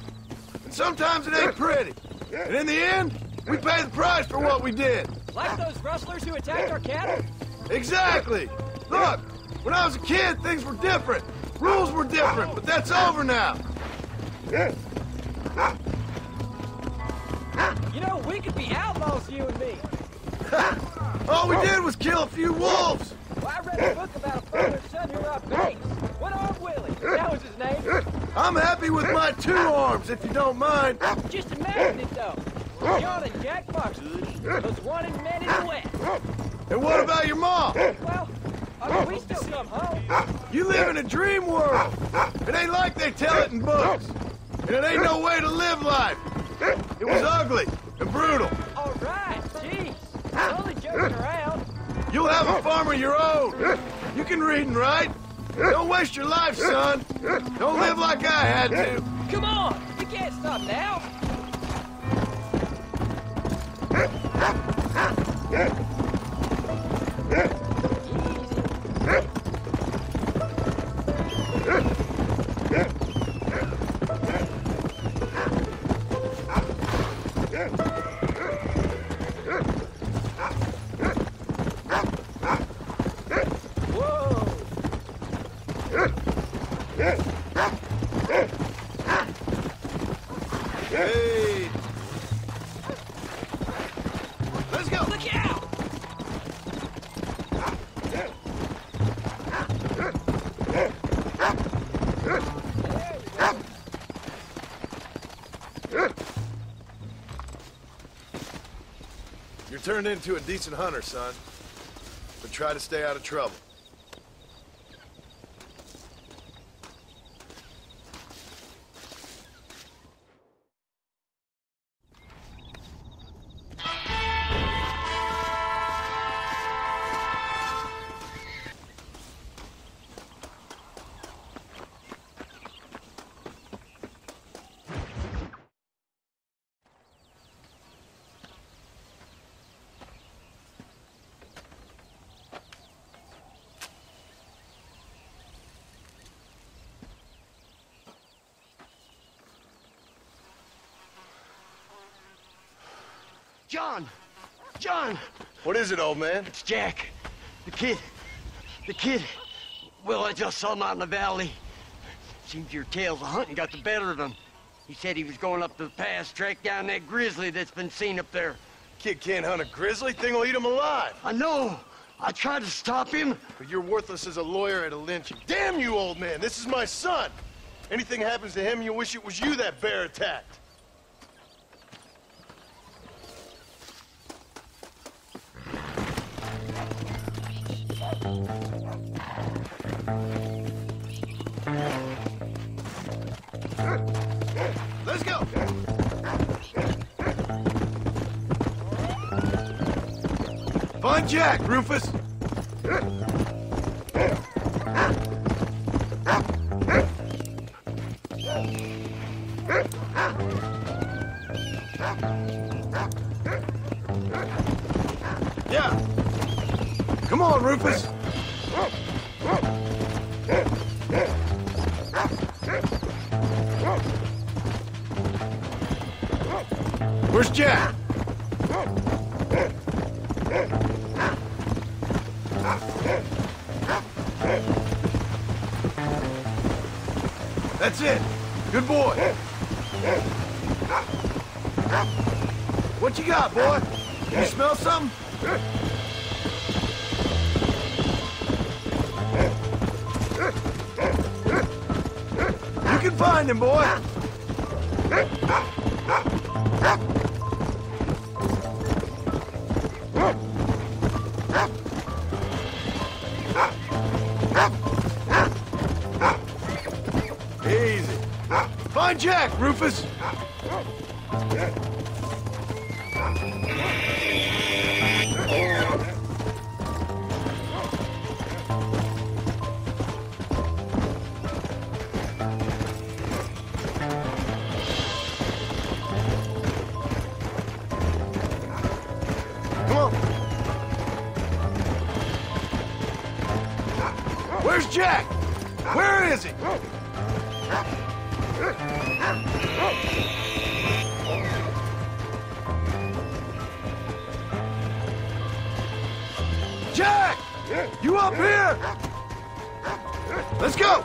And sometimes it ain't pretty. And in the end, we pay the price for what we did. Like those rustlers who attacked our cattle? Exactly! Look, when I was a kid, things were different. Rules were different, but that's over now. You know, we could be outlaws, you and me. All we did was kill a few wolves. Well, I read a book about a father's son who robbed banks. One-Armed Willie. That was his name. I'm happy with my 2 arms, if you don't mind. Just imagine it, though. John and Jack Buxton, those wanted men in the West. And what about your mom? Well, I mean, we still come home. You live in a dream world. It ain't like they tell it in books. And it ain't no way to live life. It was ugly and brutal. All right, jeez. I'm only joking around. You'll have a farm of your own. You can read and write. Don't waste your life, son. Don't live like I had to. Come on, you can't stop now. Hey! Let's go! Look out! You're turned into a decent hunter, son. But try to stay out of trouble. John! John! What is it, old man? It's Jack. The kid. Well, I just saw him out in the valley. Seems your tales of hunting got the better of him. He said he was going up the pass, track down that grizzly that's been seen up there. Kid can't hunt a grizzly. Thing will eat him alive. I know. I tried to stop him. But you're worthless as a lawyer at a lynching. Damn you, old man. This is my son. Anything happens to him, you'll wish it was you that bear attacked. Let's go! Find Jack, Rufus! Yeah! Come on, Rufus! Where's Jack? That's it. Good boy. What you got, boy? You smell something? You can find him, boy. Easy. Find Jack, Rufus. Come on. Where's Jack? Where is he? Jack! You up here? Let's go!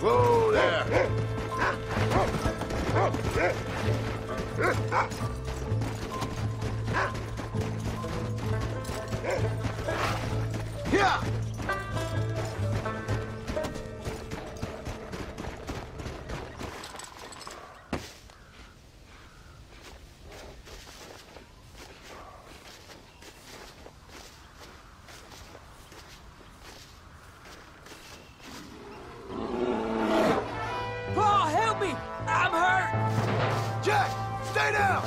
Whoa there! Yeah! Paul, help me! I'm hurt! Jack, stay down!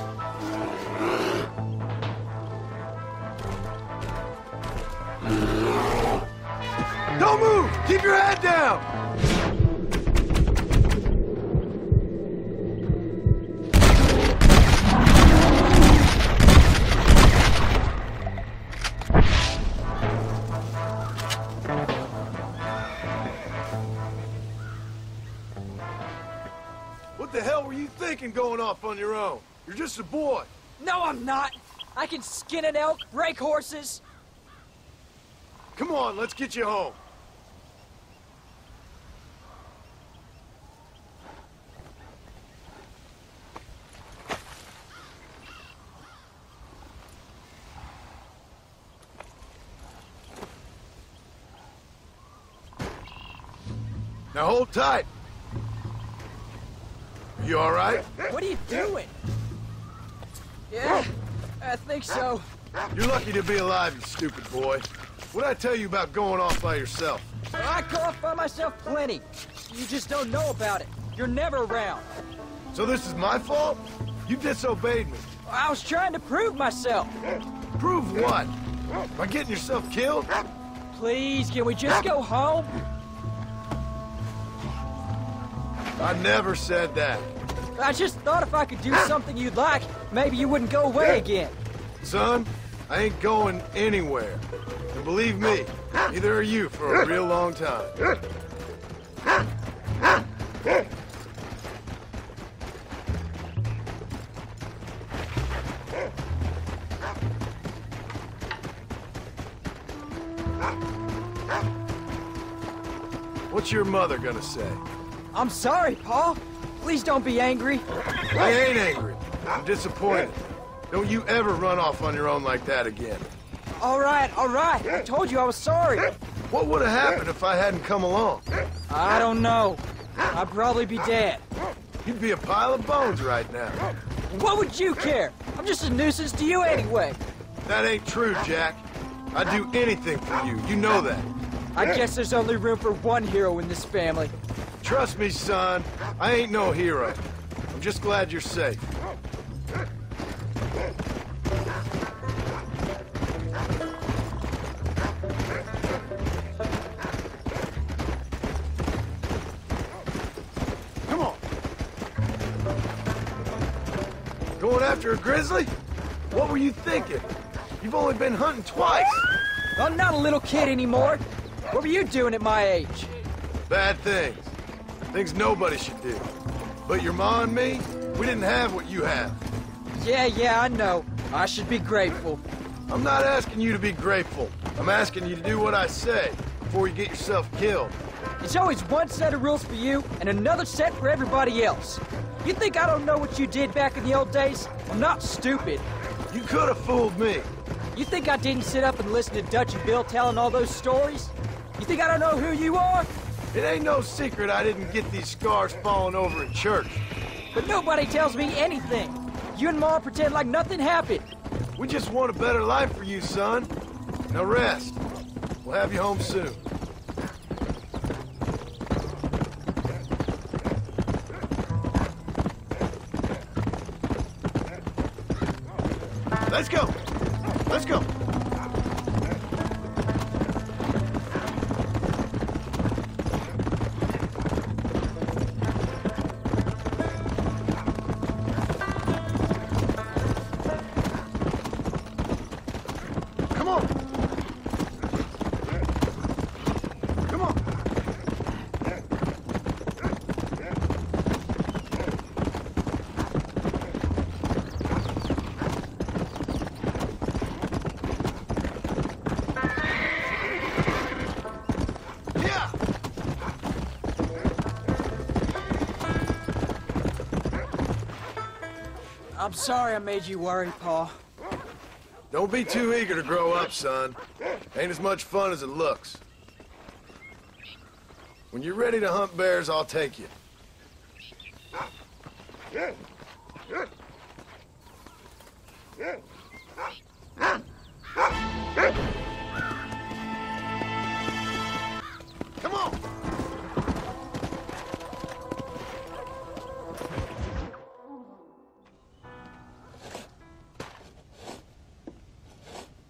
Don't move! Keep your head down! What the hell were you thinking going off on your own? You're just a boy. No, I'm not. I can skin an elk, break horses. Come on, let's get you home. Now hold tight. You all right? What are you doing? Yeah, I think so. You're lucky to be alive, you stupid boy. What'd I tell you about going off by yourself? I go off by myself plenty. You just don't know about it. You're never around. So this is my fault? You disobeyed me. I was trying to prove myself. Prove what? By getting yourself killed? Please, can we just go home? I never said that. I just thought if I could do something you'd like, maybe you wouldn't go away again. Son, I ain't going anywhere. And believe me, neither are you for a real long time. What's your mother gonna say? I'm sorry, Paul. Please don't be angry. I ain't angry. I'm disappointed. Don't you ever run off on your own like that again. All right. I told you I was sorry. What would have happened if I hadn't come along? I don't know. I'd probably be dead. You'd be a pile of bones right now. What would you care? I'm just a nuisance to you anyway. That ain't true, Jack. I'd do anything for you. You know that. I guess there's only room for one hero in this family. Trust me, son. I ain't no hero. I'm just glad you're safe. Come on. Going after a grizzly? What were you thinking? You've only been hunting twice. I'm not a little kid anymore. What were you doing at my age? Bad things. Things nobody should do. But your ma and me, we didn't have what you have. Yeah, I know. I should be grateful. I'm not asking you to be grateful. I'm asking you to do what I say before you get yourself killed. There's always one set of rules for you and another set for everybody else. You think I don't know what you did back in the old days? I'm not stupid. You could have fooled me. You think I didn't sit up and listen to Dutch and Bill telling all those stories? You think I don't know who you are? It ain't no secret I didn't get these scars falling over in church. But nobody tells me anything. You and Ma pretend like nothing happened. We just want a better life for you, son. Now rest. We'll have you home soon. Let's go. Let's go. Come on. Come on. I'm sorry I made you worry, Pa. Don't be too eager to grow up, son. Ain't as much fun as it looks. When you're ready to hunt bears, I'll take you. Come on!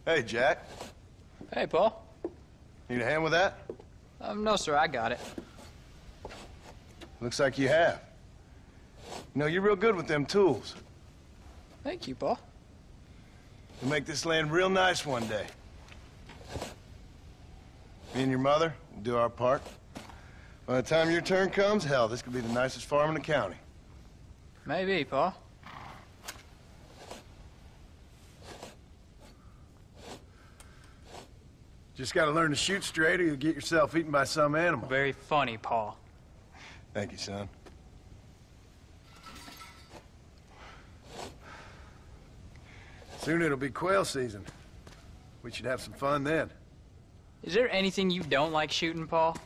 Hey, Jack. Hey, Paul. Need a hand with that? No, sir, I got it. Looks like you have. You know, you're real good with them tools. Thank you, Paul. You'll make this land real nice one day. Me and your mother will do our part. By the time your turn comes, hell, this could be the nicest farm in the county. Maybe, Paul. Just gotta learn to shoot straight or you'll get yourself eaten by some animal. Very funny, Paul. Thank you, son. Soon it'll be quail season. We should have some fun then. Is there anything you don't like shooting, Paul?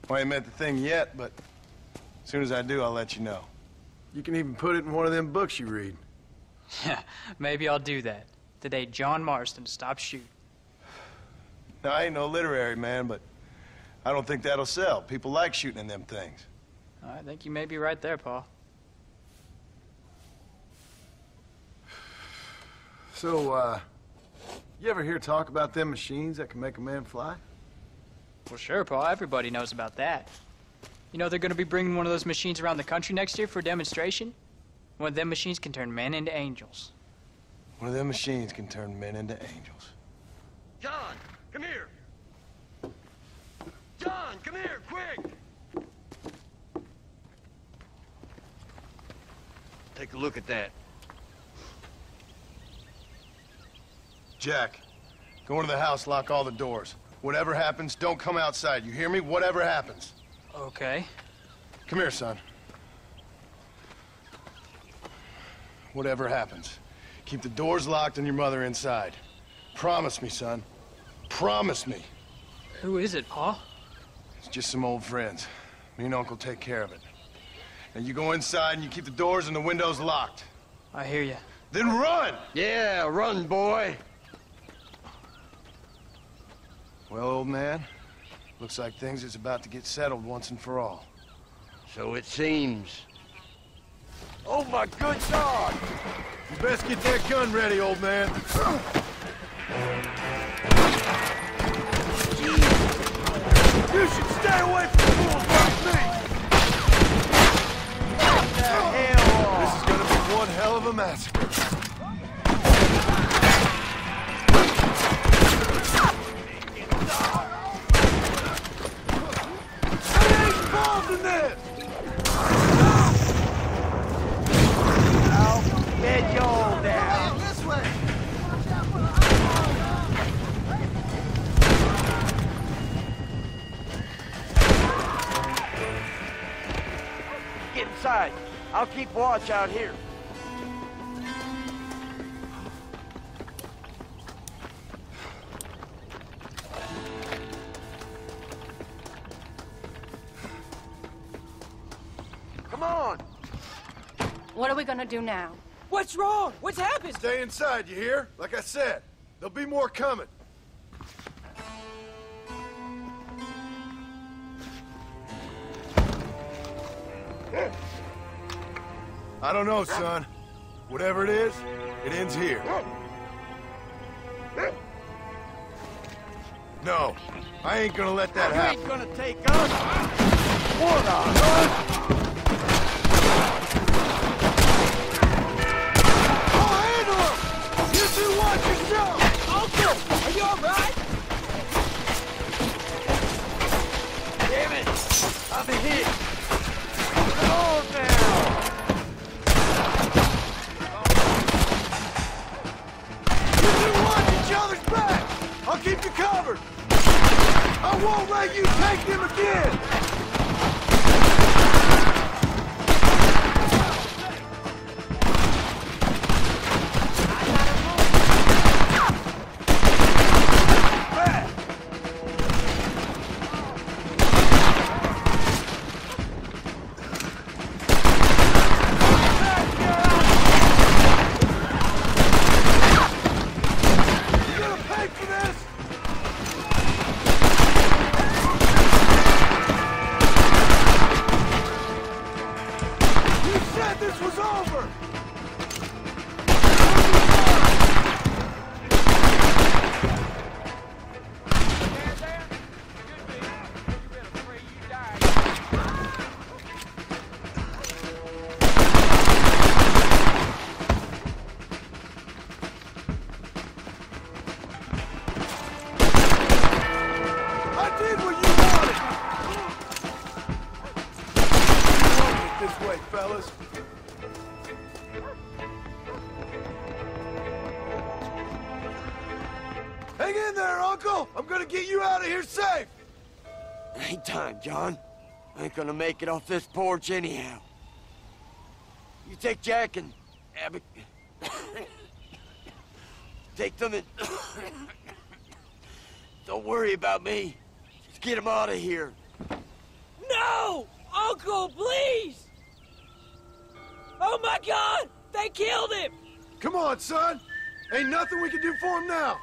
Well, I ain't met the thing yet, but as soon as I do, I'll let you know. You can even put it in one of them books you read. Yeah, maybe I'll do that. The day John Marston stops shooting. Now, I ain't no literary man, but I don't think that'll sell. People like shooting in them things. I think you may be right there, Paul. So, you ever hear talk about them machines that can make a man fly? Well, sure, Paul. Everybody knows about that. You know they're going to be bringing one of those machines around the country next year for a demonstration? One of them machines can turn men into angels. One of them machines can turn men into angels. John, come here. John, come here, quick. Take a look at that. Jack, go into the house, lock all the doors. Whatever happens, don't come outside. You hear me? Whatever happens. Okay. Come here, son. Whatever happens, keep the doors locked and your mother inside. Promise me, son. Promise me. Who is it, Paul? It's just some old friends. Me and Uncle take care of it. And you go inside and you keep the doors and the windows locked. I hear you. Then run! Yeah, run, boy. Well, old man, looks like things is about to get settled once and for all. So it seems. Oh, my good God! You best get that gun ready, old man. You should stay away from fools like me! What the hell? This is gonna be one hell of a massacre. I ain't involved in this! I'll bed you all down. This way! Get inside. I'll keep watch out here. Come on. What are we gonna do now? What's wrong? What's happened? Stay inside, you hear? Like I said, there'll be more coming. I don't know, son. Whatever it is, it ends here. No, I ain't gonna let that happen. You ain't gonna take us. What You two watch yourself! Uncle, are you all right? Damn it! I'm hit. Come on now. You two watch each other's back! I'll keep you covered! I won't let you take them again! said this was over! Fellas. Hang in there, Uncle! I'm gonna get you out of here safe! Ain't time, John. I ain't gonna make it off this porch anyhow. You take Jack and Abby. Take them and... Don't worry about me. Just get them out of here. No! Uncle, please! Oh my God! They killed him! Come on, son! Ain't nothing we can do for him now!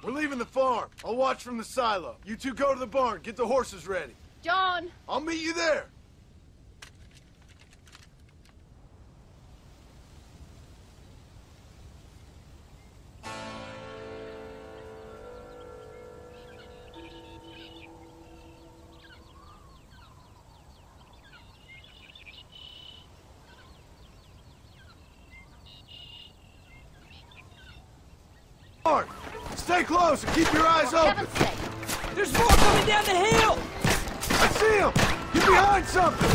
We're leaving the farm. I'll watch from the silo. You two go to the barn, get the horses ready. John! I'll meet you there. Stay close and keep your eyes open. There's more coming down the hill! I see him! Get behind something!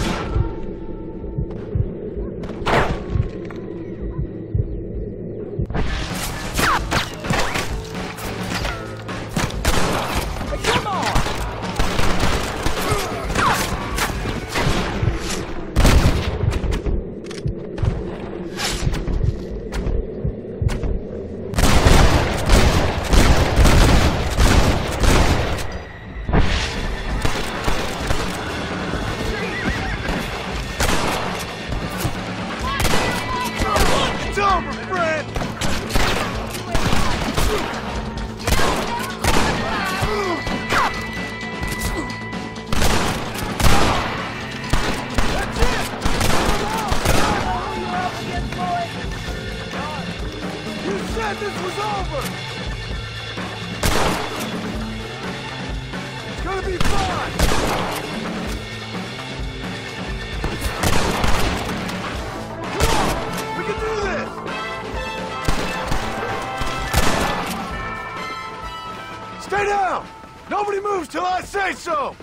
Stay down! Nobody moves till I say so!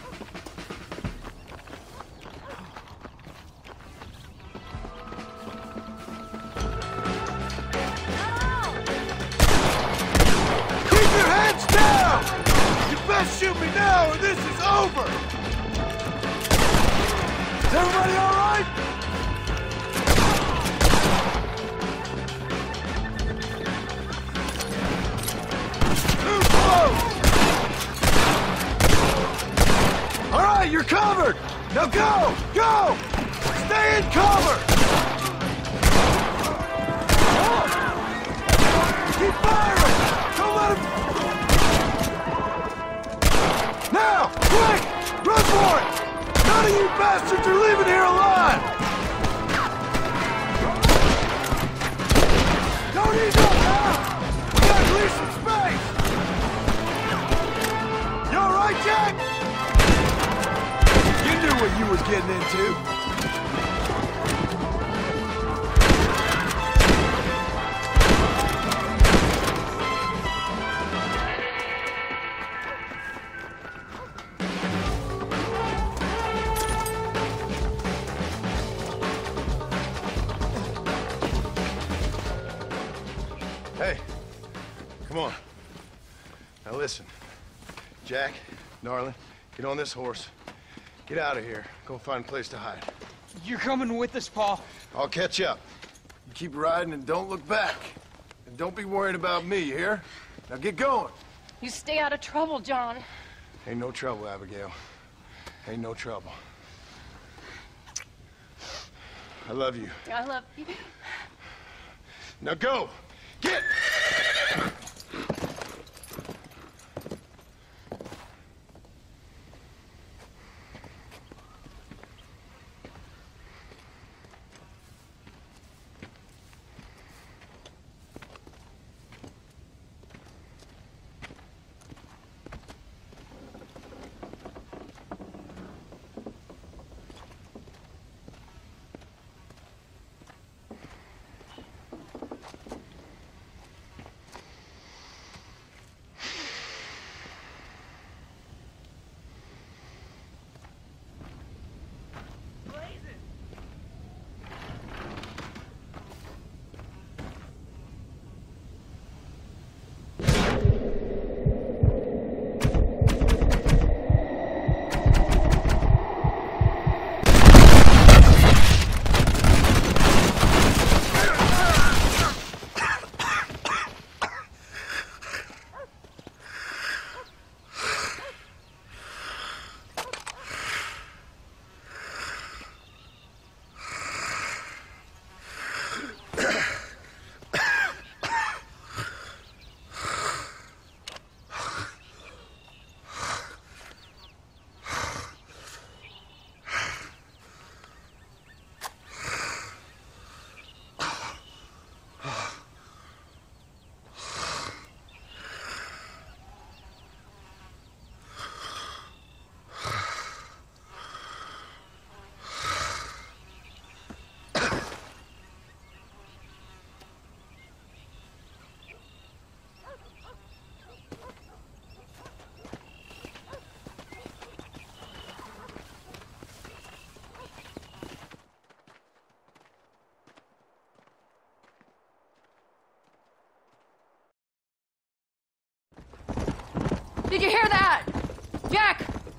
Keep your heads down! You best shoot me now or this is over! Is everybody all right? Too close! All right, you're covered! Now go! Go! Stay in cover! Keep firing! Don't let him... Now! Quick! Run for it! None of you bastards are leaving here alive! Don't ease up now! We gotta clear some space! You all right, Jack? You knew what you was getting into. Hey, come on. Now listen. Jack, darling, get on this horse. Get out of here. Go find a place to hide. You're coming with us, Paul. I'll catch up. You keep riding and don't look back. And don't be worried about me, you hear? Now get going. You stay out of trouble, John. Ain't no trouble, Abigail. Ain't no trouble. I love you. I love you. Now go! Get!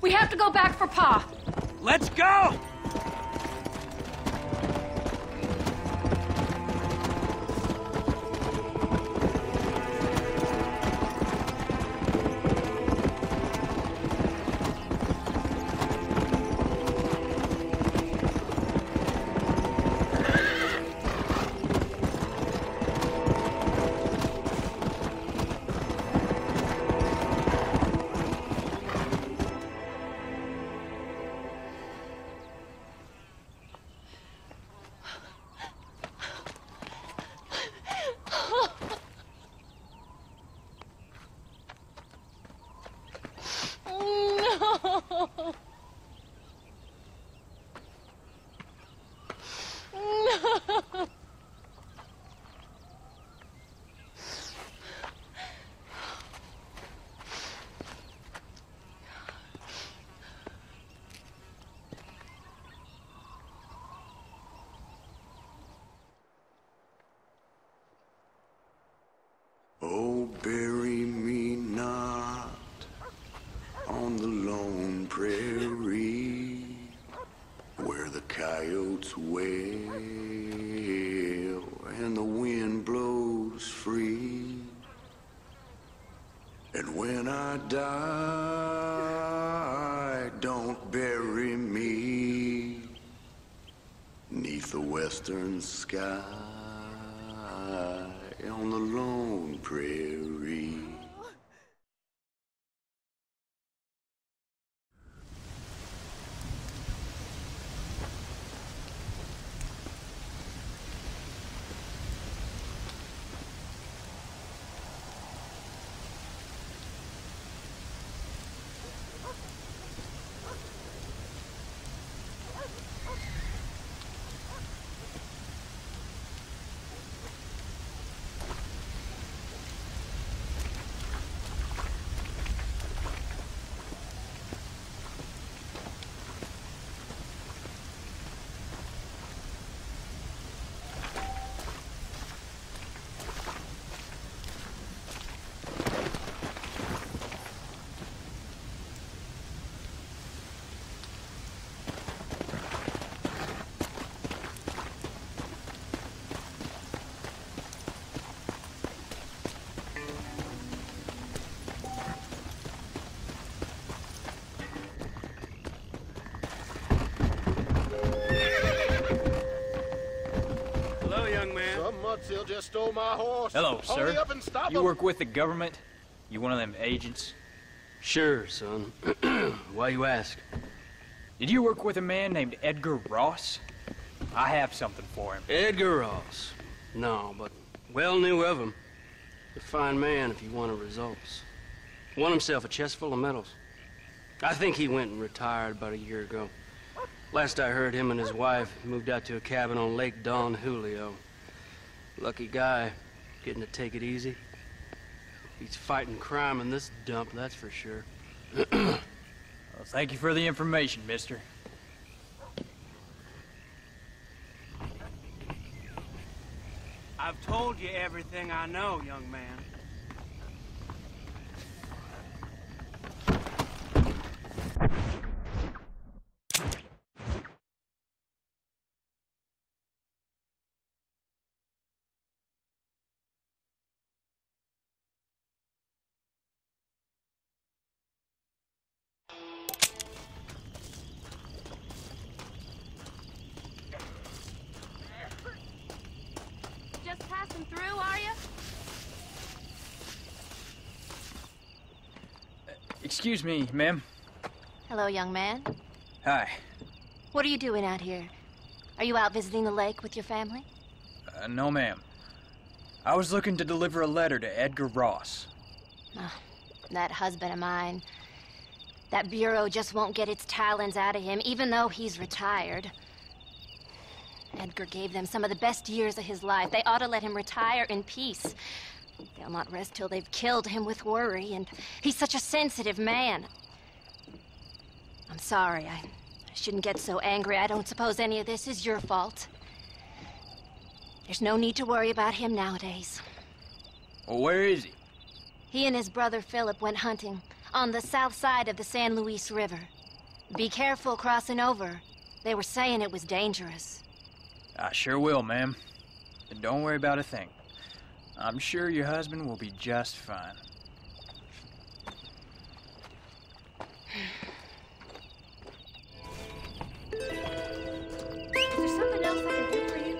We have to go back for Pa. Let's go! Oh, bury me not on the lone prairie where the coyotes wail and the wind blows free. And when I die, don't bury me 'neath the western sky on the lone prairie. Mudsill just stole my horse. Hello, sir. Hurry up and stop You him. work with the government? You one of them agents? Sure, son. Why you ask? Did you work with a man named Edgar Ross? I have something for him. Edgar Ross? No, but well knew of him. A fine man if he wanted results. Won himself a chest full of medals. I think he went and retired about a year ago. Last I heard, him and his wife moved out to a cabin on Lake Don Julio. Lucky guy, getting to take it easy. He's fighting crime in this dump, that's for sure. Well, thank you for the information, mister. I've told you everything I know, young man. Just passing through, are you? Excuse me, ma'am. Hello, young man. Hi. What are you doing out here? Are you out visiting the lake with your family? No, ma'am. I was looking to deliver a letter to Edgar Ross. Oh, that husband of mine. That bureau just won't get its talons out of him, even though he's retired. Edgar gave them some of the best years of his life. They ought to let him retire in peace. They'll not rest till they've killed him with worry, and he's such a sensitive man. I'm sorry, I shouldn't get so angry. I don't suppose any of this is your fault. There's no need to worry about him nowadays. Well, where is he? He and his brother Philip went hunting on the south side of the San Luis River. Be careful crossing over. They were saying it was dangerous. I sure will, ma'am. And don't worry about a thing. I'm sure your husband will be just fine. Is there something else I can do for you?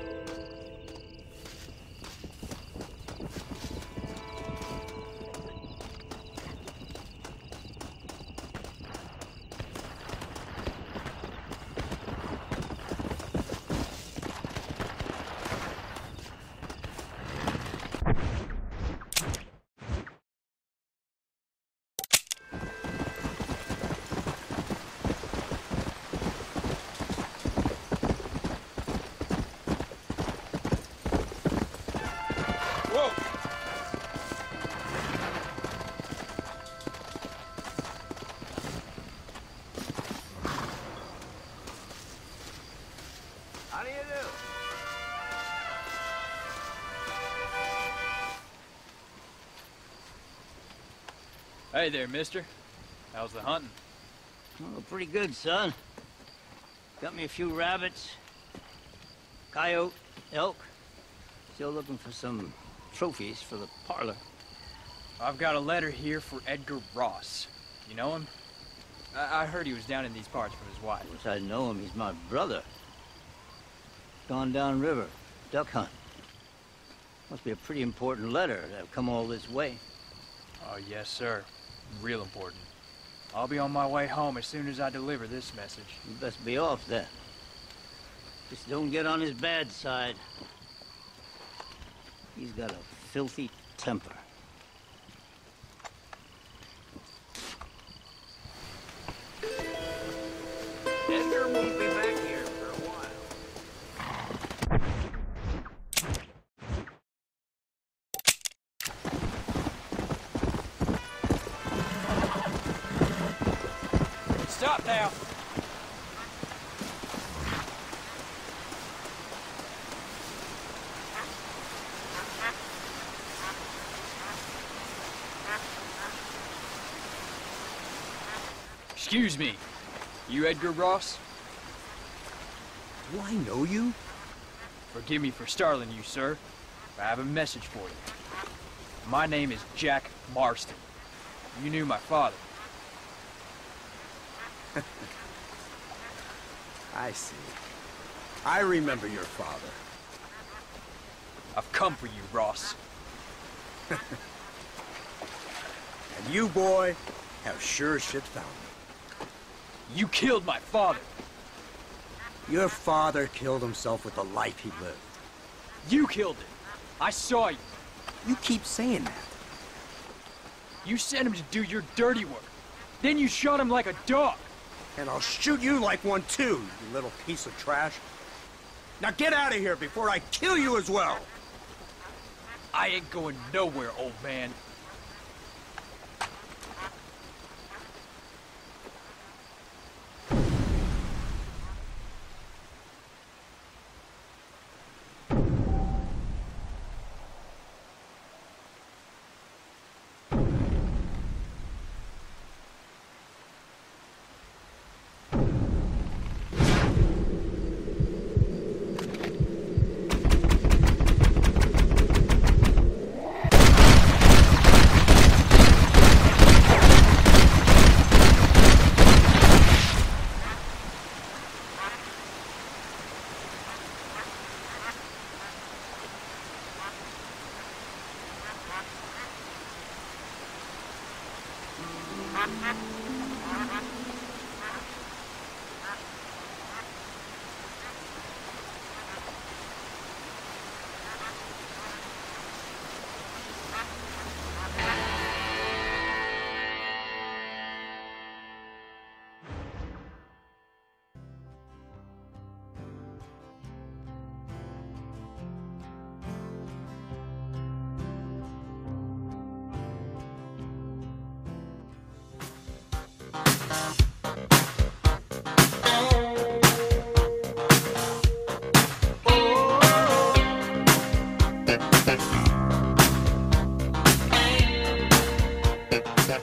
How do you do? Hey there, mister. How's the hunting? Oh, pretty good, son. Got me a few rabbits, coyote, elk. Still looking for some trophies for the parlor. I've got a letter here for Edgar Ross. You know him? I heard he was down in these parts with his wife. Of course I know him. He's my brother. Gone down river, duck hunt. Must be a pretty important letter to have come all this way. Oh, yes, sir. Real important. I'll be on my way home as soon as I deliver this message. You best be off then. Just don't get on his bad side. He's got a filthy temper. Edgar won't be back here for a while. Stop now! Excuse me. You Edgar Ross? Do I know you? Forgive me for startling you, sir. I have a message for you. My name is Jack Marston. You knew my father. I see. I remember your father. I've come for you, Ross. And you, boy, have sure shit found me. You killed my father. Your father killed himself with the life he lived. You killed him. I saw you. You keep saying that. You sent him to do your dirty work. Then you shot him like a dog. And I'll shoot you like one too, you little piece of trash. Now get out of here before I kill you as well. I ain't going nowhere, old man. That